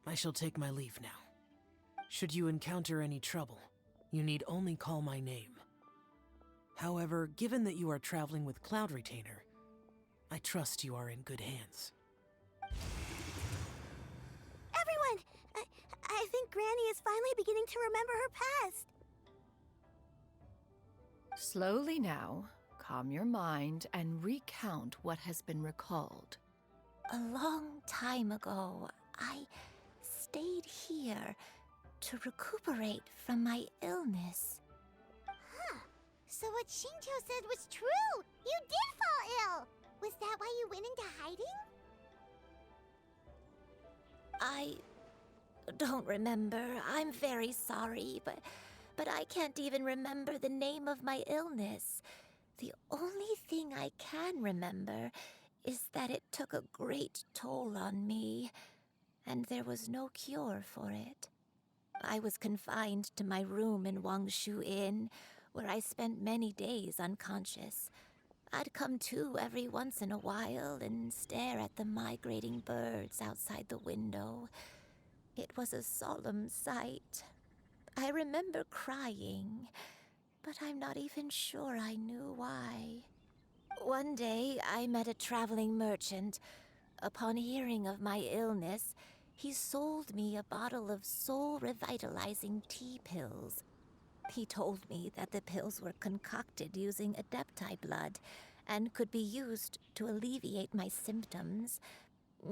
I shall take my leave now. Should you encounter any trouble, you need only call my name. However, given that you are traveling with Cloud Retainer, I trust you are in good hands. Everyone! I think Granny is finally beginning to remember her past. Slowly now, calm your mind and recount what has been recalled. a long time ago, I stayed here to recuperate from my illness. Huh. So what Shinjo said was true! You did fall ill! Was that why you went into hiding? I don't remember. I'm very sorry, but I can't even remember the name of my illness. The only thing I can remember is that it took a great toll on me, and there was no cure for it. I was confined to my room in Wangshu Inn, where I spent many days unconscious. I'd come to every once in a while and stare at the migrating birds outside the window. It was a solemn sight. I remember crying, but I'm not even sure I knew why. One day, I met a traveling merchant. Upon hearing of my illness, he sold me a bottle of soul-revitalizing tea pills. He told me that the pills were concocted using Adepti blood and could be used to alleviate my symptoms.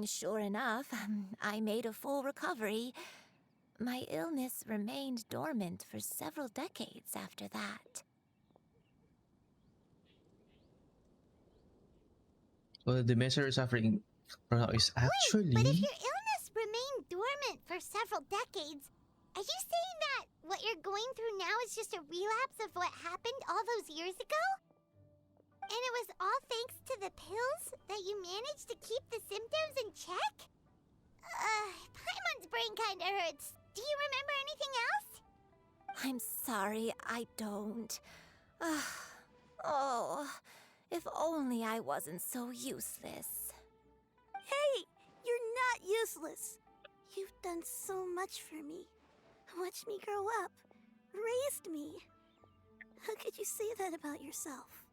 Sure enough, I made a full recovery. My illness remained dormant for several decades after that. Well, the measure suffering is actually... Wait, but if your illness remained dormant for several decades, are you saying that what you're going through now is just a relapse of what happened all those years ago? And it was all thanks to the pills that you managed to keep the symptoms in check? Paimon's brain kinda hurts. Do you remember anything else? I'm sorry, I don't. Oh, if only I wasn't so useless. Hey, you're not useless. You've done so much for me. watched me grow up, raised me. How could you say that about yourself?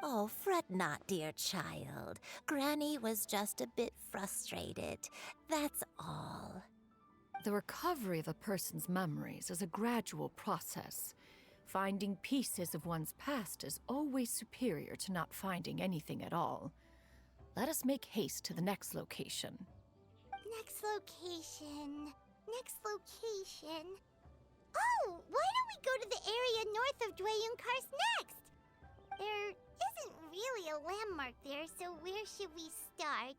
Oh, fret not, dear child. Granny was just a bit frustrated. That's all. The recovery of a person's memories is a gradual process. Finding pieces of one's past is always superior to not finding anything at all. Let us make haste to the next location. Next location. Next location. Oh, why don't we go to the area north of Xianyun next? There isn't really a landmark there, so where should we start?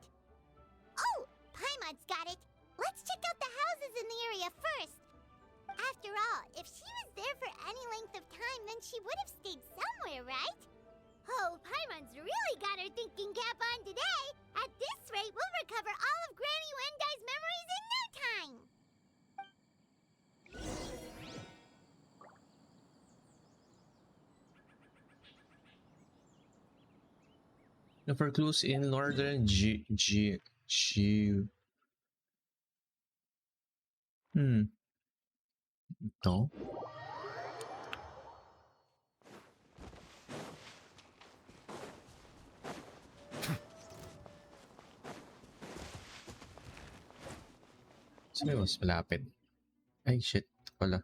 Oh, Paimon's got it. Let's check out the houses in the area first. After all, if she was there for any length of time, then she would have stayed somewhere, right? Oh, Paimon's really got her thinking cap on today. At this rate, we'll recover all of Granny Wendai's memories in no time. Look for clues in northern Ito? Saan yung mas malapit? Ay, shit. Ito pala.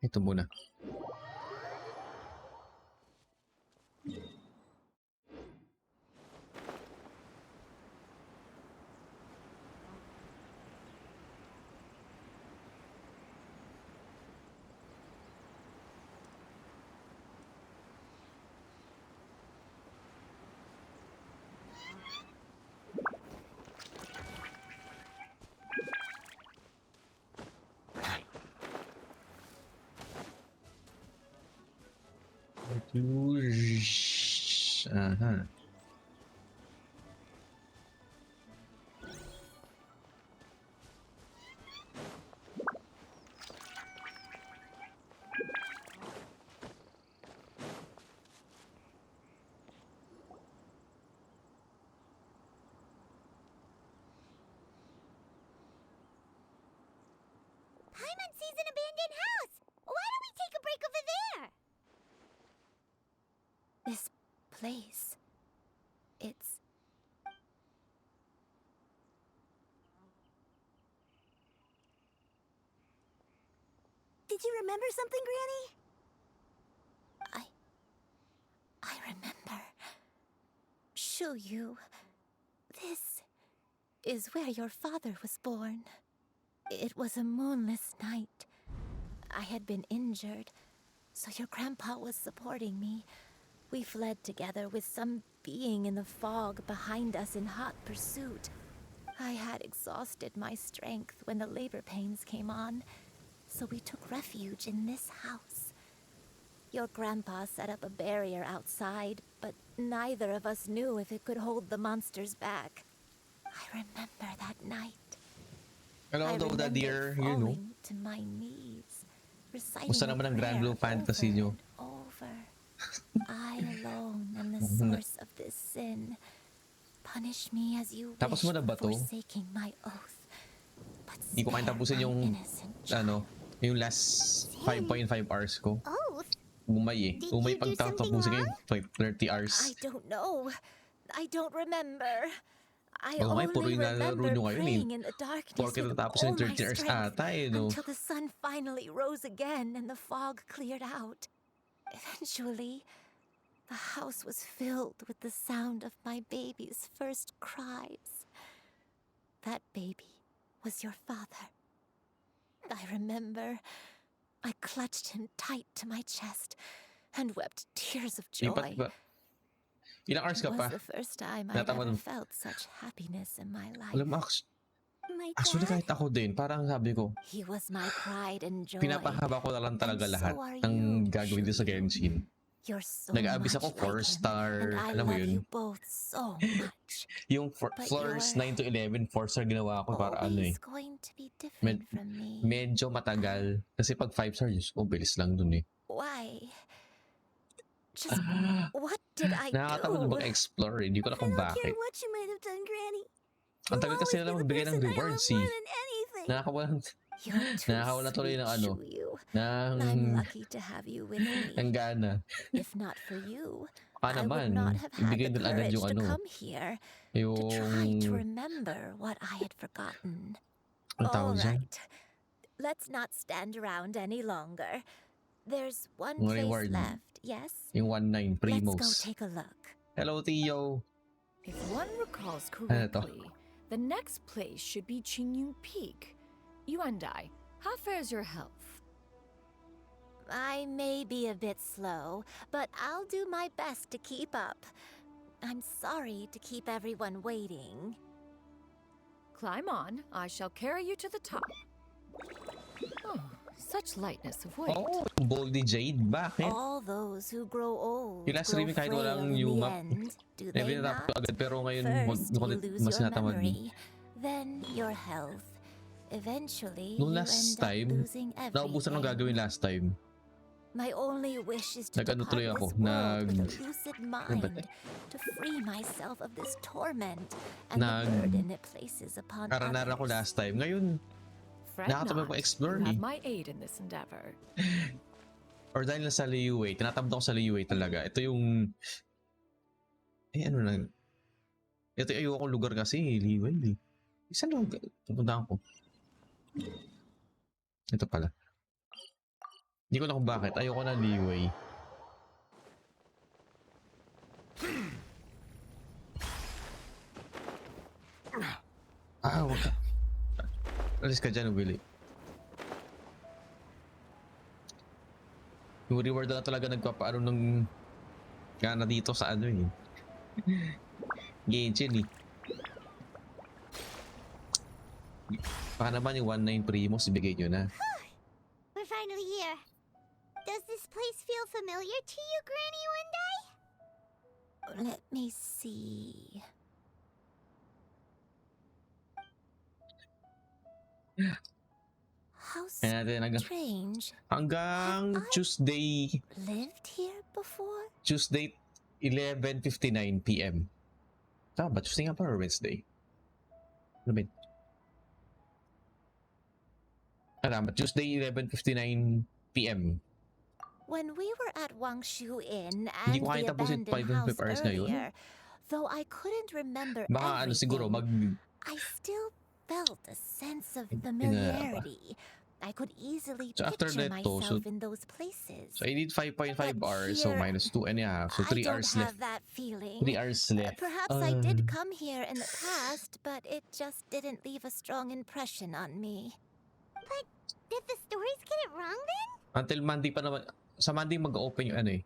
Ito muna. Aha. Paimon sees an abandoned house. Why don't we take a break over there? This place. It's. Did you remember something, Granny? I remember. Xianyun. This is where your father was born. It was a moonless night. I had been injured, so your grandpa was supporting me. We fled together with some being in the fog behind us in hot pursuit. I had exhausted my strength when the labor pains came on, so we took refuge in this house. Your grandpa set up a barrier outside, but neither of us knew if it could hold the monsters back. I remember that night. Hello daw, dear, you know. To my knees, reciting Musta naman ang Grand Blue Fantasy nyo? over. I alone am the source of this sin. Punish me as you Tapos wish mo na ba for to? forsaking my oath. Hindi ko kaya tapusin yung, yung last 5.5 hours ko. Oath? Umay eh. Umay pagtatapusin ko yung 30 hours. I don't know. I don't remember. I Umay, puro only yung nalaro remember nyo ngayon eh. praying in the darkness Porke with natapos all yung my 30 hours strength ata eh, no? until the sun finally rose again and the fog cleared out. Eventually, the house was filled with the sound of my baby's first cries. That baby was your father. I remember I clutched him tight to my chest and wept tears of joy. Ilang hours ka It pa? was the first time I'd Natama ever nun. felt such happiness in my life. Alam mo, actually kahit ako din, parang sabi ko, He was my pride and joy. pinapahaba ko na lang talaga And so lahat are ng you, gagawin dito sa Genshin. You're so Nag-aabis ako much like 4-star, him, and I alam mo love yun? you both so much. Yung But floors you're 9 to 11, 4-star ginawa ko para ano eh. Always going to be different from me. Medyo matagal. Kasi pag 5-star, bilis lang dun eh. Why? Just what did I Nakakatamad do? mag-explore eh. Hindi ko na kung I don't care bakit. what you might have done, Granny. Ang tagal kasi nila magbigay ng rewards eh. More than anything. Nakakawalan. You're too Nakakawala tuloy sweet, ng ano, Shuyu. ng I'm lucky to have you with me. ng gana. If not for you, Baka I would not naman, have had ibigay the nila agad courage yung to ano, come here to try to yung, remember what I had forgotten. ang All tawag dyan? right. Let's not stand around any longer. There's one Yung place reward. left, yes? Yung 1-9 Let's go Primos. take a look. Hello, Tio. If one recalls Ano to? correctly, the next place should be Xianyun Peak. Yuandai, how fares your health? I may be a bit slow, but I'll do my best to keep up. I'm sorry to keep everyone waiting. Climb on. I shall carry you to the top. Oh, such lightness of weight. Oh, Boldy Jade. Bakit? All those who grow old Yung last grow streaming kahit frail walang in new the map. end, do Eh, they binatap not? ko agad. Pero ngayon, First, you lose mas your natamad. memory, then your health. Eventually, Nung you last end up time, losing naubusan ng everything. gagawin last time. My only wish is to Nag-ano depart tuloy ako, this world with a lucid mind, to free myself of this torment and the burden it places upon Karanara ko others. last time. Ngayon, Fret nakatabi not. ko explore You eh. have my aid in this endeavor. Or dahil nasa Liyue, tinatamad ako sa Liyue talaga. Ito yung... ano na... Ito yung ayokong lugar kasi, Liyue. Isang lugar. Pupunta ako. Ito pala. Hindi ko na kung bakit. Ayoko na Liyue. Wag ka. Alis ka dyan, Willie. Yung reward na talaga nagpapaano ng gana dito sa ano eh. Genshin eh. Baka naman yung 1-9 Primos, ibigay nyo na. We're finally here. Does this place feel familiar to you, Granny Wendai? Let me see. How strange. Hanggang Tuesday. Lived here before? Tuesday 11:59 PM. Tama ba? Tuesday nga pa or Wednesday? Ano ba? Tama, Tuesday 11:59 PM. When we were at Wangshu Inn and Hindi ko kaya the tapusin abandoned 5 house hours na yun. earlier, though I couldn't remember Baka ano siguro everything, I still felt a sense of familiarity. I could easily So after picture that to, myself in those places. So I need 5.5 hours, so here, minus 2.5, so 3 I don't hours have left. that feeling. 3 hours left. Perhaps I did come here in the past, but it just didn't leave a strong impression on me. But did the stories get it wrong then? Until Monday pa naman. Sa Monday mag-open yung ano eh,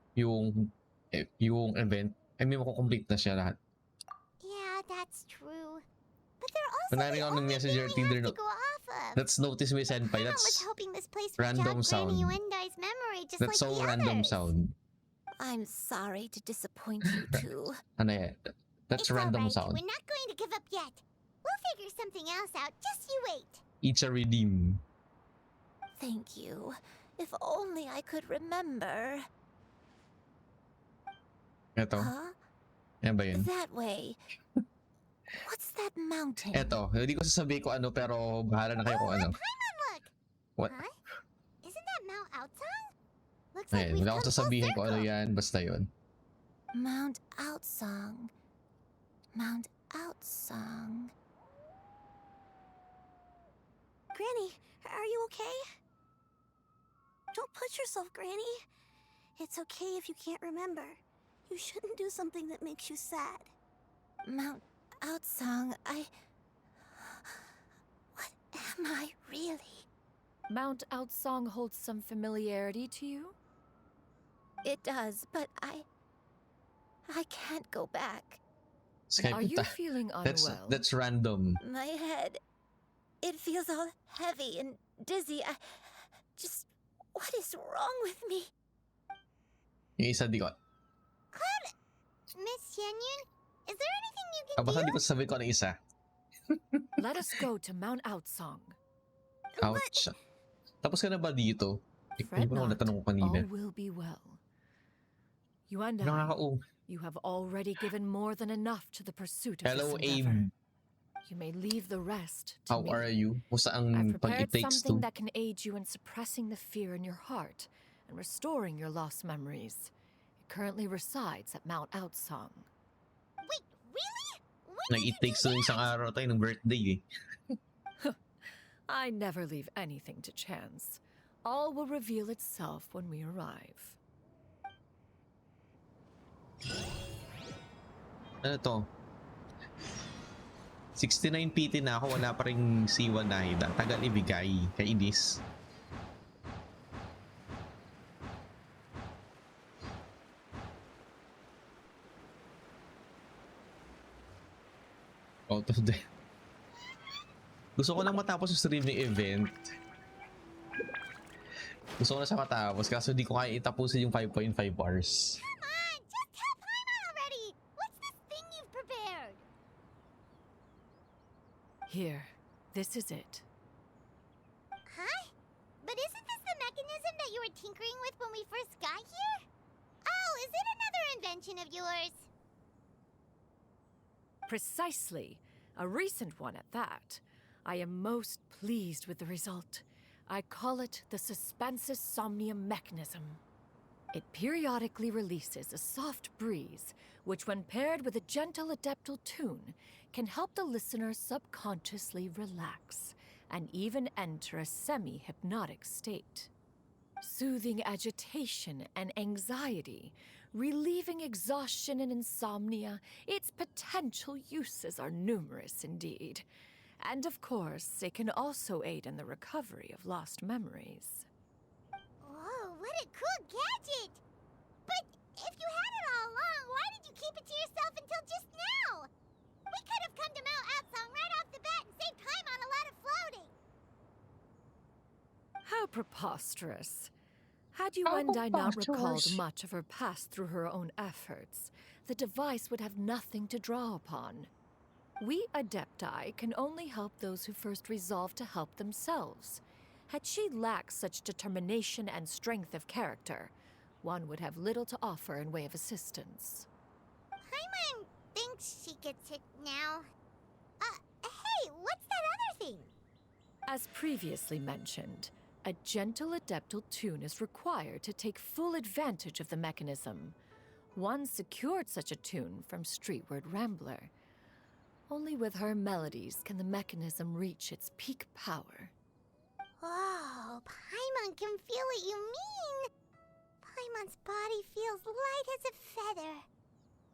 yung event. I mean, makukomplete na siya lahat. Yeah, that's true. But they're also Manari the ako ng only messenger thing we Tinder have no. to go off of. That's notice me senpai. I was That's hoping this place would random jog sound. Granny Wendai's memory just That's like so the random others. sound. I'm sorry to disappoint you too. Ano yan? That's It's random all right. sound. We're not going to give up yet. We'll figure something else out. Just you wait. Each a redeem. Thank you. If only I could remember. Eto. Huh? Yan ba yun? That way. What's that mountain? Eto. Hindi ko sasabihin ko ano, pero bahala na kayo kung ano. Look. What? Huh? Isn't that Mount Outsang? Looks like Ayan, we've wala akong come full sasabihin ko ano circle. yan. Basta yun. Mount Outsang. Mount Outsang. Granny, are you okay? Don't push yourself, Granny. It's okay if you can't remember. You shouldn't do something that makes you sad. Mount Outsang, What am I really? Mount Outsong holds some familiarity to you? It does, but I can't go back. Skype Are you ta- feeling unwell? That's random. My head, it feels all heavy and dizzy. What is wrong with me? Yung isa di ko. Cloud, Miss Xianyun, is there anything you can Basta do? di ko sasabihin ko ano isa. Let us go to Mount Outsong. Ouch. Tapos ka na ba dito? Fret Hindi ko na not, natanong ko kanina. all will be well. You and Nakaka-o. you have already given more than enough to the pursuit of Hello, this endeavor. Abe. You may leave the rest to How me. are you? Kung I've saan pag it prepared takes something two. that can aid you in suppressing the fear in your heart and restoring your lost memories. It currently resides at Mount Outsong. Wait, really? When Like, did it you do takes two isang that? araw tayo ng birthday eh. I never leave anything to chance. All will reveal itself when we arrive. Ano to? 69 PT na ako, wala pa ring C1 Naida. Tagal ibigay. Kainis. Out of the... Gusto ko lang matapos yung streaming event. Gusto ko na siya matapos kaso di ko kaya itapusin yung 5.5 hours. Come on, just tell Paimon already! What's this thing you've prepared? Here, this is it. Huh? But isn't this the mechanism that you were tinkering with when we first got here? Oh, is it another invention of yours? Precisely. A recent one at that. I am most pleased with the result. I call it the Suspensus Somnium mechanism. It periodically releases a soft breeze, which when paired with a gentle adeptal tune, can help the listener subconsciously relax and even enter a semi-hypnotic state. Soothing agitation and anxiety, relieving exhaustion and insomnia, its potential uses are numerous indeed. And of course, it can also aid in the recovery of lost memories. Whoa, what a cool gadget! But if you had it all along, why did you keep it to yourself until just now? We could have come to Mount Outsong right off the bat and saved time on a lot of floating. How preposterous. Had Yuendai not recalled much of her past through her own efforts, the device would have nothing to draw upon. We Adepti can only help those who first resolve to help themselves. Had she lacked such determination and strength of character, one would have little to offer in way of assistance. Paimon thinks she gets it now. Hey, what's that other thing? As previously mentioned, a gentle adeptal tune is required to take full advantage of the mechanism. One secured such a tune from Streetward Rambler. Only with her melodies can the mechanism reach its peak power. Whoa, Paimon can feel what you mean. Paimon's body feels light as a feather.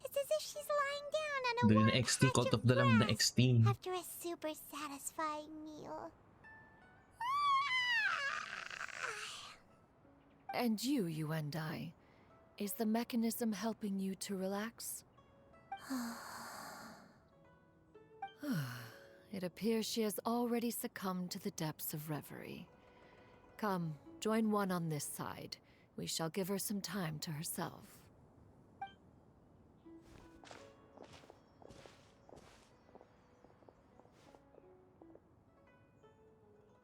It's as if she's lying down on a Dali warm na XT, patch caught of of the lamb na grass XT. after a super satisfying meal. And you, Yuendai, is the mechanism helping you to relax? It appears she has already succumbed to the depths of reverie. Come, join one on this side. We shall give her some time to herself.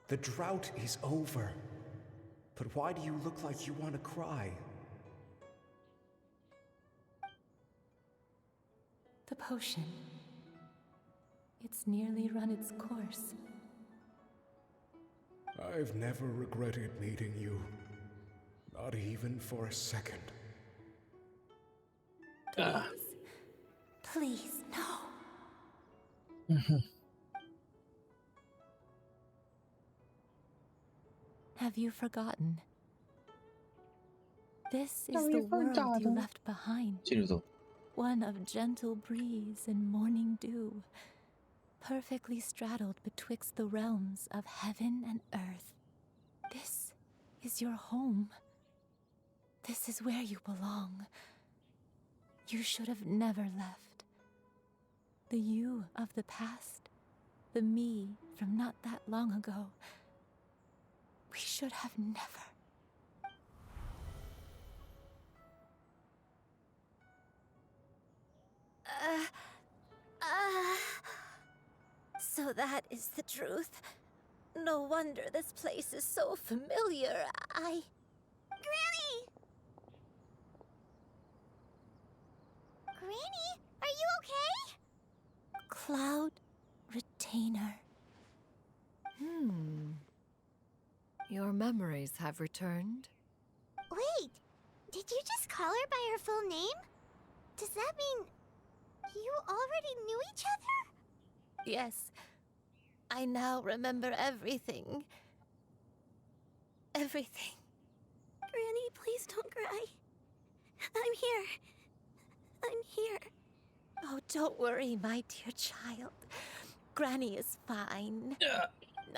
The drought is over. But why do you look like you want to cry? The potion. It's nearly run its course. I've never regretted meeting you. Not even for a second. Please, no. Have you forgotten? This is the world you left behind. Sino to? One of gentle breeze and morning dew, perfectly straddled betwixt the realms of heaven and earth. This is your home. This is where you belong. You should have never left. The you of the past, the me from not that long ago. We should have never. So that is the truth. No wonder this place is so familiar. Granny! Granny, are you okay? Cloud retainer. Your memories have returned? Wait, did you just call her by her full name? Does that mean you already knew each other? Yes, I now remember everything. Everything. Granny, please don't cry. I'm here. I'm here. Oh, don't worry, my dear child. Granny is fine.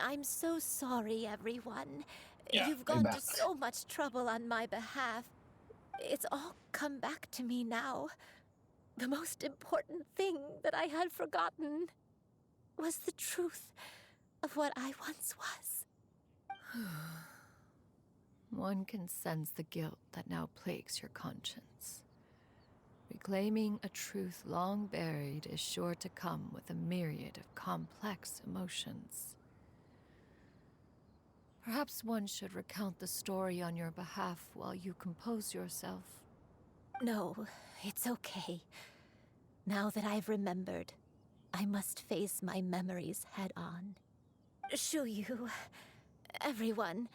I'm so sorry, everyone. You've I'm gone to back. so much trouble on my behalf. It's all come back to me now. The most important thing that I had forgotten was the truth of what I once was. One can sense the guilt that now plagues your conscience. Reclaiming a truth long buried is sure to come with a myriad of complex emotions. Perhaps one should recount the story on your behalf while you compose yourself. No, it's okay. Now that I've remembered, I must face my memories head on. Shuyu, everyone,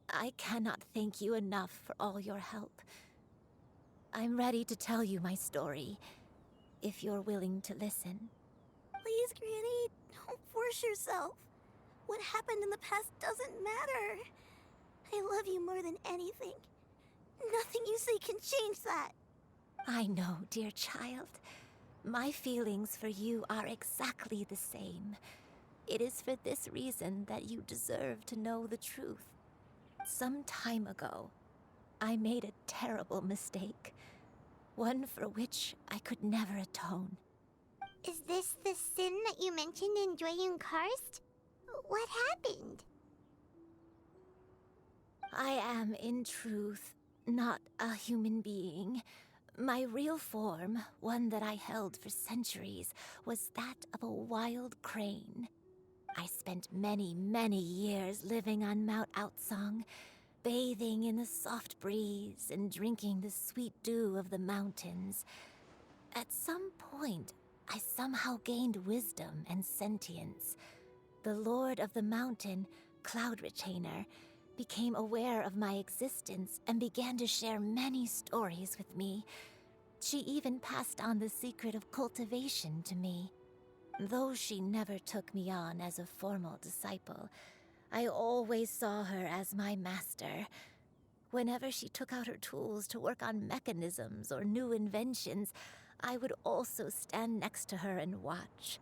I cannot thank you enough for all your help. I'm ready to tell you my story, if you're willing to listen. Please, Granny, don't force yourself. What happened in the past doesn't matter. I love you more than anything. Nothing you say can change that. I know, dear child. My feelings for you are exactly the same. It is for this reason that you deserve to know the truth. Some time ago, I made a terrible mistake. One for which I could never atone. Is this the sin that you mentioned in Xianyun Karst? What happened? I am, in truth, not a human being. My real form, one that I held for centuries, was that of a wild crane. I spent many, many years living on Mount Outsong, bathing in the soft breeze and drinking the sweet dew of the mountains. At some point, I somehow gained wisdom and sentience. The Lord of the Mountain, Cloud Retainer, became aware of my existence and began to share many stories with me. She even passed on the secret of cultivation to me. Though she never took me on as a formal disciple, I always saw her as my master. Whenever she took out her tools to work on mechanisms or new inventions, I would also stand next to her and watch.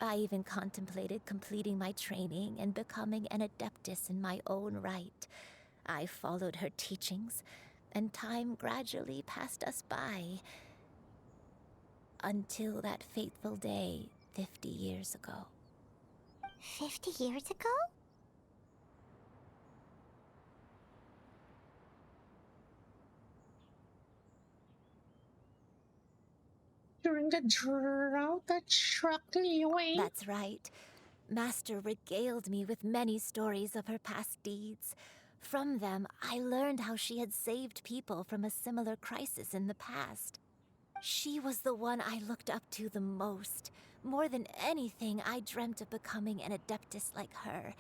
I even contemplated completing my training and becoming an adeptus in my own right. I followed her teachings, and time gradually passed us by. Until that fateful day 50 years ago. 50 years ago? During the drought that struck Liyue. That's right. Master regaled me with many stories of her past deeds. From them, I learned how she had saved people from a similar crisis in the past. She was the one I looked up to the most. More than anything, I dreamt of becoming an adeptus like her.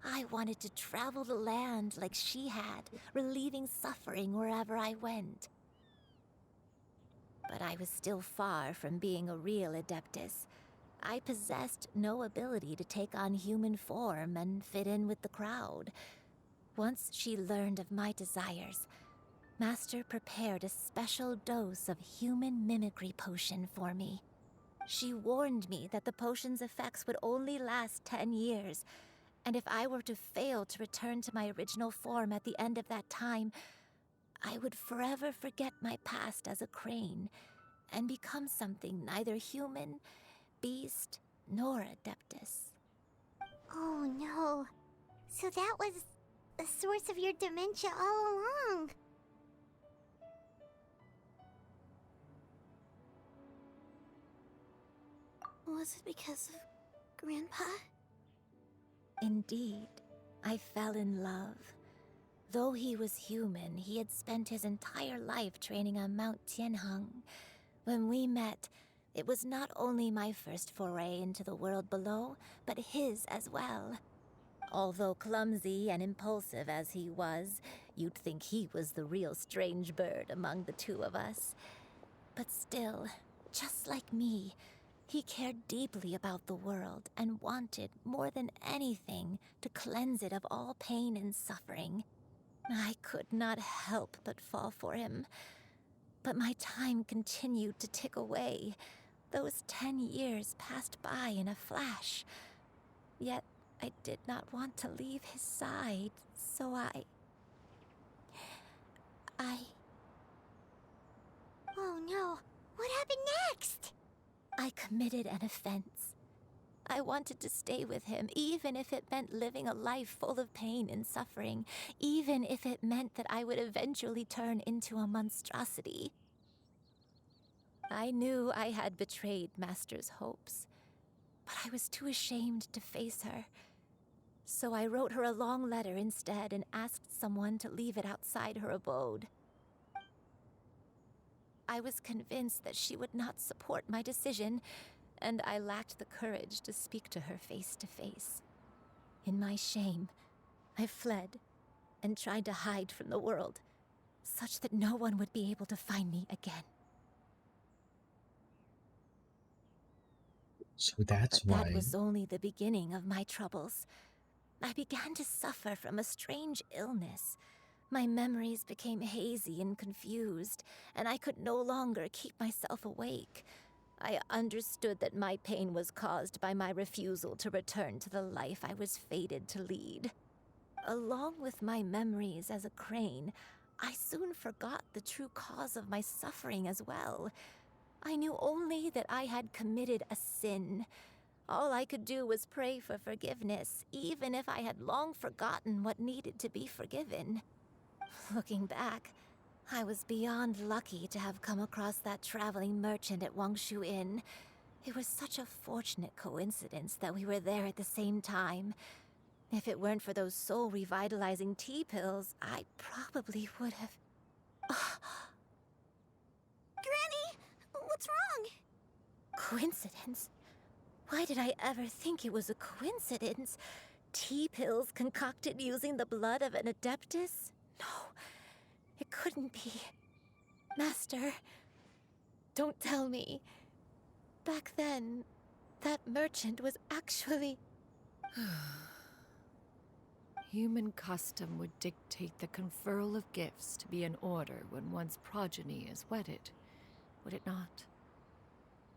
I wanted to travel the land like she had, relieving suffering wherever I went. But I was still far from being a real adeptus. I possessed no ability to take on human form and fit in with the crowd. Once she learned of my desires, Master prepared a special dose of human mimicry potion for me. She warned me that the potion's effects would only last 10 years, and if I were to fail to return to my original form at the end of that time, I would forever forget my past as a crane and become something neither human, beast, nor adeptus. Oh no. So that was the source of your dementia all along. Was it because of Grandpa? Indeed, I fell in love. Though he was human, he had spent his entire life training on Mount Tianheng. When we met, It was not only my first foray into the world below, but his as well. Although clumsy and impulsive as he was, you'd think he was the real strange bird among the two of us. But still, just like me, he cared deeply about the world and wanted, more than anything, to cleanse it of all pain and suffering. I could not help but fall for him. But my time continued to tick away. Those 10 years passed by in a flash. Yet I did not want to leave his side, so I... Oh no, what happened next? I committed an offense. I wanted to stay with him, even if it meant living a life full of pain and suffering, even if it meant that I would eventually turn into a monstrosity. I knew I had betrayed Master's hopes, but I was too ashamed to face her. So I wrote her a long letter instead and asked someone to leave it outside her abode. I was convinced that she would not support my decision, and I lacked the courage to speak to her face to face. In my shame, I fled and tried to hide from the world, such that no one would be able to find me again. So that's But that why. was only the beginning of my troubles. I began to suffer from a strange illness. My memories became hazy and confused, and I could no longer keep myself awake. I understood that my pain was caused by my refusal to return to the life I was fated to lead. Along with my memories as a crane, I soon forgot the true cause of my suffering as well. I knew only that I had committed a sin. All I could do was pray for forgiveness, even if I had long forgotten what needed to be forgiven. Looking back, I was beyond lucky to have come across that traveling merchant at Wangshu Inn. It was such a fortunate coincidence that we were there at the same time. If it weren't for those soul-revitalizing tea pills, I probably would have... Granny, what's wrong? Coincidence? Why did I ever think it was a coincidence? Tea pills concocted using the blood of an adeptus? No, it couldn't be. Master, don't tell me. Back then, that merchant was actually... Human custom would dictate the conferral of gifts to be in order when one's progeny is wedded, would it not?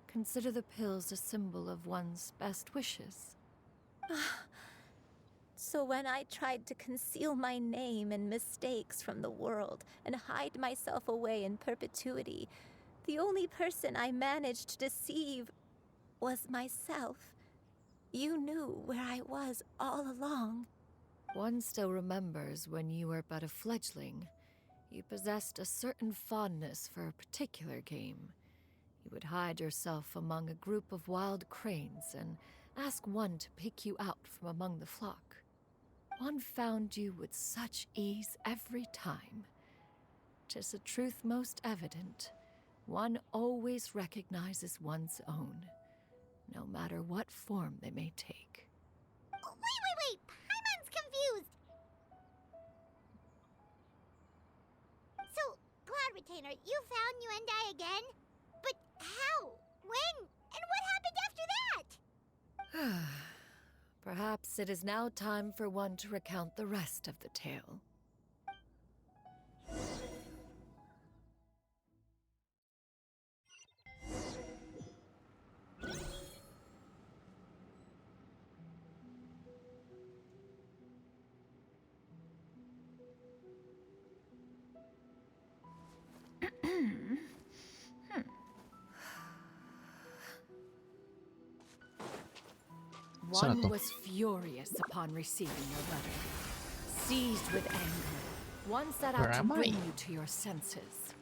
Consider the pills a symbol of one's best wishes. So when I tried to conceal my name and mistakes from the world and hide myself away in perpetuity, the only person I managed to deceive was myself. You knew where I was all along. One still remembers when you were but a fledgling. You possessed a certain fondness for a particular game. You would hide yourself among a group of wild cranes and ask one to pick you out from among the flock. One found you with such ease every time. 'Tis a truth most evident. One always recognizes one's own, no matter what form they may take. Wait! Paimon's confused! So, Cloud Retainer, you found Yuendai again? But how? When? And what happened after that? Perhaps it is now time for one to recount the rest of the tale. One was furious upon receiving your letter. Seized with anger, one set out to bring you to your senses.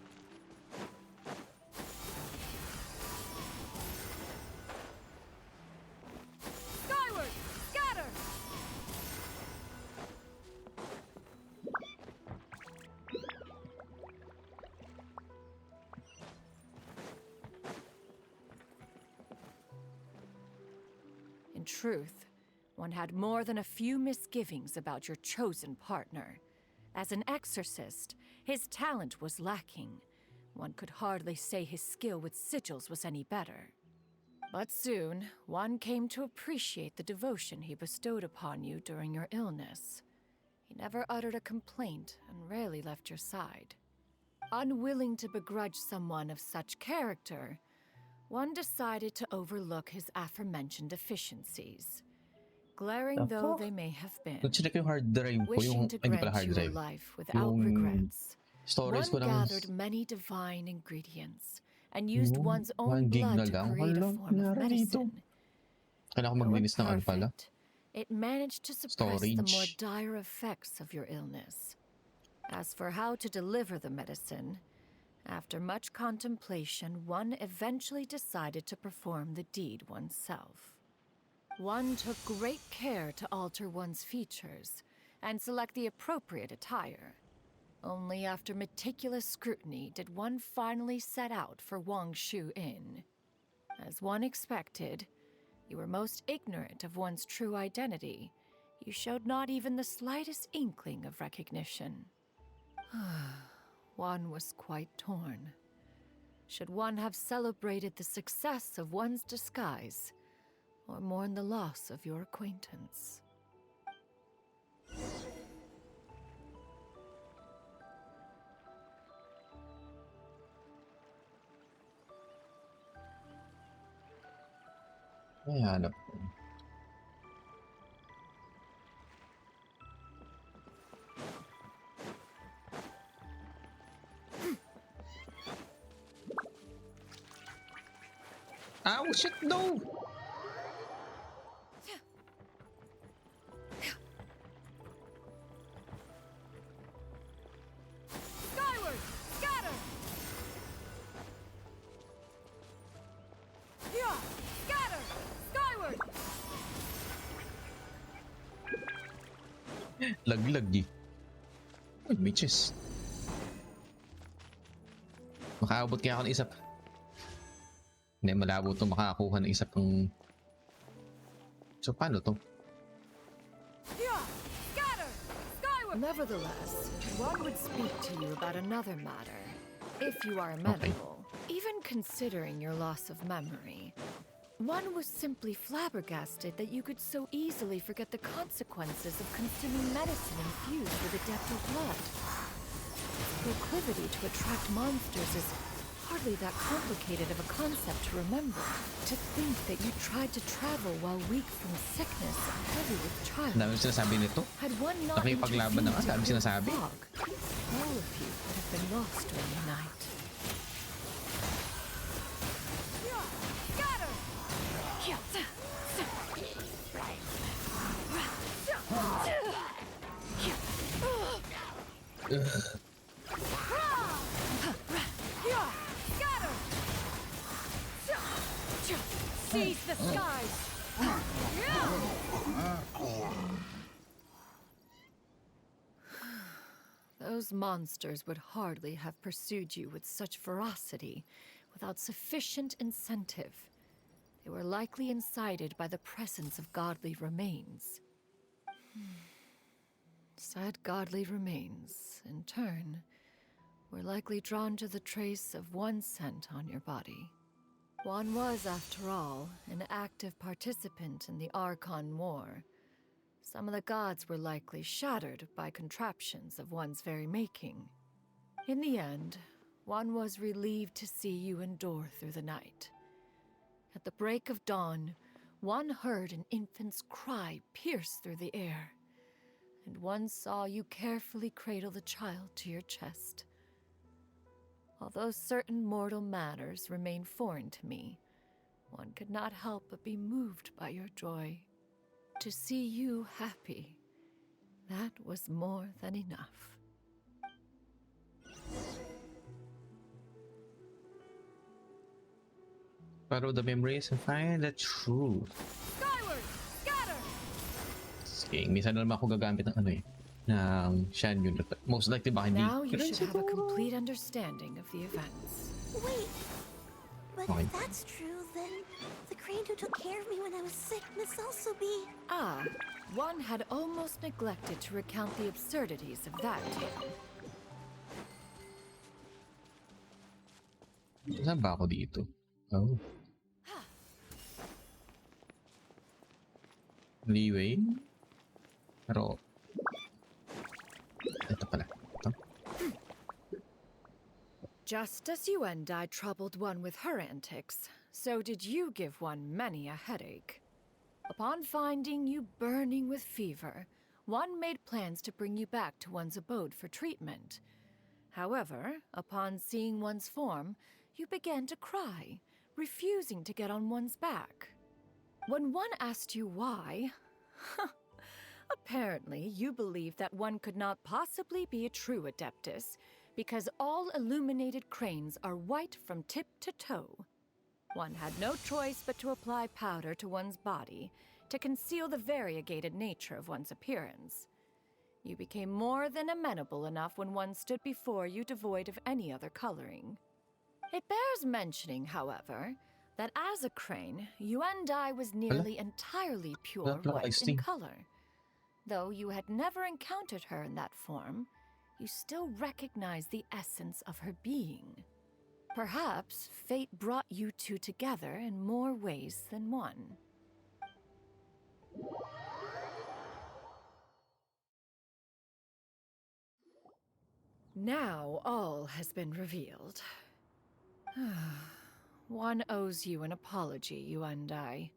Skyward! Scatter! truth, one had more than a few misgivings about your chosen partner. As an exorcist, his talent was lacking. One could hardly say his skill with sigils was any better. But soon, one came to appreciate the devotion he bestowed upon you during your illness. He never uttered a complaint and rarely left your side. Unwilling to begrudge someone of such character, one decided to overlook his aforementioned deficiencies. Glaring though they may have been, Nag-check yung hard drive ko, wishing yung, to hindi pala grant hard you a drive. life without Yung regrets, storage one ko ng gathered many divine ingredients and used one's own 1 gig na blood to lang. create a Hala, form of nangyari dito. medicine. Kailangan ko Though maglinis ng ano pala. imperfect, it managed to suppress the more Storage. dire effects of your illness. As for how to deliver the medicine, after much contemplation, one eventually decided to perform the deed oneself. One took great care to alter one's features and select the appropriate attire. Only after meticulous scrutiny did one finally set out for Wangshu Inn. As one expected, you were most ignorant of one's true identity. You showed not even the slightest inkling of recognition. One was quite torn. Should one have celebrated the success of one's disguise, or mourn the loss of your acquaintance? Ay, hanap ko. Ow, shit, no! Skyward! Scatter! Yeah! Scatter! Skyward! Laglag eh. Uy, bitches. Makaabot kaya ako ng isa pa. Hindi, malabo ito makakuha ng isa pang... So, paano to? Yeah! Scatter! Skyward! Nevertheless, one would speak to you about another matter, if you are amenable. Even considering your loss of memory, one was simply flabbergasted that you could so easily forget the consequences of consuming medicine infused with a depth of blood. Proclivity to attract monsters is hardly that complicated of a concept to remember. To think that you tried to travel while weak from sickness and heavy with child. Dami sinasabi nito. Had one not Nakipaglaban na nga, dami sinasabi. fog, all of you would have been lost during the night. Scatter! Seize the skies! Those monsters would hardly have pursued you with such ferocity without sufficient incentive. They were likely incited by the presence of godly remains. Said godly remains, in turn, were likely drawn to the trace of one scent on your body. One was, after all, an active participant in the Archon War. Some of the gods were likely shattered by contraptions of one's very making. In the end, one was relieved to see you endure through the night. At the break of dawn, one heard an infant's cry pierce through the air, and one saw you carefully cradle the child to your chest. Although certain mortal matters remain foreign to me, one could not help but be moved by your joy. To see you happy, that was more than enough. Follow the memories and find the truth. Skyward! Scatter! Okay, minsan na naman ako gagamit ng ano eh. Ng Xianyun. Most likely baka hindi. Now you should have a complete understanding of the events. Wait, but Okay. if that's true, then the crane who took care of me when I was sick, Miss Alsobi. Ah, one had almost neglected to recount the absurdities of that tale. Saan ba ako dito? Oh. Leeway? Pero... Ito pala. Ito. Just as you and I troubled one with her antics, so did you give one many a headache. Upon finding you burning with fever, one made plans to bring you back to one's abode for treatment. However, upon seeing one's form, you began to cry, refusing to get on one's back. When one asked you why, apparently you believed that one could not possibly be a true Adeptus, because all illuminated cranes are white from tip to toe. One had no choice but to apply powder to one's body to conceal the variegated nature of one's appearance. You became more than amenable enough when one stood before you devoid of any other coloring. It bears mentioning, however, that as a crane, Yuendai was nearly entirely pure white in color. Though you had never encountered her in that form, you still recognized the essence of her being. Perhaps fate brought you two together in more ways than one. Now all has been revealed. One owes you an apology, Yuendai.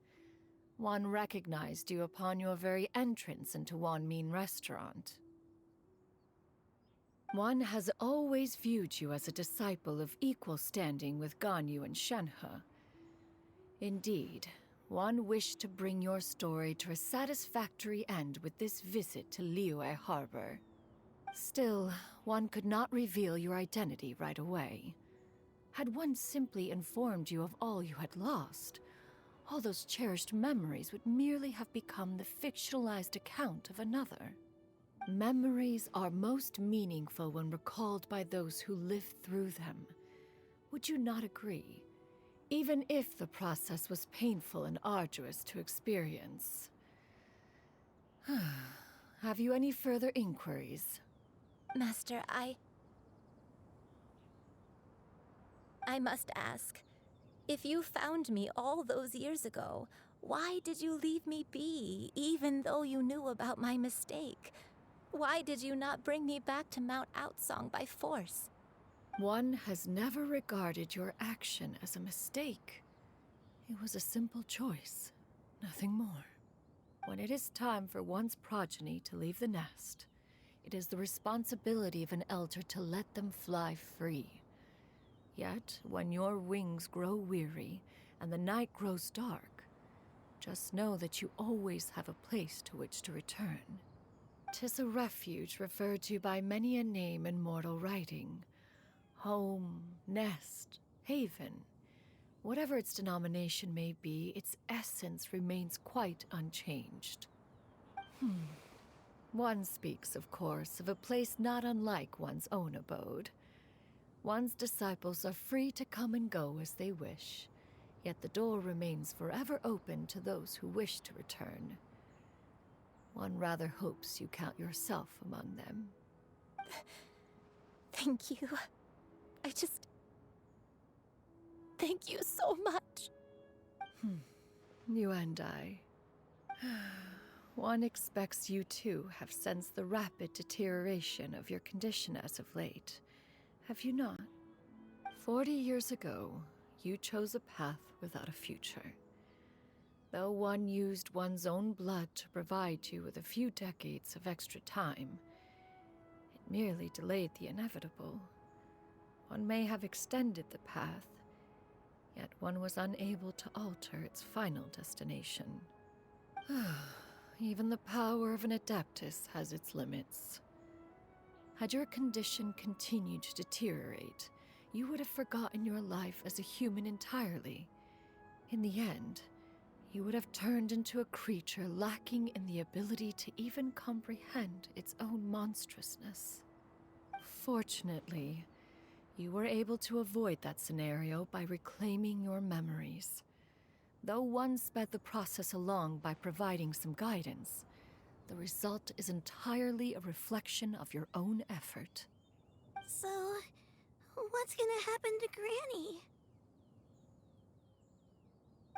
One recognized you upon your very entrance into Wanmin Restaurant. One has always viewed you as a disciple of equal standing with Ganyu and Shenhe. Indeed, one wished to bring your story to a satisfactory end with this visit to Liyue Harbor. Still, one could not reveal your identity right away. Had one simply informed you of all you had lost, all those cherished memories would merely have become the fictionalized account of another. Memories are most meaningful when recalled by those who lived through them. Would you not agree? Even if the process was painful and arduous to experience. Have you any further inquiries? Master, I must ask. If you found me all those years ago, why did you leave me be, even though you knew about my mistake? Why did you not bring me back to Mount Outsong by force? One has never regarded your action as a mistake. It was a simple choice, nothing more. When it is time for one's progeny to leave the nest, it is the responsibility of an elder to let them fly free. Yet, when your wings grow weary and the night grows dark, just know that you always have a place to which to return. 'Tis a refuge referred to by many a name in mortal writing. Home, nest, haven. Whatever its denomination may be, its essence remains quite unchanged. One speaks, of course, of a place not unlike one's own abode. One's disciples are free to come and go as they wish, yet the door remains forever open to those who wish to return. One rather hopes you count yourself among them. Thank you. Thank you so much. You and I. One expects you too have sensed the rapid deterioration of your condition as of late. Have you not? 40 years ago, you chose a path without a future. Though one used one's own blood to provide you with a few decades of extra time, it merely delayed the inevitable. One may have extended the path, yet one was unable to alter its final destination. Even the power of an Adeptus has its limits. Had your condition continued to deteriorate, you would have forgotten your life as a human entirely. In the end, you would have turned into a creature lacking in the ability to even comprehend its own monstrousness. Fortunately, you were able to avoid that scenario by reclaiming your memories. Though one sped the process along by providing some guidance, the result is entirely a reflection of your own effort. So, what's gonna happen to Granny?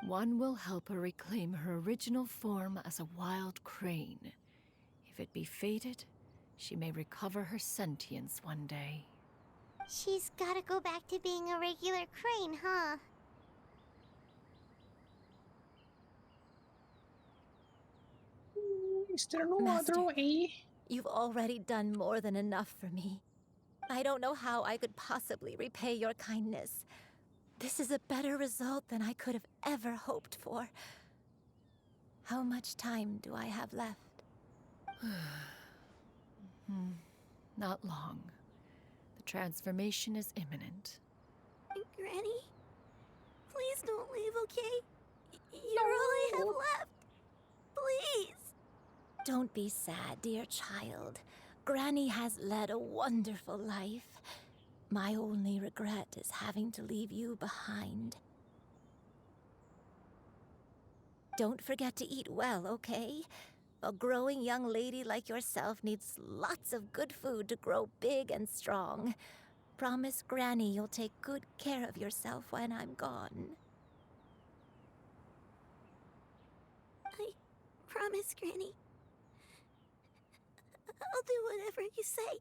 One will help her reclaim her original form as a wild crane. If it be fated, she may recover her sentience one day. She's gotta go back to being a regular crane, huh? Is there no Master, other way? You've already done more than enough for me. I don't know how I could possibly repay your kindness. This is a better result than I could have ever hoped for. How much time do I have left? Not long. The transformation is imminent. Granny? Please don't leave, okay? You're all I have left. Please. Don't be sad, dear child. Granny has led a wonderful life. My only regret is having to leave you behind. Don't forget to eat well, okay? A growing young lady like yourself needs lots of good food to grow big and strong. Promise Granny you'll take good care of yourself when I'm gone. I promise, Granny. I'll do whatever you say.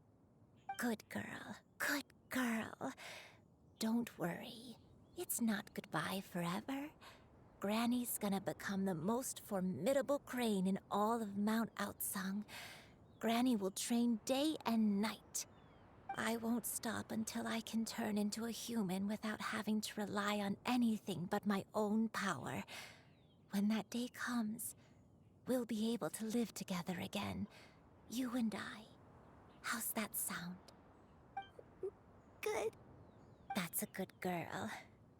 Good girl, good girl. Don't worry. It's not goodbye forever. Granny's gonna become the most formidable crane in all of Mount Outsung. Granny will train day and night. I won't stop until I can turn into a human without having to rely on anything but my own power. When that day comes, we'll be able to live together again. You and I. How's that sound? Good. That's a good girl.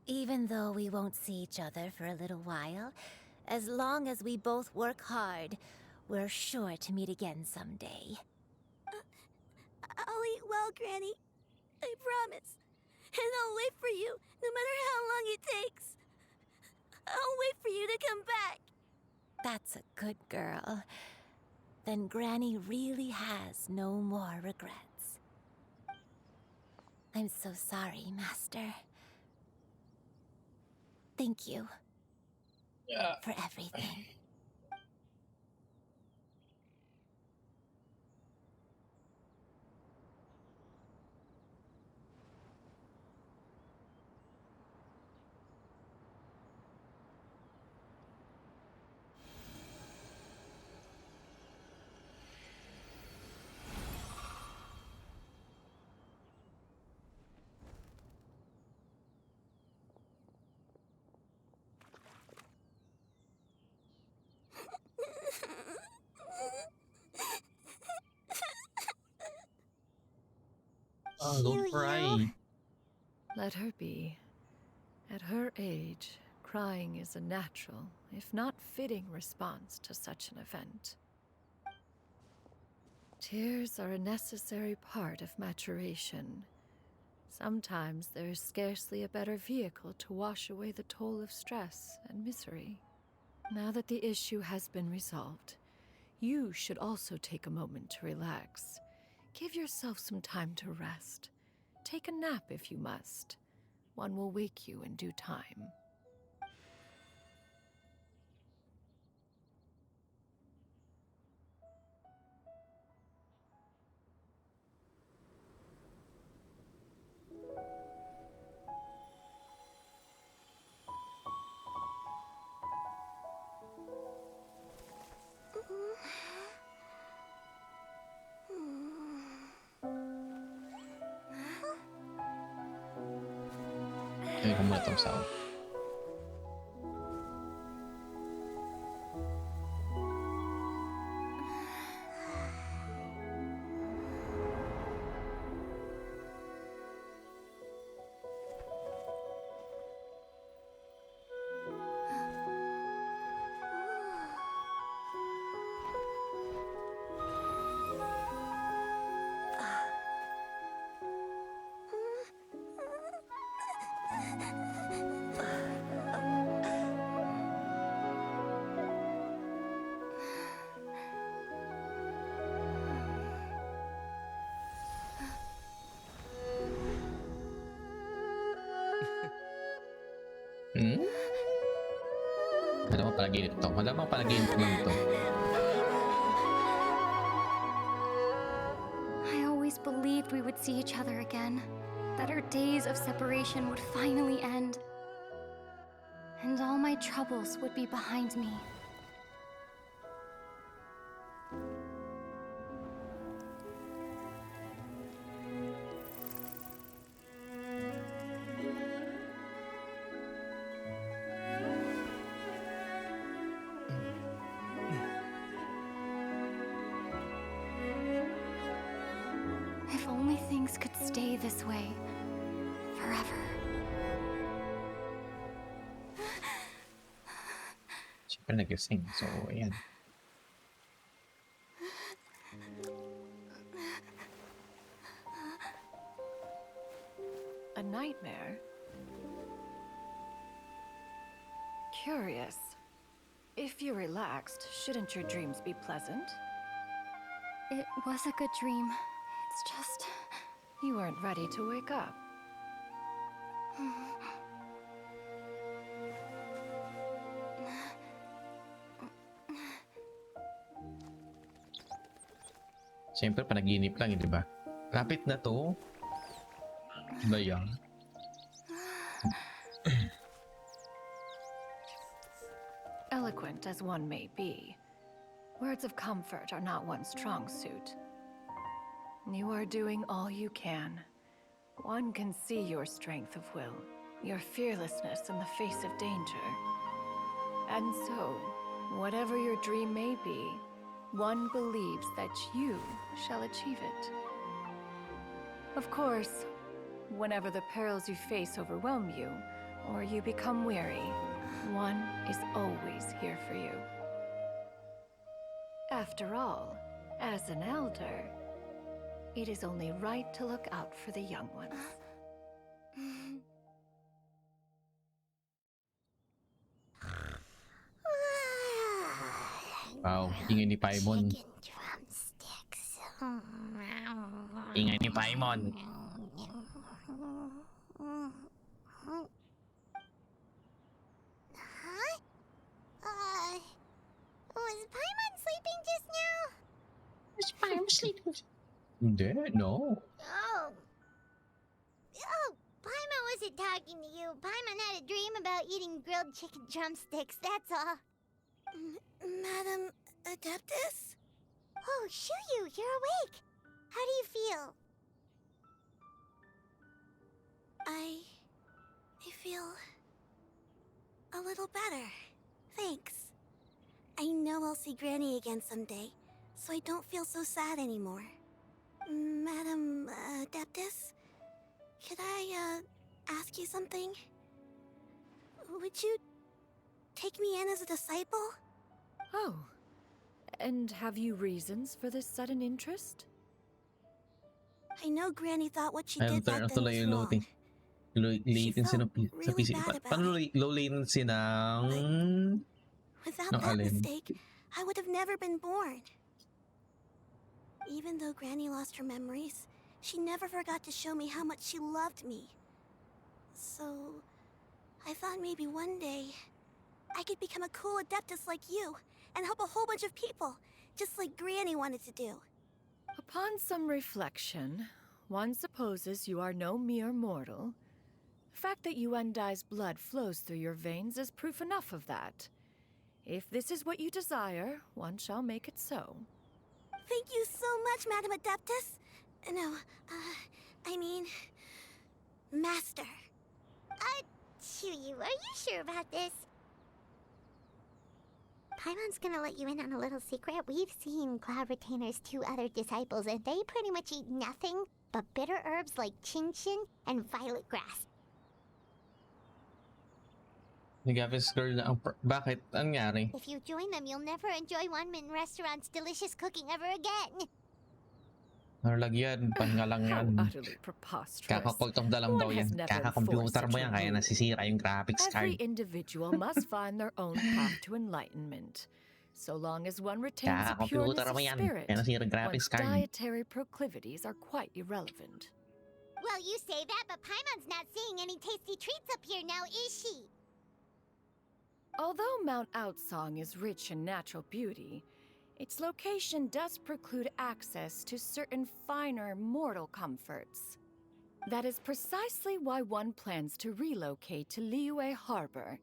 Even though we won't see each other for a little while, as long as we both work hard, we're sure to meet again someday. I'll eat well, Granny. I promise. And I'll wait for you, no matter how long it takes. I'll wait for you to come back. That's a good girl. Then Granny really has no more regrets. I'm so sorry, Master. Thank you for everything. Oh, don't cry. Let her be. At her age, crying is a natural, if not fitting, response to such an event. Tears are a necessary part of maturation. Sometimes there is scarcely a better vehicle to wash away the toll of stress and misery. Now that the issue has been resolved, you should also take a moment to relax. Give yourself some time to rest. Take a nap if you must. One will wake you in due time. Kaya ko muna tong sound. Hmm? Malamang panaginip to. Malamang panaginip lang to. I always believed we would see each other again, that our days of separation would finally end, and all my troubles would be behind me. If only things could stay this way forever. Siyempre nagising. So, ayan. A nightmare? Curious. If you're relaxed, shouldn't your dreams be pleasant? It was a good dream. It's just... You weren't ready to wake up. Siyempre panaginip lang, di ba? Lapit na to. Ba yan? Eloquent as one may be, words of comfort are not one's strong suit. You are doing all you can. One can see your strength of will, your fearlessness in the face of danger. And so, whatever your dream may be, one believes that you shall achieve it. Of course, whenever the perils you face overwhelm you, or you become weary, one is always here for you. After all, as an elder, it is only right to look out for the young ones. Wow, ingay ni Paimon. Ingay ni Paimon. Huh? Was Paimon sleeping just now? Was Paimon sleeping? Hindi, no. Oh, Paimon wasn't talking to you. Paimon had a dream about eating grilled chicken drumsticks, that's all. Madam Adeptus? Oh, Xianyun, you're awake. How do you feel? I feel a little better. Thanks. I know I'll see Granny again someday, so I don't feel so sad anymore. Madam Adeptus, could I ask you something? Would you take me in as a disciple? Oh, and have you reasons for this sudden interest? I know Granny thought what she Ayaw did back turn then was wrong. Low latency sa really PC. bad about Paano low latency ng... Without ng that alin? mistake, I would have never been born. Even though Granny lost her memories, she never forgot to show me how much she loved me. So, I thought maybe one day I could become a cool adeptus like you and help a whole bunch of people, just like Granny wanted to do. Upon some reflection, one supposes you are no mere mortal. The fact that Yuendai's blood flows through your veins is proof enough of that. If this is what you desire, one shall make it so. Thank you so much, Madam Adeptus. No, I mean... Master. Chuyu, are you sure about this? Paimon's gonna let you in on a little secret. We've seen Cloud Retainer's 2 other disciples, and they pretty much eat nothing but bitter herbs like chin-chin and violet grass. Nag-office girl na ang... Bakit? Anong nangyari? If you join them, you'll never enjoy One-Min Restaurant's delicious cooking ever again. Narlagyan, pahinga lang yan. Utterly preposterous. Kakakultong dalang daw One has yan. never Kakakomputer enforced mo such yan, a kaya rule. nasisira yung graphics Every card. individual must find their own path to enlightenment. So long as one retains a pureness Kakakomputer of mo yan, spirit, kaya nasira yung one's graphics card. dietary proclivities are quite irrelevant. Well, you say that, but Paimon's not seeing any tasty treats up here now, is she? Although Mount Outsong is rich in natural beauty, its location does preclude access to certain finer mortal comforts. That is precisely why one plans to relocate to Liyue Harbor.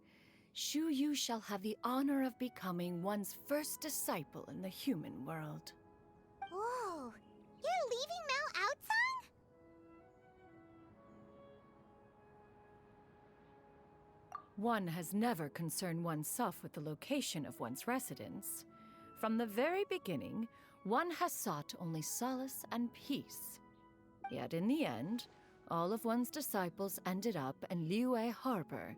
Shu Yu shall have the honor of becoming one's first disciple in the human world. Whoa! You're leaving Mount Outsong? One has never concerned oneself with the location of one's residence. From the very beginning, one has sought only solace and peace. Yet in the end, all of one's disciples ended up in Liyue Harbor.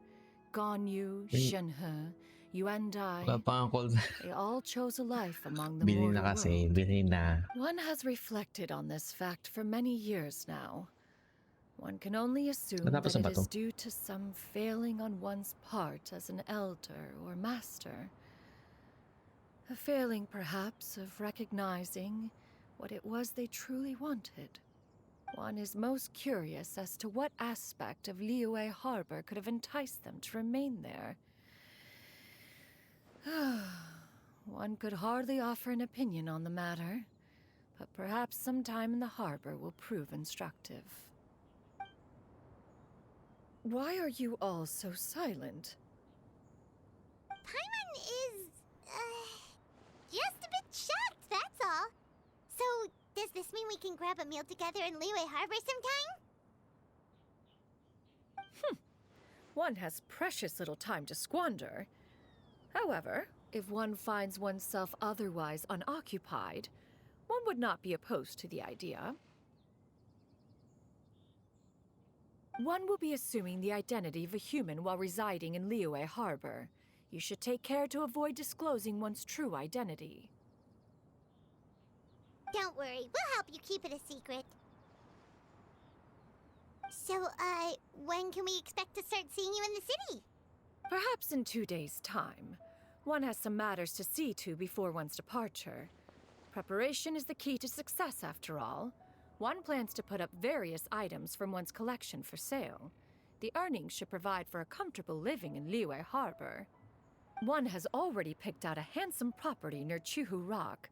Ganyu, Shenhe, Yuandai, Wala pa nga call. they all chose a life among the Bili na mortal kasi. world. Bili na. One has reflected on this fact for many years now. One can only assume Natapos that na ba it is to? due to some failing on one's part as an elder or master. A failing, perhaps, of recognizing what it was they truly wanted. One is most curious as to what aspect of Liyue Harbor could have enticed them to remain there. One could hardly offer an opinion on the matter, but perhaps some time in the harbor will prove instructive. Why are you all so silent? Paimon is, just a bit shocked, that's all. So, does this mean we can grab a meal together in Liyue Harbor sometime? One has precious little time to squander. However, if one finds oneself otherwise unoccupied, one would not be opposed to the idea. One will be assuming the identity of a human while residing in Liyue Harbor. You should take care to avoid disclosing one's true identity. Don't worry, we'll help you keep it a secret. So, when can we expect to start seeing you in the city? Perhaps in 2 days' time. One has some matters to see to before one's departure. Preparation is the key to success, after all. One plans to put up various items from one's collection for sale. The earnings should provide for a comfortable living in Liyue Harbor. One has already picked out a handsome property near Chuhu Rock.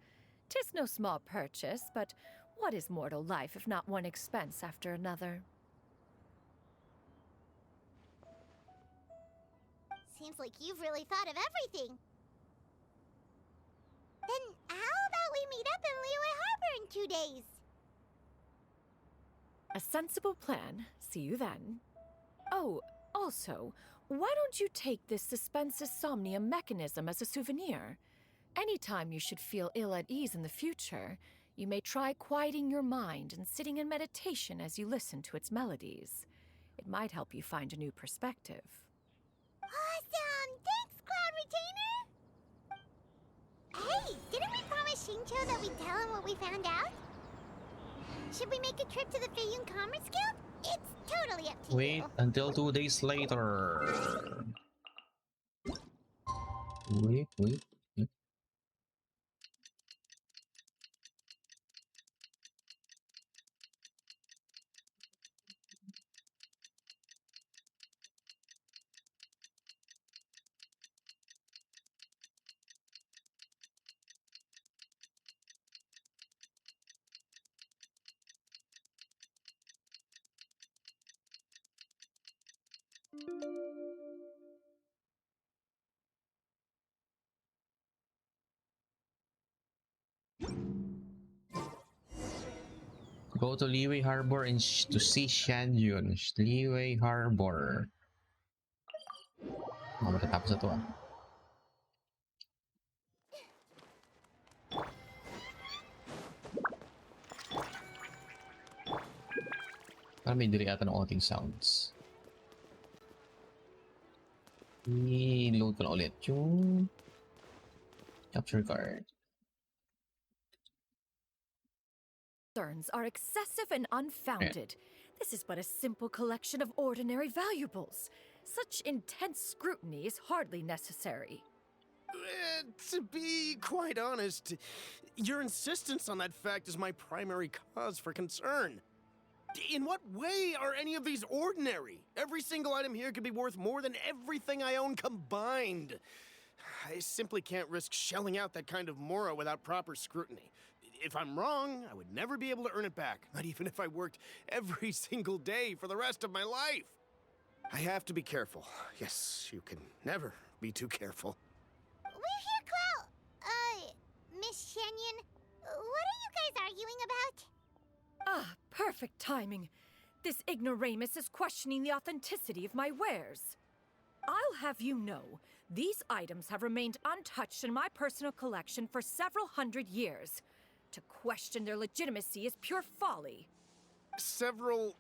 'Tis no small purchase, but what is mortal life if not one expense after another? Seems like you've really thought of everything. Then how about we meet up in Liyue Harbor in 2 days? A sensible plan. See you then. Oh, also, why don't you take this suspense somnium mechanism as a souvenir? Anytime you should feel ill at ease in the future, you may try quieting your mind and sitting in meditation as you listen to its melodies. It might help you find a new perspective. Awesome! Thanks, Cloud Retainer! Hey, didn't we promise Shincho that we'd tell him what we found out? Should we make a trip to the Feiyun Commerce Guild? It's totally up to Wait you. until 2 days later. Wait. Go to Liyue Harbor and to see Xianyun. Liyue Harbor. Matatapos na to ah. Parang may diri ata ng onting sounds. I-load ko na ulit yung capture card. Concerns are excessive and unfounded. This is but a simple collection of ordinary valuables. Such intense scrutiny is hardly necessary. To be quite honest, your insistence on that fact is my primary cause for concern. In what way are any of these ordinary? Every single item here could be worth more than everything I own combined. I simply can't risk shelling out that kind of mora without proper scrutiny. If I'm wrong, I would never be able to earn it back, not even if I worked every single day for the rest of my life. I have to be careful. Yes, you can never be too careful. We're here, Clow. Miss Xianyun, what are you guys arguing about? Ah, perfect timing. This ignoramus is questioning the authenticity of my wares. I'll have you know, these items have remained untouched in my personal collection for several hundred years. To question their legitimacy is pure folly. Several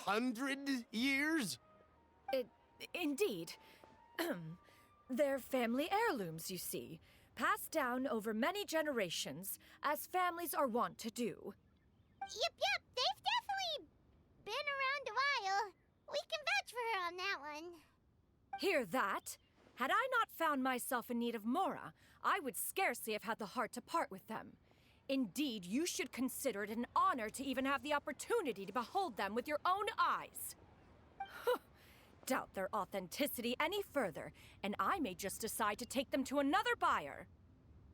hundred years? Indeed. They're family heirlooms, you see, passed down over many generations, as families are wont to do. Yep, they've definitely been around a while. We can vouch for her on that one. Hear that? Had I not found myself in need of mora, I would scarcely have had the heart to part with them. Indeed, you should consider it an honor to even have the opportunity to behold them with your own eyes. Doubt their authenticity any further, and I may just decide to take them to another buyer.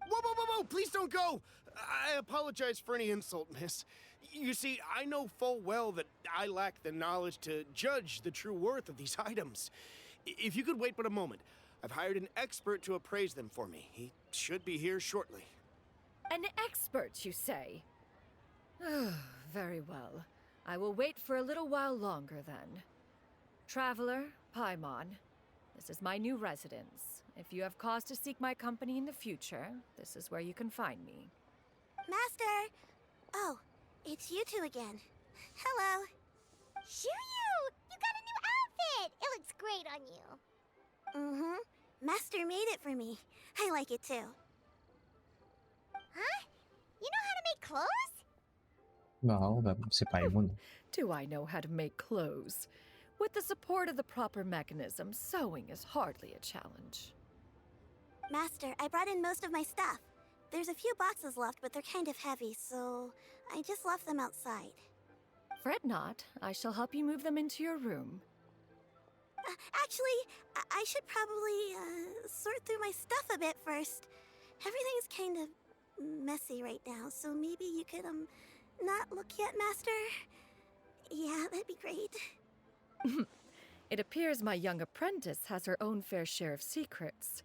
Whoa, please don't go! I apologize for any insult, miss. You see, I know full well that I lack the knowledge to judge the true worth of these items. If you could wait but a moment, I've hired an expert to appraise them for me. He should be here shortly. An expert, you say? Very well. I will wait for a little while longer, then. Traveler, Paimon, this is my new residence. If you have cause to seek my company in the future, this is where you can find me. Master! Oh, it's you two again. Hello. Xianyun! You got a new outfit! It looks great on you. Mm-hmm. Master made it for me. I like it too. Huh? You know how to make clothes? Wow, si Paimon. Do I know how to make clothes? With the support of the proper mechanism, sewing is hardly a challenge. Master, I brought in most of my stuff. There's a few boxes left, but they're kind of heavy, so I just left them outside. Fret not. I shall help you move them into your room. Actually, I should probably sort through my stuff a bit first. Everything's kind of messy right now, so maybe you could, not look yet, Master? Yeah, that'd be great. It appears my young apprentice has her own fair share of secrets.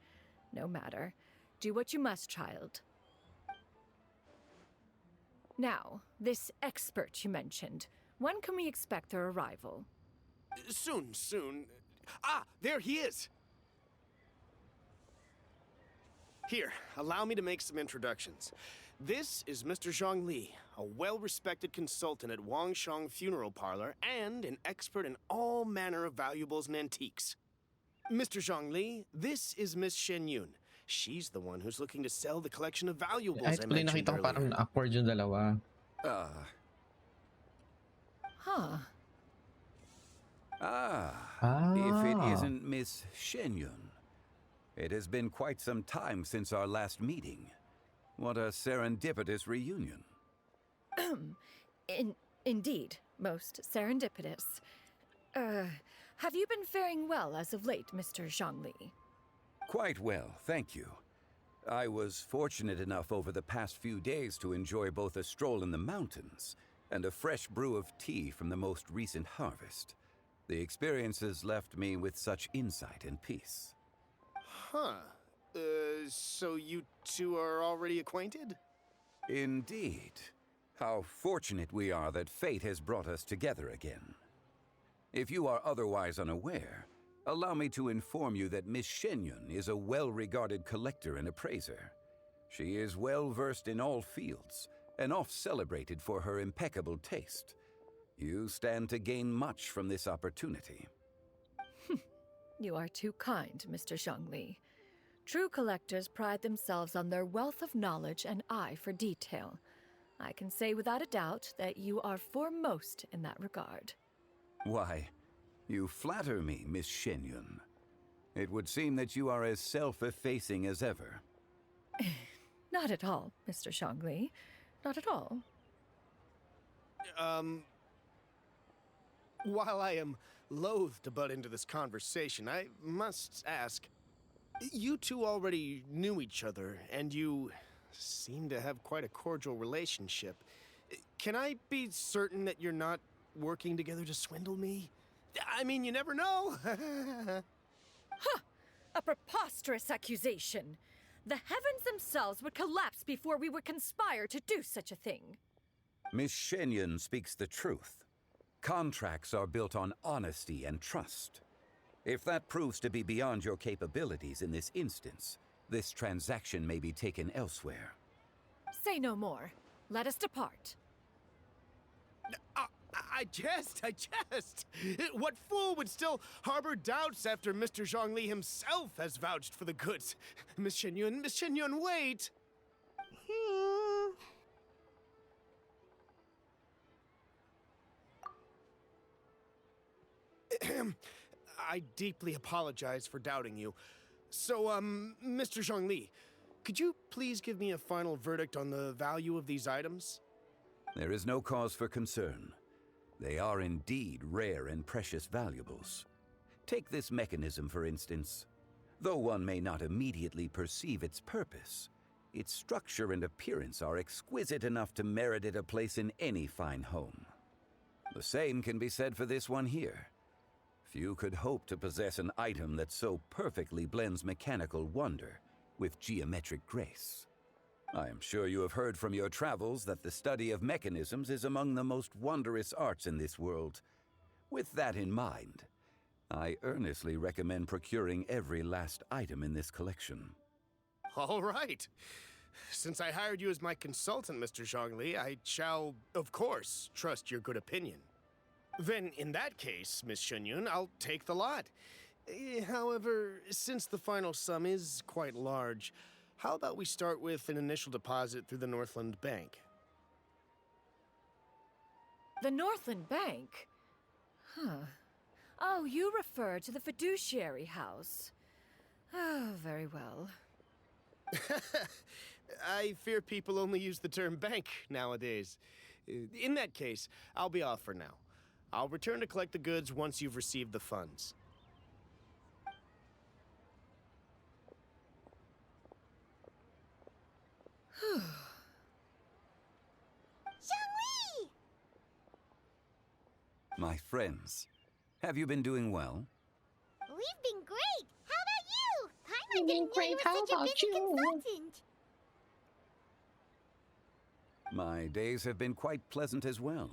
No matter. Do what you must, child. Now, this expert you mentioned, when can we expect their arrival? Soon. Ah, there he is! Here, allow me to make some introductions. This is Mr. Zhongli, a well-respected consultant at Wangshang Funeral Parlor and an expert in all manner of valuables and antiques. Mr. Zhongli, this is Miss Xianyun. She's the one who's looking to sell the collection of valuables I Actually, mentioned nakita ko parang earlier. awkward yung dalawa. Huh. If it isn't Miss Xianyun. It has been quite some time since our last meeting. What a serendipitous reunion. Indeed, most serendipitous. Have you been faring well as of late, Mr. Zhongli? Quite well, thank you. I was fortunate enough over the past few days to enjoy both a stroll in the mountains and a fresh brew of tea from the most recent harvest. The experiences left me with such insight and peace. Huh. So you two are already acquainted? Indeed. How fortunate we are that fate has brought us together again. If you are otherwise unaware, allow me to inform you that Miss Xianyun is a well-regarded collector and appraiser. She is well-versed in all fields, and oft-celebrated for her impeccable taste. You stand to gain much from this opportunity. You are too kind, Mr. Zhongli. True collectors pride themselves on their wealth of knowledge and eye for detail. I can say without a doubt that you are foremost in that regard. Why, you flatter me, Miss Xianyun. It would seem that you are as self-effacing as ever. Not at all, Mr. Zhongli. Not at all. While I am loath to butt into this conversation, I must ask, you two already knew each other, and you seem to have quite a cordial relationship. Can I be certain that you're not working together to swindle me? I mean, you never know. Huh! A preposterous accusation. The heavens themselves would collapse before we would conspire to do such a thing. Miss Xianyun speaks the truth. Contracts are built on honesty and trust. If that proves to be beyond your capabilities in this instance, this transaction may be taken elsewhere. Say no more. Let us depart. I jest. What fool would still harbor doubts after Mr. Zhongli himself has vouched for the goods? Miss Xianyun, wait! I deeply apologize for doubting you. So, Mr. Zhongli, could you please give me a final verdict on the value of these items? There is no cause for concern. They are indeed rare and precious valuables. Take this mechanism, for instance. Though one may not immediately perceive its purpose, its structure and appearance are exquisite enough to merit it a place in any fine home. The same can be said for this one here. Few could hope to possess an item that so perfectly blends mechanical wonder with geometric grace. I am sure you have heard from your travels that the study of mechanisms is among the most wondrous arts in this world. With that in mind, I earnestly recommend procuring every last item in this collection. All right. Since I hired you as my consultant, Mr. Zhongli, I shall, of course, trust your good opinion. Then, in that case, Miss Xianyun, I'll take the lot. However, since the final sum is quite large, how about we start with an initial deposit through the Northland Bank? The Northland Bank? Huh. Oh, you refer to the fiduciary house. Oh, very well. I fear people only use the term bank nowadays. In that case, I'll be off for now. I'll return to collect the goods once you've received the funds. Xiangli! My friends, have you been doing well? We've been great! How about you? Paimon didn't know you were such a busy consultant! My days have been quite pleasant as well.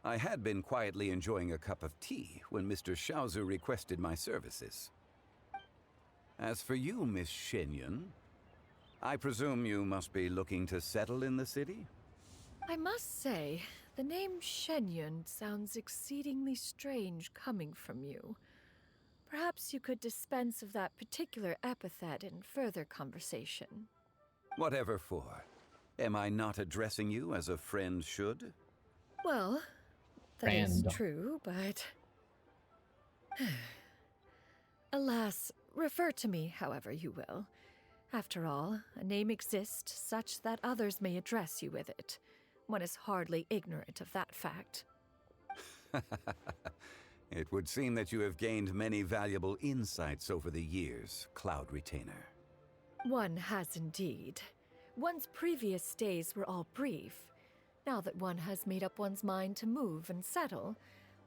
I had been quietly enjoying a cup of tea when Mr. Xiaozu requested my services. As for you, Miss Xianyun, I presume you must be looking to settle in the city? I must say, the name Xianyun sounds exceedingly strange coming from you. Perhaps you could dispense of that particular epithet in further conversation. Whatever for. Am I not addressing you as a friend should? Well, that is true, but... Alas, refer to me however you will. After all, a name exists such that others may address you with it. One is hardly ignorant of that fact. It would seem that you have gained many valuable insights over the years, Cloud Retainer. One has indeed. One's previous stays were all brief. Now that one has made up one's mind to move and settle,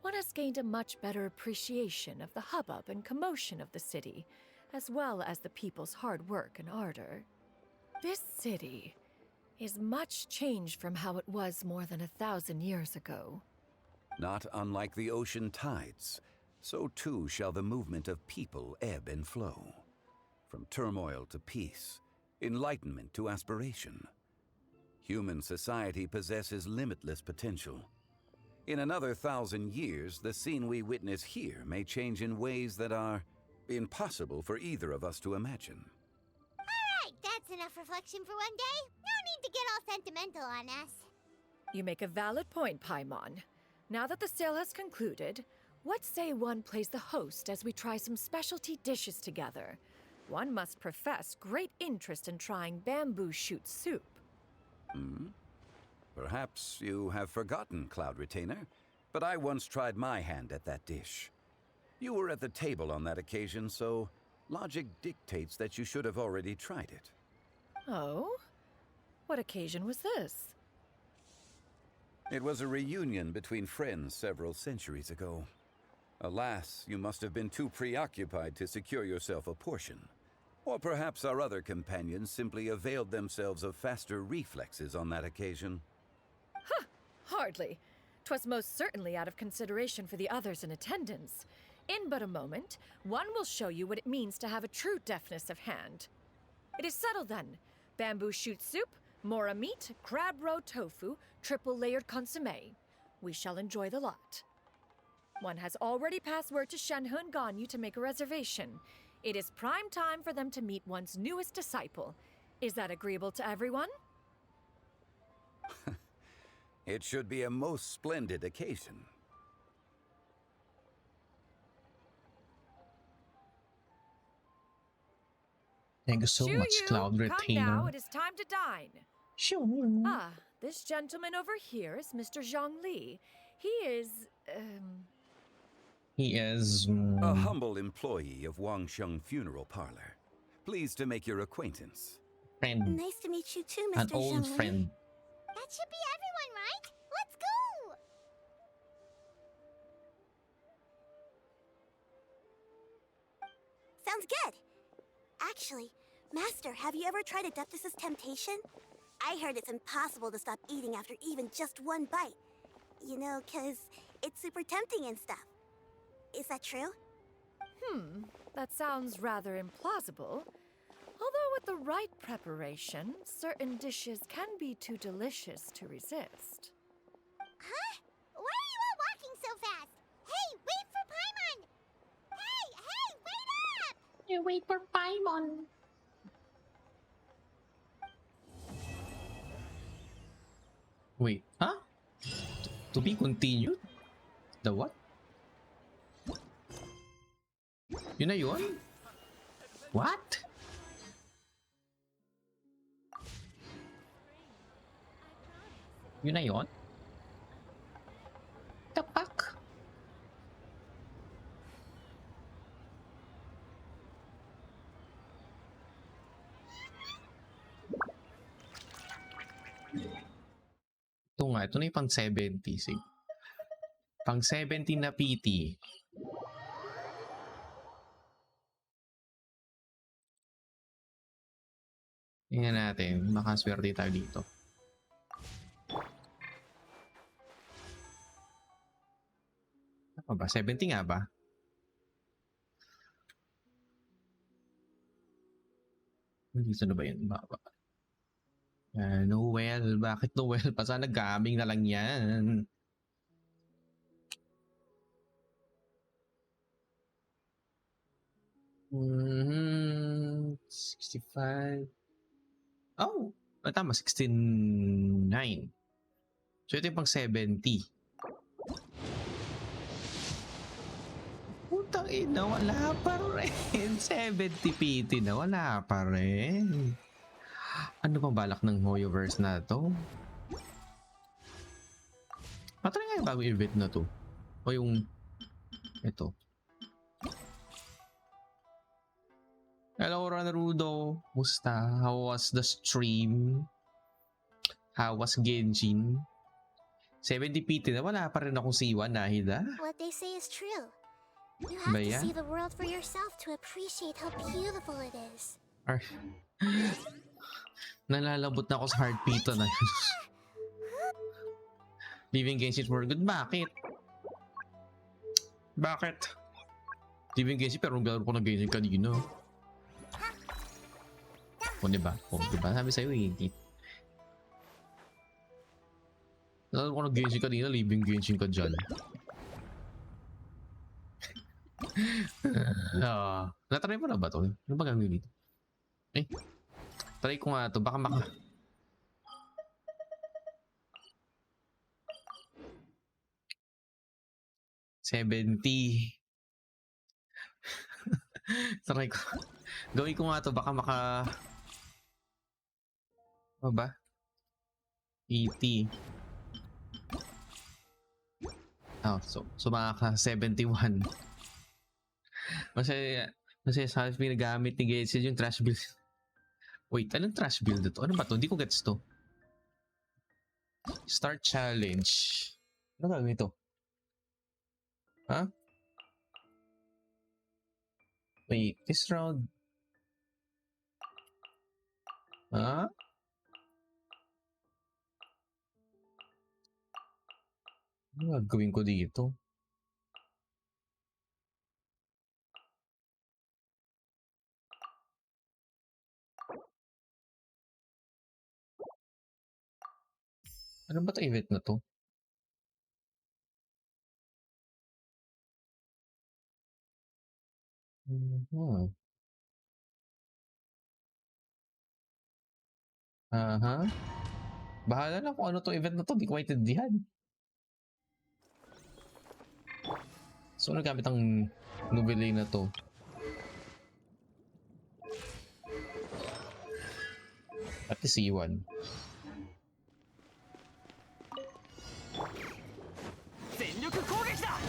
one has gained a much better appreciation of the hubbub and commotion of the city, as well as the people's hard work and ardor. This city is much changed from how it was more than 1,000 years ago. Not unlike the ocean tides, so too shall the movement of people ebb and flow. From turmoil to peace, enlightenment to aspiration. Human society possesses limitless potential. In another 1,000 years, the scene we witness here may change in ways that are impossible for either of us to imagine. Alright, that's enough reflection for one day. No need to get all sentimental on us. You make a valid point, Paimon. Now that the sale has concluded, what say one plays the host as we try some specialty dishes together? One must profess great interest in trying bamboo shoot soup. Perhaps you have forgotten, Cloud Retainer. but I once tried my hand at that dish. You were at the table on that occasion, so logic dictates that you should have already tried it. Oh? What occasion was this? It was a reunion between friends several centuries ago. Alas, you must have been too preoccupied to secure yourself a portion. Or perhaps our other companions simply availed themselves of faster reflexes on that occasion. Huh, hardly. 'Twas most certainly out of consideration for the others in attendance. In but a moment, one will show you what it means to have a true deftness of hand. It is settled then. Bamboo shoot soup, mora meat, crab roe tofu, triple-layered consommé. We shall enjoy the lot. One has already passed word to Xianyun Ganyu to make a reservation. It is prime time for them to meet one's newest disciple. Is that agreeable to everyone? It should be a most splendid occasion. Thank you so much, Cloud Come now, Retainer. it is time to dine. Sure. Ah, this gentleman over here is Mr. Zhang Li. He is, He is... A humble employee of Wangsheng Funeral Parlor. Pleased to make your acquaintance. Friend. Nice to meet you too, Mr. An old Xianyun. friend. That should be everyone, right? Let's go! Sounds good. Actually, Master, have you ever tried Adeptus' temptation? I heard it's impossible to stop eating after even just one bite. You know, 'cause it's super tempting and stuff. Is that true? That sounds rather implausible. Although with the right preparation, certain dishes can be too delicious to resist. Huh? Why are you all walking so fast? Hey, wait for Paimon! Hey, wait up! You wait for Paimon. Wait, huh? To be continued? The what? Yun na yun? What? Yun na yun? The fuck? Ito nga, ito na yung pang 70. Sige. Pang 70 na PT. Tingnan natin, makaswerte tayo dito. Ano ba? 70 nga ba? Dito na ba yun? Baba. Noel. Bakit Noel? Pa sana gaming na lang yan. Mm-hmm. 65. Oh! Tama, 69. So ito yung pang 70. Putang ina, wala pa rin. 70 PT na, wala pa rin. Ano bang balak ng Hoyoverse na to? Patry nga yung bagong event na to. O yung... Ito. Hello, Rudo. Musta? How was the stream? How was Genshin? 70 PT na, wala pa rin akong C1 nahid ah. What they say is true. You have Ba to yan? see the world for yourself to appreciate how beautiful it is. Nalalabot na ako sa hard pito na yun. Leaving Genshin for good. Bakit? Bakit? Leaving Genshin pero naglalaro ko ng Genshin kanina. O diba? O diba? Sabi sa'yo eh. Naglalaro ko ng Genshin kanina, leaving Genshin ka dyan. Natry mo na ba ito? Ano ba gagawin dito? Eh, try ko nga ito. Baka maka... $70. Try ko. Gawin ko nga ito. Baka maka... Ano ba? 80. So makaka 71. Kasi sa pinagamit ni Getsid yung trash build. Wait, anong trash build to? Ano ba to? Hindi ko gets to. Start challenge. Ano gagawin ito? Ha? Wait, this round. Ha? Ano gagawin ko dito? Ano ba ito event na to? Aha. Bahala na kung ano to event na to. Di ko maintindihan. So, ano gamit ang novelle na to? At least C1. 全力攻撃だ。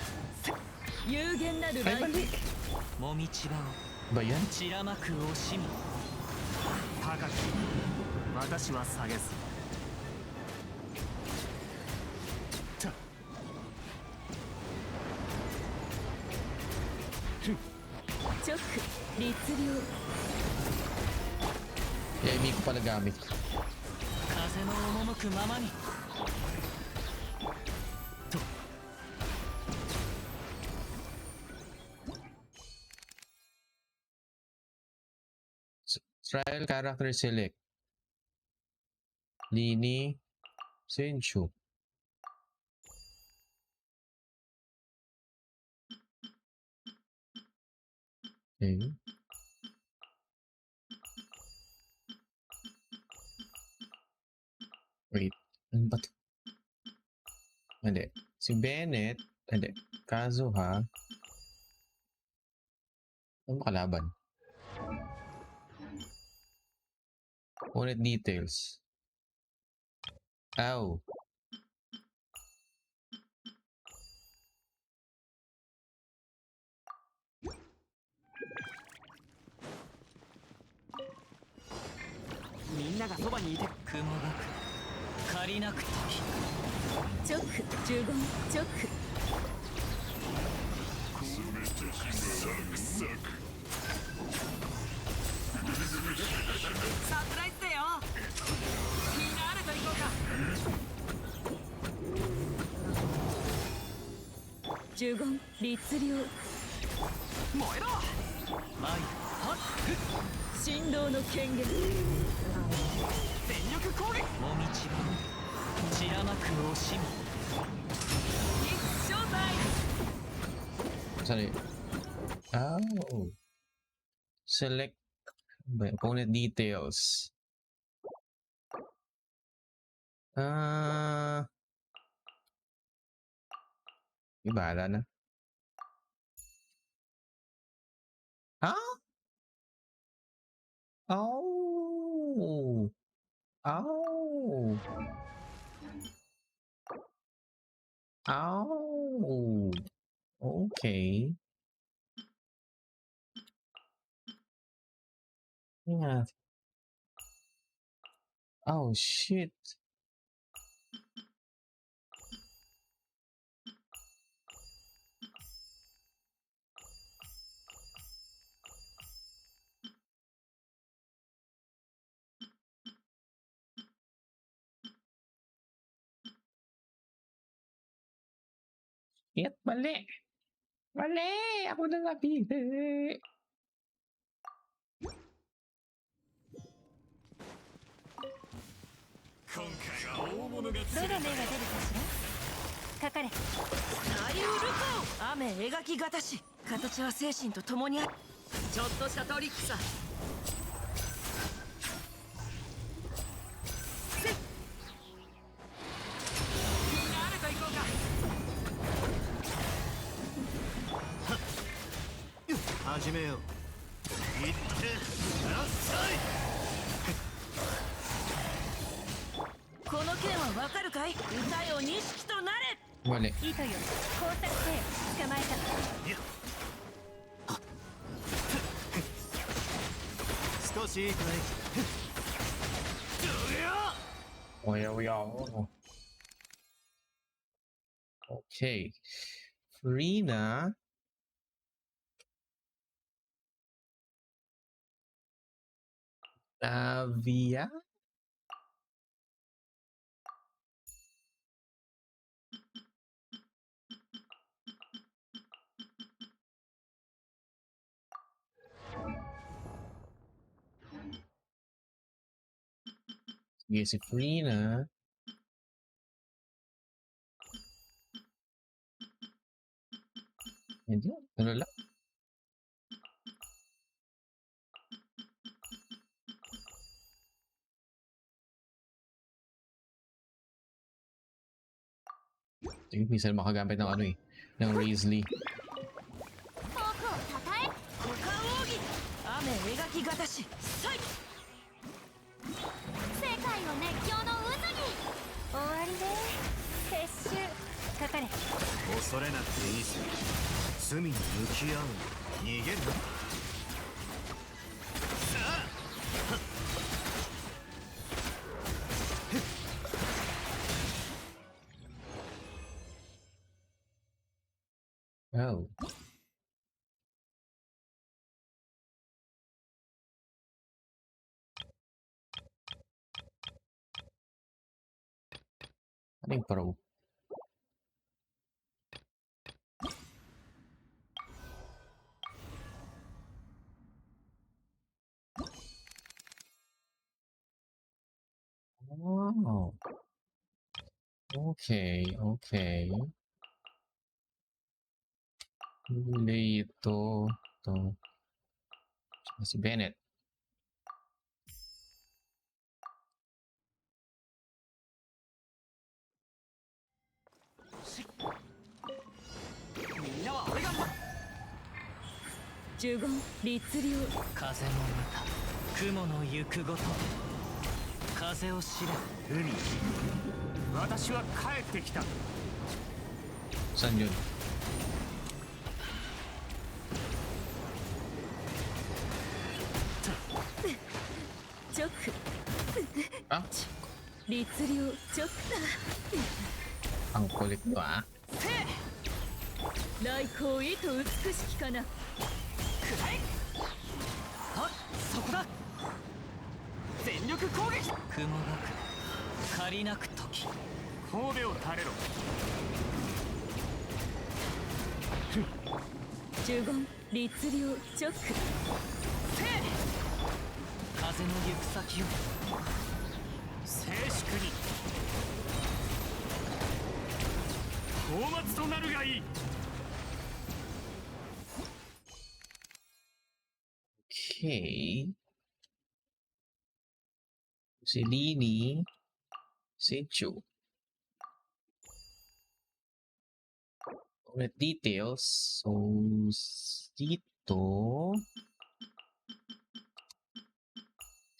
有限なるライフ。もみちばを Ba yan? 散らまく惜しみ。高き私は下げず。直律令 Eh, hindi ko pala gamit. 風の赴くままに。と。 Trial character select. Lini. Senchu. Okay. Wait. Ano ba to? Hindi. Si Bennett. Hindi. Kazuha. Ano ba kalaban? Unit details. Ow. Minnaがそばにいて雲がく借りなく時直15直サプライズだよ。フィナーレと行こうか。15律令燃えろ。前はっ振動の権限。全力攻撃。もみちば散らまく惜しみ。一生タイム。 Sorry. Oh. Select opponent details. Bahala na. Huh? Oh. Oh. Oh. Okay. Yeah. Oh shit. Shit, mali. Mali! Ako na napili. 今回は大物がどの目が出るかしら。かかれ。大ウルコ雨描きがたし形は精神と共にある。ちょっとしたトリックさ。せっフィナーレと行こうか。始めよう。行ってらっしゃい。この剣はわかるかい。歌よ錦となれ。Mali. 糸よ工作せよ捕まえた少しいいかい Oh, yeah, we are. Okay. Frina. Navia. Sige, si Frina. Hindi. Ano lang? Sige, minsan makagamit ng ano eh. Ng Razely. 僕をたたえ股間奥義雨描きがたしさい世界の熱狂の渦に終わりね撤収かかれ恐れなくていいさ罪に向き合うの逃げるなさあ Oh. Ano yung pro? Oh. Okay, okay. Huli ito. Ito. Tsaka si Bennett. みんなは俺が呪言律令風の歌雲の行くごと風を知れ海私は帰ってきた Saan yun? Ah? 律令直 Ang kulit ko ah. 来光意図美しきかなくらえあそこだ全力攻撃雲がく借りなく時神戸を垂れろ呪言律令直せい風の行く先を静粛に討伐となるがいい Okay. Si Lini. Si Chu. Ulit details. So, dito.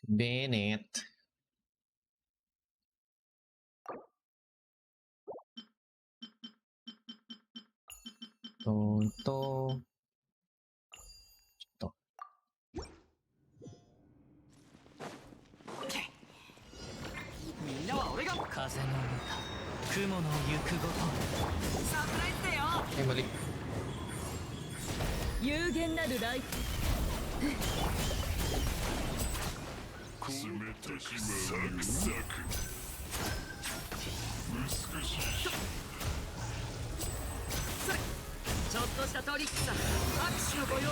Bennett. Ito. Ito. みんなは俺が風の歌雲の行くごとサプライズだよ Ay, mali. 有限なる来ちょっとしたトリックさ拍手のご用意を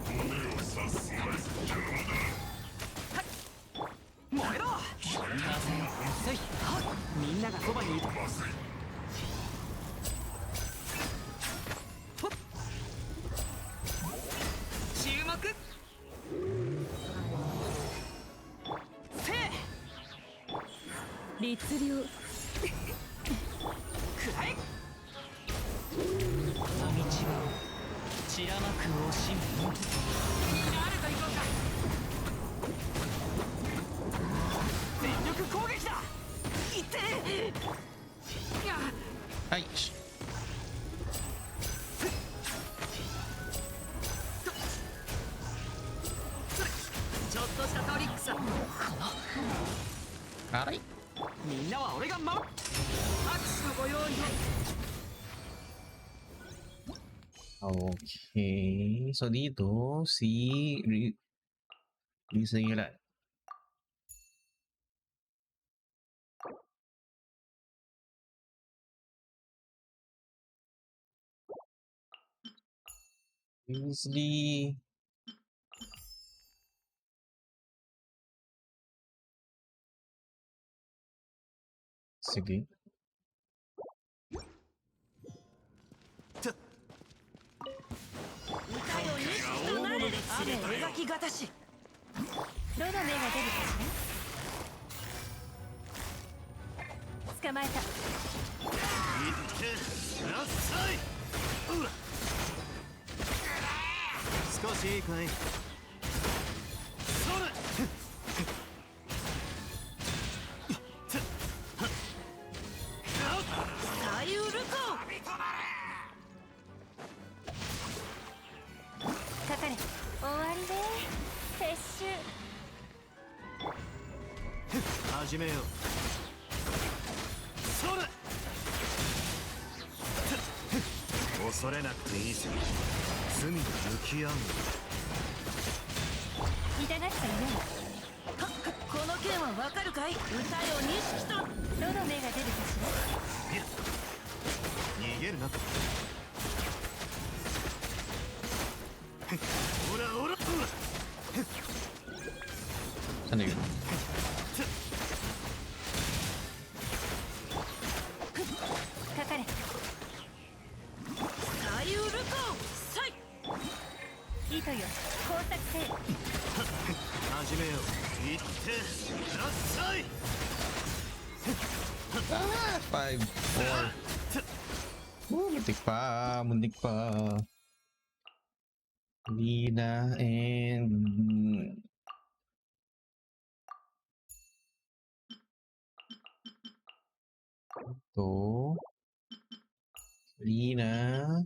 骨を刺すな燃えろ風よせいみんながそばにいる注目せい律令くらえこの道は散らまく惜しみ誰と行こうか全力攻撃だいって Ay! ちょっとしたトリックさ。Aray! みんなは俺が守る。拍手のご用意を。 Okay. So dito, si Rizal. Weasley. Sige. 雨描きがたし。どの目が出るかしら。捕まえた。少しいいかい。サイウルコ。かかれ。終わりで撤収。始めよう。それ。恐れなくていいぜ。罪と向き合う。痛がっちゃいない。この件はわかるかい。歌よ錦と。どの目が出るかしら。逃げるな。ほらほら。 Ano yun? かかれ。サイウルコ。サイ。糸よ、工作せよ。始めよう。行ってください。 5, 4. Muntik pa, muntik pa. Lina and to Lina.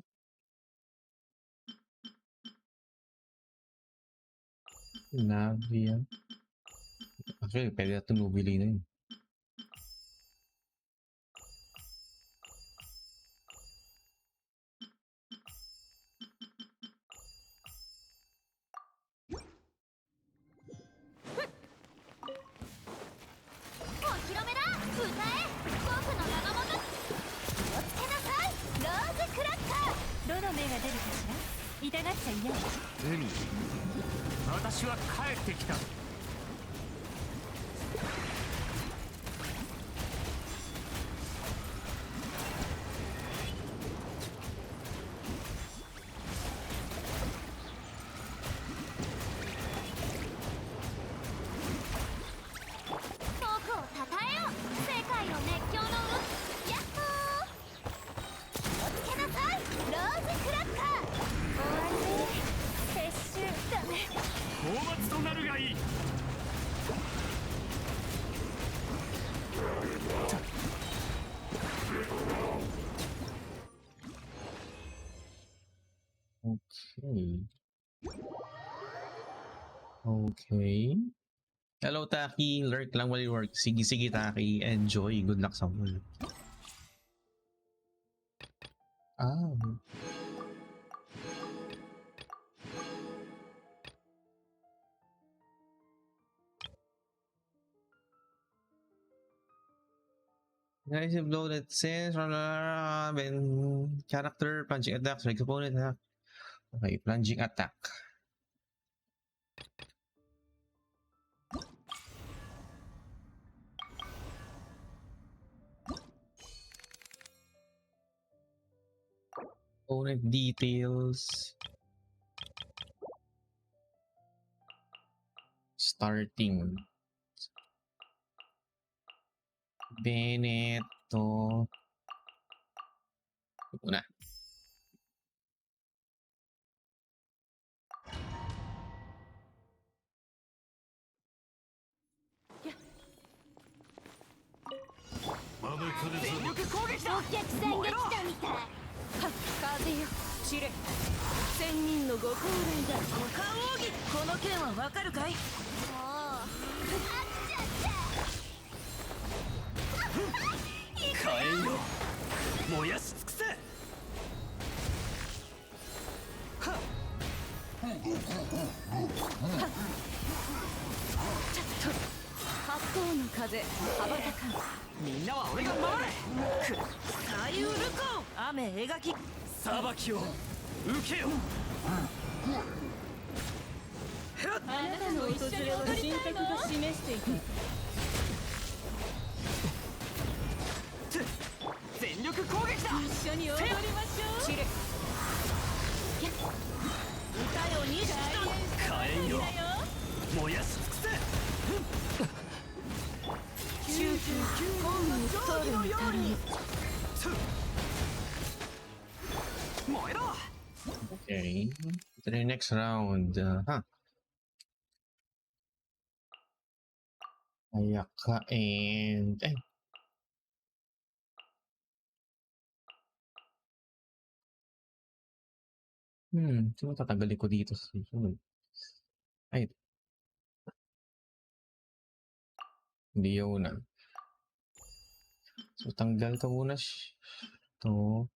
Navia. Actually, pwede na ito nubili na yun. Emi, 私は帰ってきた。僕をたたえよ。世界の熱狂のヤッホー。気をつけなさい。ローズクラッカー。終わりで撤収だね。討伐となるがいい。Okay. Okay. Hello, Taki. Lurk lang while you work. Sige, sige, Taki. Enjoy. Good luck sa work. Ah. Guys, have loaded since when character plunging attack, strike opponent attack. Okay, plunging attack. Opponent details. Starting. Benetto. Una. んできたみたい。風よ散れ。千人のご高齢だ。股間奥義。この件はわかるかい？もう飽きちゃった。火炎よ燃やし尽くせ。八方の風羽ばたかん。みんなは俺が守れ。左右ルコン雨描き。裁きを受けよ。あなたの訪れは神格が示していた。全力攻撃だ。一緒に踊りましょう。散れ。歌よ錦と火炎よ燃やし尽くせ。中級本のストールに足る。燃えろ。 Okay. To the next round. Ayaka and... Sino tatanggalin ko dito sa susunod? Ay. Hindi yun na. So, tanggal ko muna to.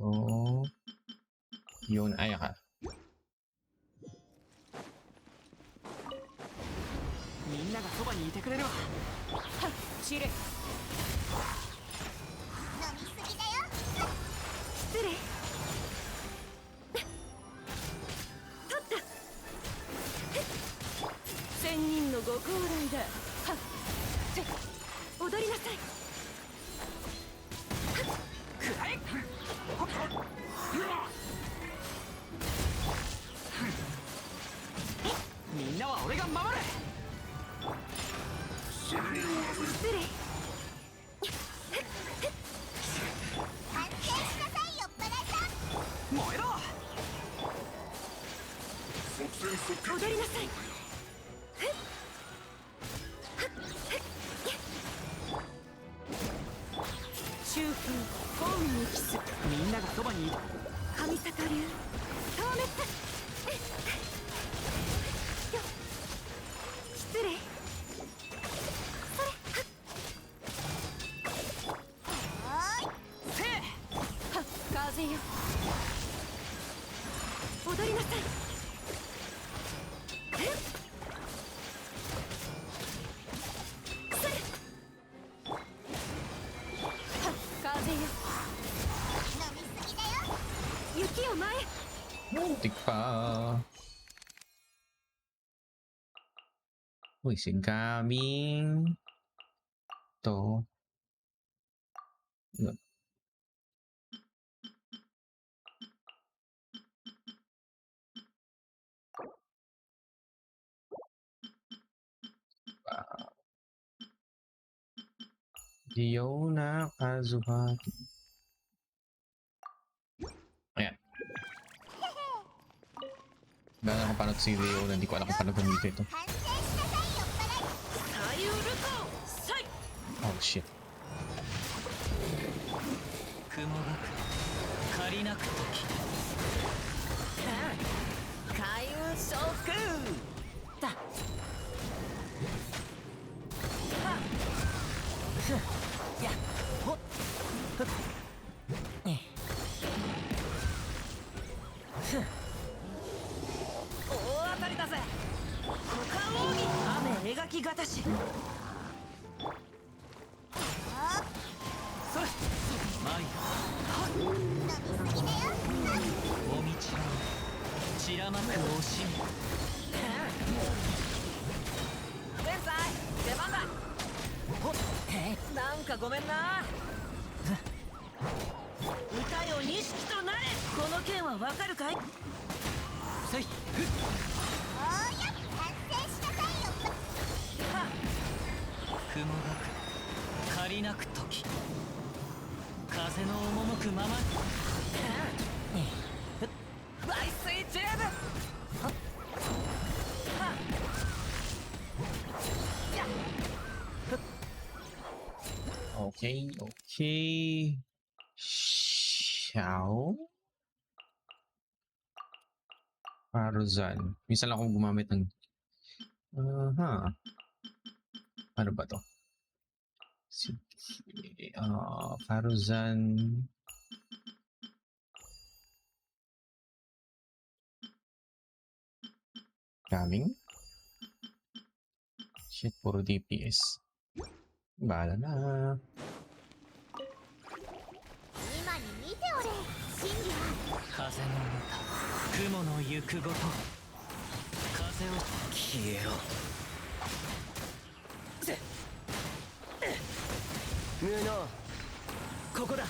To. Yun, Ayaka. みんながそばにいてくれるわ。散れ。飲みすぎだよ。失礼。取った。千人のご高齢だ。踊りなさい。くらえ。みんなは俺が守れ。失礼。反省しなさいよ、バラさん。燃えろ。踊りなさい。中風本にキス。みんながそばにいる。神里流透滅。失礼。風よ踊りなさい。風よ飲みすぎだよ。雪を前。Muntik pa. Uy, sigaming to. Yun. Diona Kazuhaki. Ayan. Gano'n ako paano si Diona, hindi ko alam kung paano gamitin ito. Oh shit. 雲がく借りなく時。開運召喚だ。やっほっ大当たりだぜ。股間奥義雨描きがたし。それマイ飲みすぎだよ。おみちら散らまく惜しみ。天才出番だ。なんかごめんな。歌よ錦となれ。この件はわかるかい？せい。おーや、反省しなさいよ。雲がく借りなく時。風の赴くまま。バイスイチューブ。Okay. Xiao? Paruzan. Minsan lang akong gumamit ng... Ano ba to? Sige. Paruzan... Coming? Shit, puro DPS. Bahala na. 今に見ておれ真理は風の歌雲の行くごと風を消えろ無能ここだ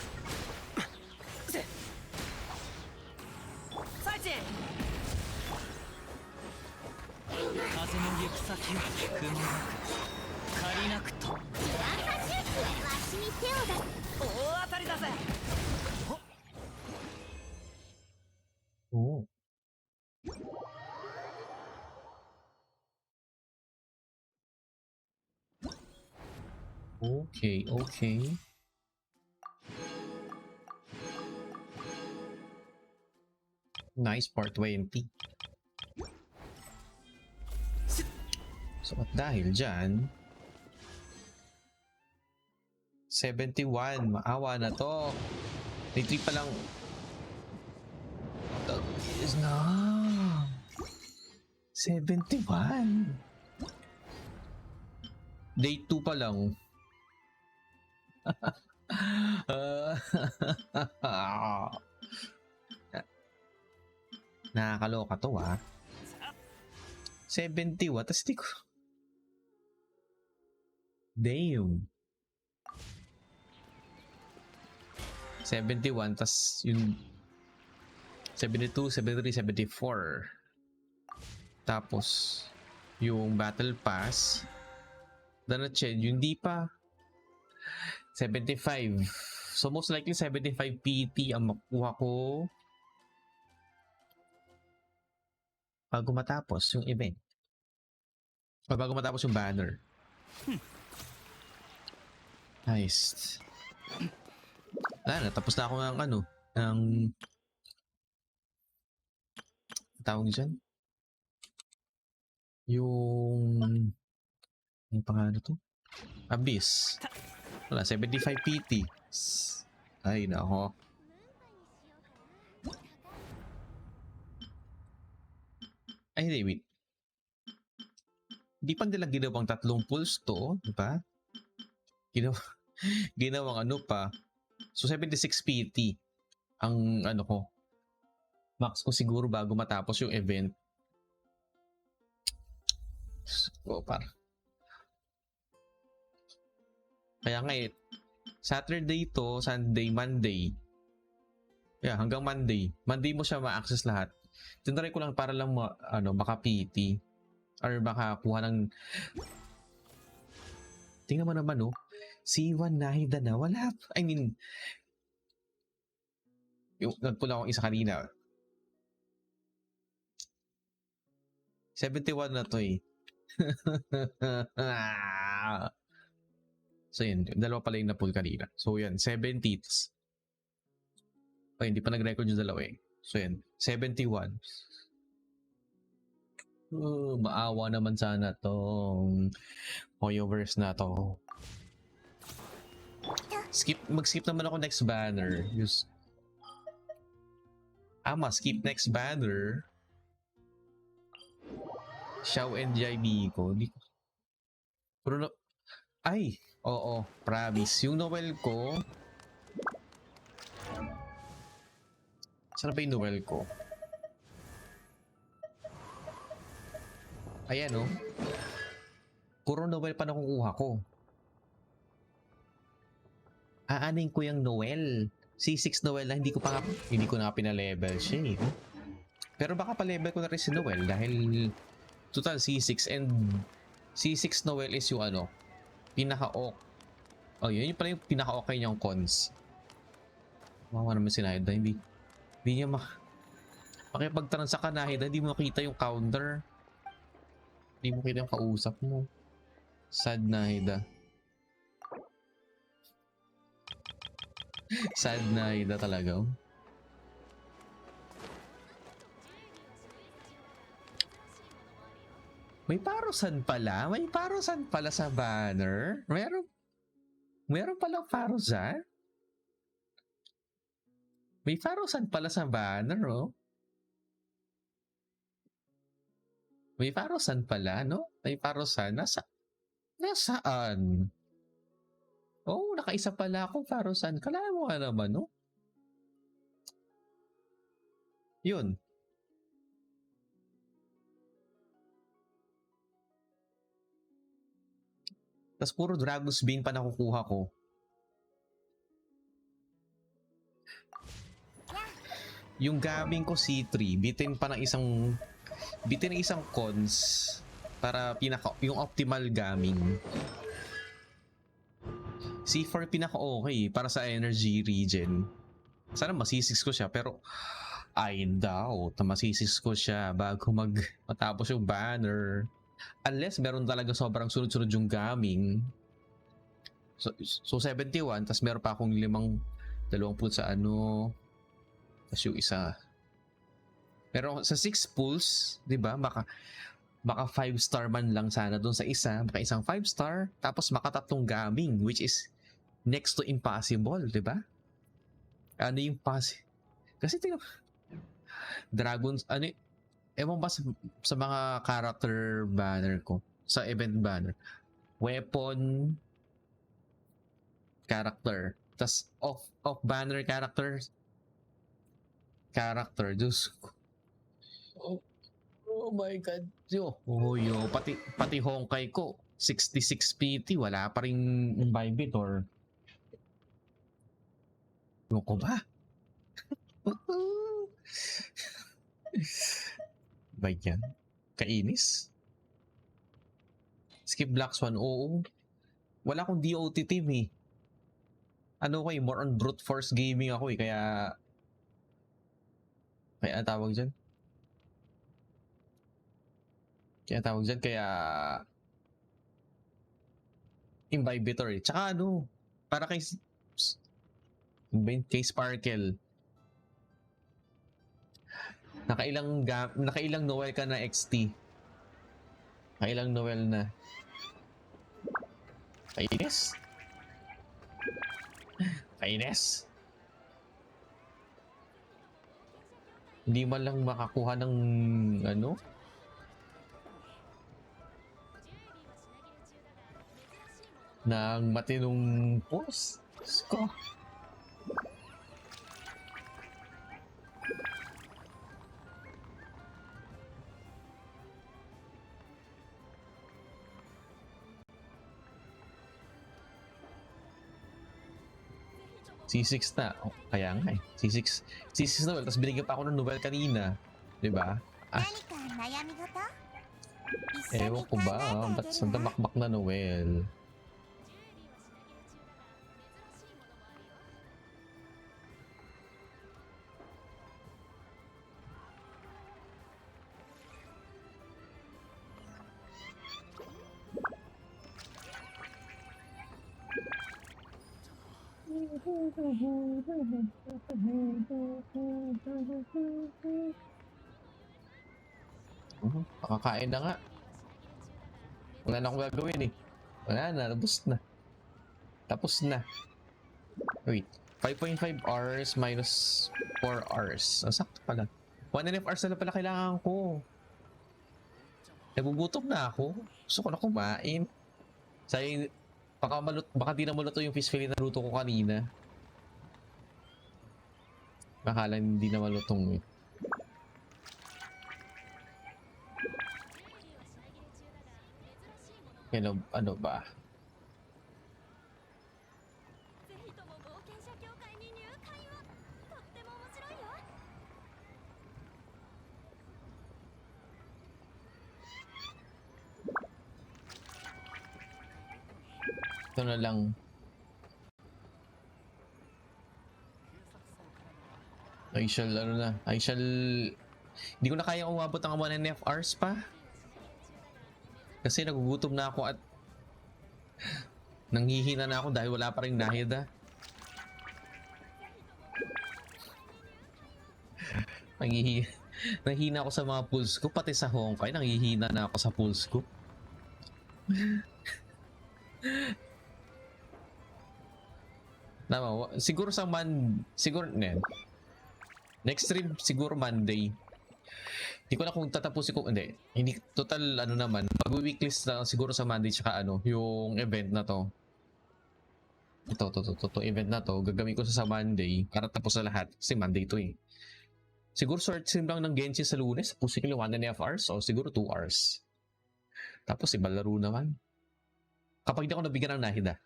サイチン風の行く先を雲がく借りなくとランカ周期わしに手を出す大当たりだぜOh. Okay, okay. Nice part 20. So at dahil dyan, 71, maawa na to. May 3 pa lang. Is na 71. Day 2 pa lang. Nakakaloka to 71, tas di ko... Damn. 71, tas yung 72, 73, 74. Tapos yung battle pass Danached, yung di pa 75. So most likely 75 PT ang makuha ko bago matapos yung event. O bago matapos yung banner. Nice. Natapos na ako ng ng tawag dyan. Yung pangalan to? Abyss. Wala, 75 PT. Ay, nako. Ay, hindi, wait. Hindi pa nila ginawang 3 pulls to, di ba? Ginawang pa. So, 76 PT ang ko. Max ko siguro bago matapos yung event. So, kaya nga Saturday to, Sunday, Monday. Yeah, hanggang Monday. Monday mo siya ma-access lahat. Tinry ko lang para lang baka PT or baka kuha ng... Tingnan mo naman C1 Nahida na. Wala. I mean, yung nagpula akong isa kanina. 71 na to So yun, dalawa pala yung na-pull kanina. So yan, 70s. Ay, hindi pa nag-record yung dalawa So yan, 71. Maawa naman sana tong Hoyoverse na to. Mag-skip naman ako next banner. Skip next banner. Xiao and JB ko. Pero ay, oo, promise. Yung Noel ko. Saan ba yung Noel ko? Ayan puro Noel pa nakukuha ko. Aanin ko yung Noel. C6 Noel na hindi ko na pinalevel siya Pero baka pa-level ko na rin si Noel dahil total C6 and C6 Noel is yung pinaka-ok. Yun yung pala yung pinaka-okay niyang cons. Mawa naman si Nahida. Hindi niya makipag-transact ka Nahida, hindi mo makita yung counter. Hindi mo kita yung kausap mo. Sad Nahida. Sad na Ida talaga. May parusan pala? May parusan pala sa banner? Meron palang parusan? May parusan pala sa banner, oh. May parusan pala, no? May parusan. Nasaan? Oh, nakaisa pala ako parusan. Kala mo nga naman, no? Yun. Tapos puro Dragon's Bane pa nakukuha ko. Yung gaming ko C3, bitin ng isang cons para yung optimal gaming. C4 pinaka okay para sa energy regen. Sana masisis ko siya, pero ayun daw, masisis ko siya bago matapos yung banner. Unless meron talaga sobrang sunod-sunod yung gaming. So 71, tas meron pa akong 20 sa ano. Tas yung isa. Pero sa 6 pulls, 'di ba? Baka 5-star man lang sana doon sa isa, baka isang 5-star, tapos makatatlong gaming, which is next to impossible, 'di ba? Ano yung kasi tingnan Dragons, ewan ba sa mga character banner ko, sa event banner, weapon character, tas off banner character, Diyos ko. Oh my god. Yo, pati Honkai ko 66 PT, wala pa ring inhibitor. Yung ko ba? Ba yan? Kainis? Skip Black Swan, oo. Wala akong DOT team eh. Ano ko eh, more on brute force gaming ako eh, kaya tawag dyan? Kaya inhibitor eh. Tsaka ano, para kay Sparkle. Nakailang Noel ka na XT. Nakailang Noel na. Kainis. Hindi man lang makakuha ng ano? Ng matinong pulse. Sko. C6 na. Oh, kaya nga eh. C6 Noel. Tapos binigyan pa ako ng Noel kanina. Diba? Ewan ko ba? Ba't sa damakbak na Noel? Pakakain na nga. Wala na akong gagawin eh. Wala na, tapos na. Wait, 5.5 hours minus 4 hours. Sakto pala. 1.5 hours na pala kailangan ko. Nagugutom na ako. Gusto ko na kumain. Sayang, baka di na maluto yung fish fillet na luto ko kanina. Baka lang hindi na malutong eh. Ano ba? Ito na lang. I shall hindi ko na kaya umabot ng 1.5 hours pa. Kasi nagugutom na ako at nanghihina na ako dahil wala pa ring nahida. Nahihina ako sa mga pulse ko, pati sa Honkai, nangihina na ako sa pulse ko. Siguro siguro, next stream, siguro Monday. Hindi ko na kung tatapusin ko, hindi, total, naman, mag-weeklist na siguro sa Monday, tsaka yung event na to. Ito, event na to, gagawin ko sa Monday, para tapos na lahat, kasi Monday to eh. Siguro short stream lang ng Genshin sa Lunes, pusin ko 1.5 hours, o siguro 2 hours. Tapos iba laro naman. Kapag hindi ako nabigyan ng Nahida,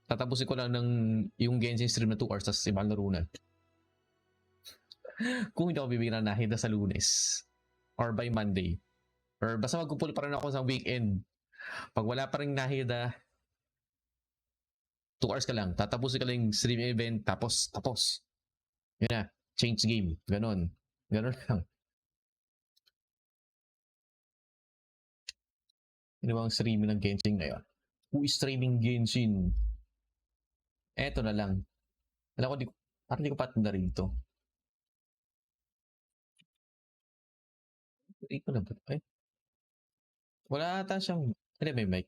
tatapusin ko lang ng yung Genshin stream na 2 hours, tapos ibang laro na. Kung hindi ako bibigyan ng Nahida sa Lunes, or by Monday, or basta magkumpul pa rin ako sa weekend. Pag wala pa rin Nahida, 2 hours ka lang, tatapusin ka lang yung stream event, tapos. Yun na, change game. Ganon lang. Ano bang streaming ng Genshin ngayon? Who is streaming Genshin? Eto na lang. Alam ko, parang di ko patanda rito. Rito na ba? Ay. Wala ata siyang, may mic.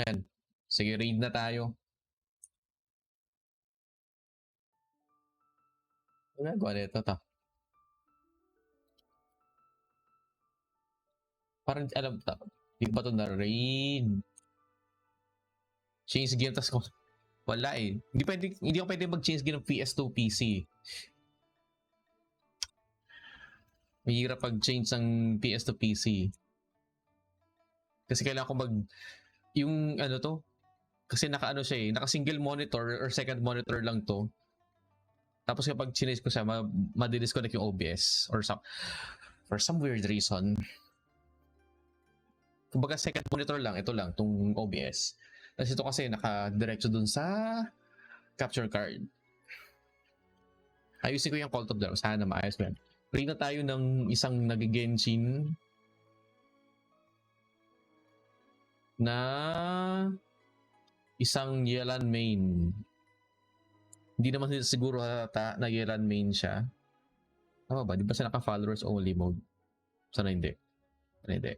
Yan. Sige, raid na tayo. Ano gagawa nito to? Parang alam ta. Di ko ba ito na-raid? Change game, tas ko. Wala eh. Hindi ako pwede mag-change game ng PS to PC. Mahirap pag-change ng PS to PC. Kasi kailangan ko yung to, kasi siya eh, naka-single monitor or second monitor lang to. Tapos kapag change ko siya, ma-disconnect yung OBS or for some weird reason. Kumbaga second monitor lang, ito lang, tong OBS. Tapos ito kasi naka-diretso dun sa capture card. Ayusin ko yung Call of Duty, sana maayos ko yan. Play na tayo ng isang nag-Genshin na isang Yelan main. Hindi naman siguro na Yelan main siya. Tama ba? Di ba siya naka-followers only mode? Sana hindi. Hindi.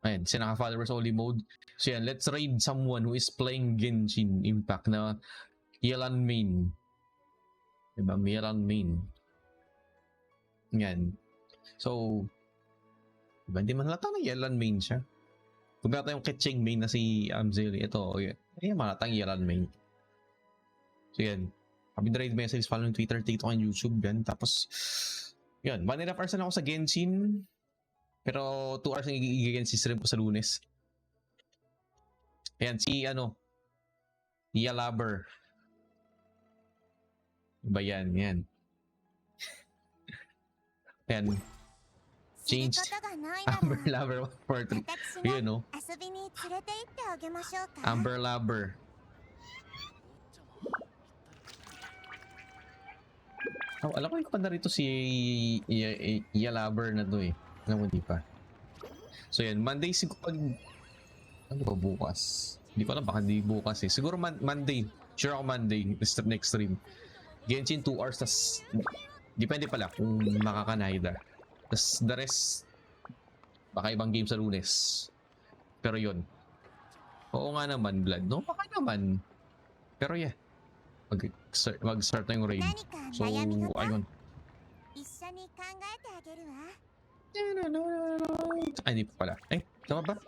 Ayan, siya naka-followers only mode. So yan, let's raid someone who is playing Genshin Impact na Yelan main. Diba? Yelan main. Yan. So, diba? Hindi man halata na Yelan main siya. Kung baka yung Ketching main na si Amzeli, ito, yan malatang Yelan main. So yan. Kapag raid message, follow yung Twitter, TikTok, and YouTube, yan. Tapos, yan. 1.5 hours na ako sa Genshin. Pero 2 hours ang i-Genshin stream ko sa Lunes. Ayan, si Yalaber. Diba yan, yan. Ayan. Changed. Amber Lover 143. Yun, no? Amber Lover. Oh, alam ko yung pa na rito si Yalaber na to eh. Alam mo, di pa. So yan, Monday siguro pag... Ano ba bukas? Hindi ko alam, baka di bukas eh. Siguro Monday. Sure ako Monday. Next stream. Genshin 2 hours, tas... Depende pala kung makakanahida. Tas the rest, baka ibang game sa Lunes. Pero yun. Oo nga naman, Blood. No, baka naman. Pero yeah. Mag-start na yung raid. So, ayun. Ay, hindi pa pala. Tama ba?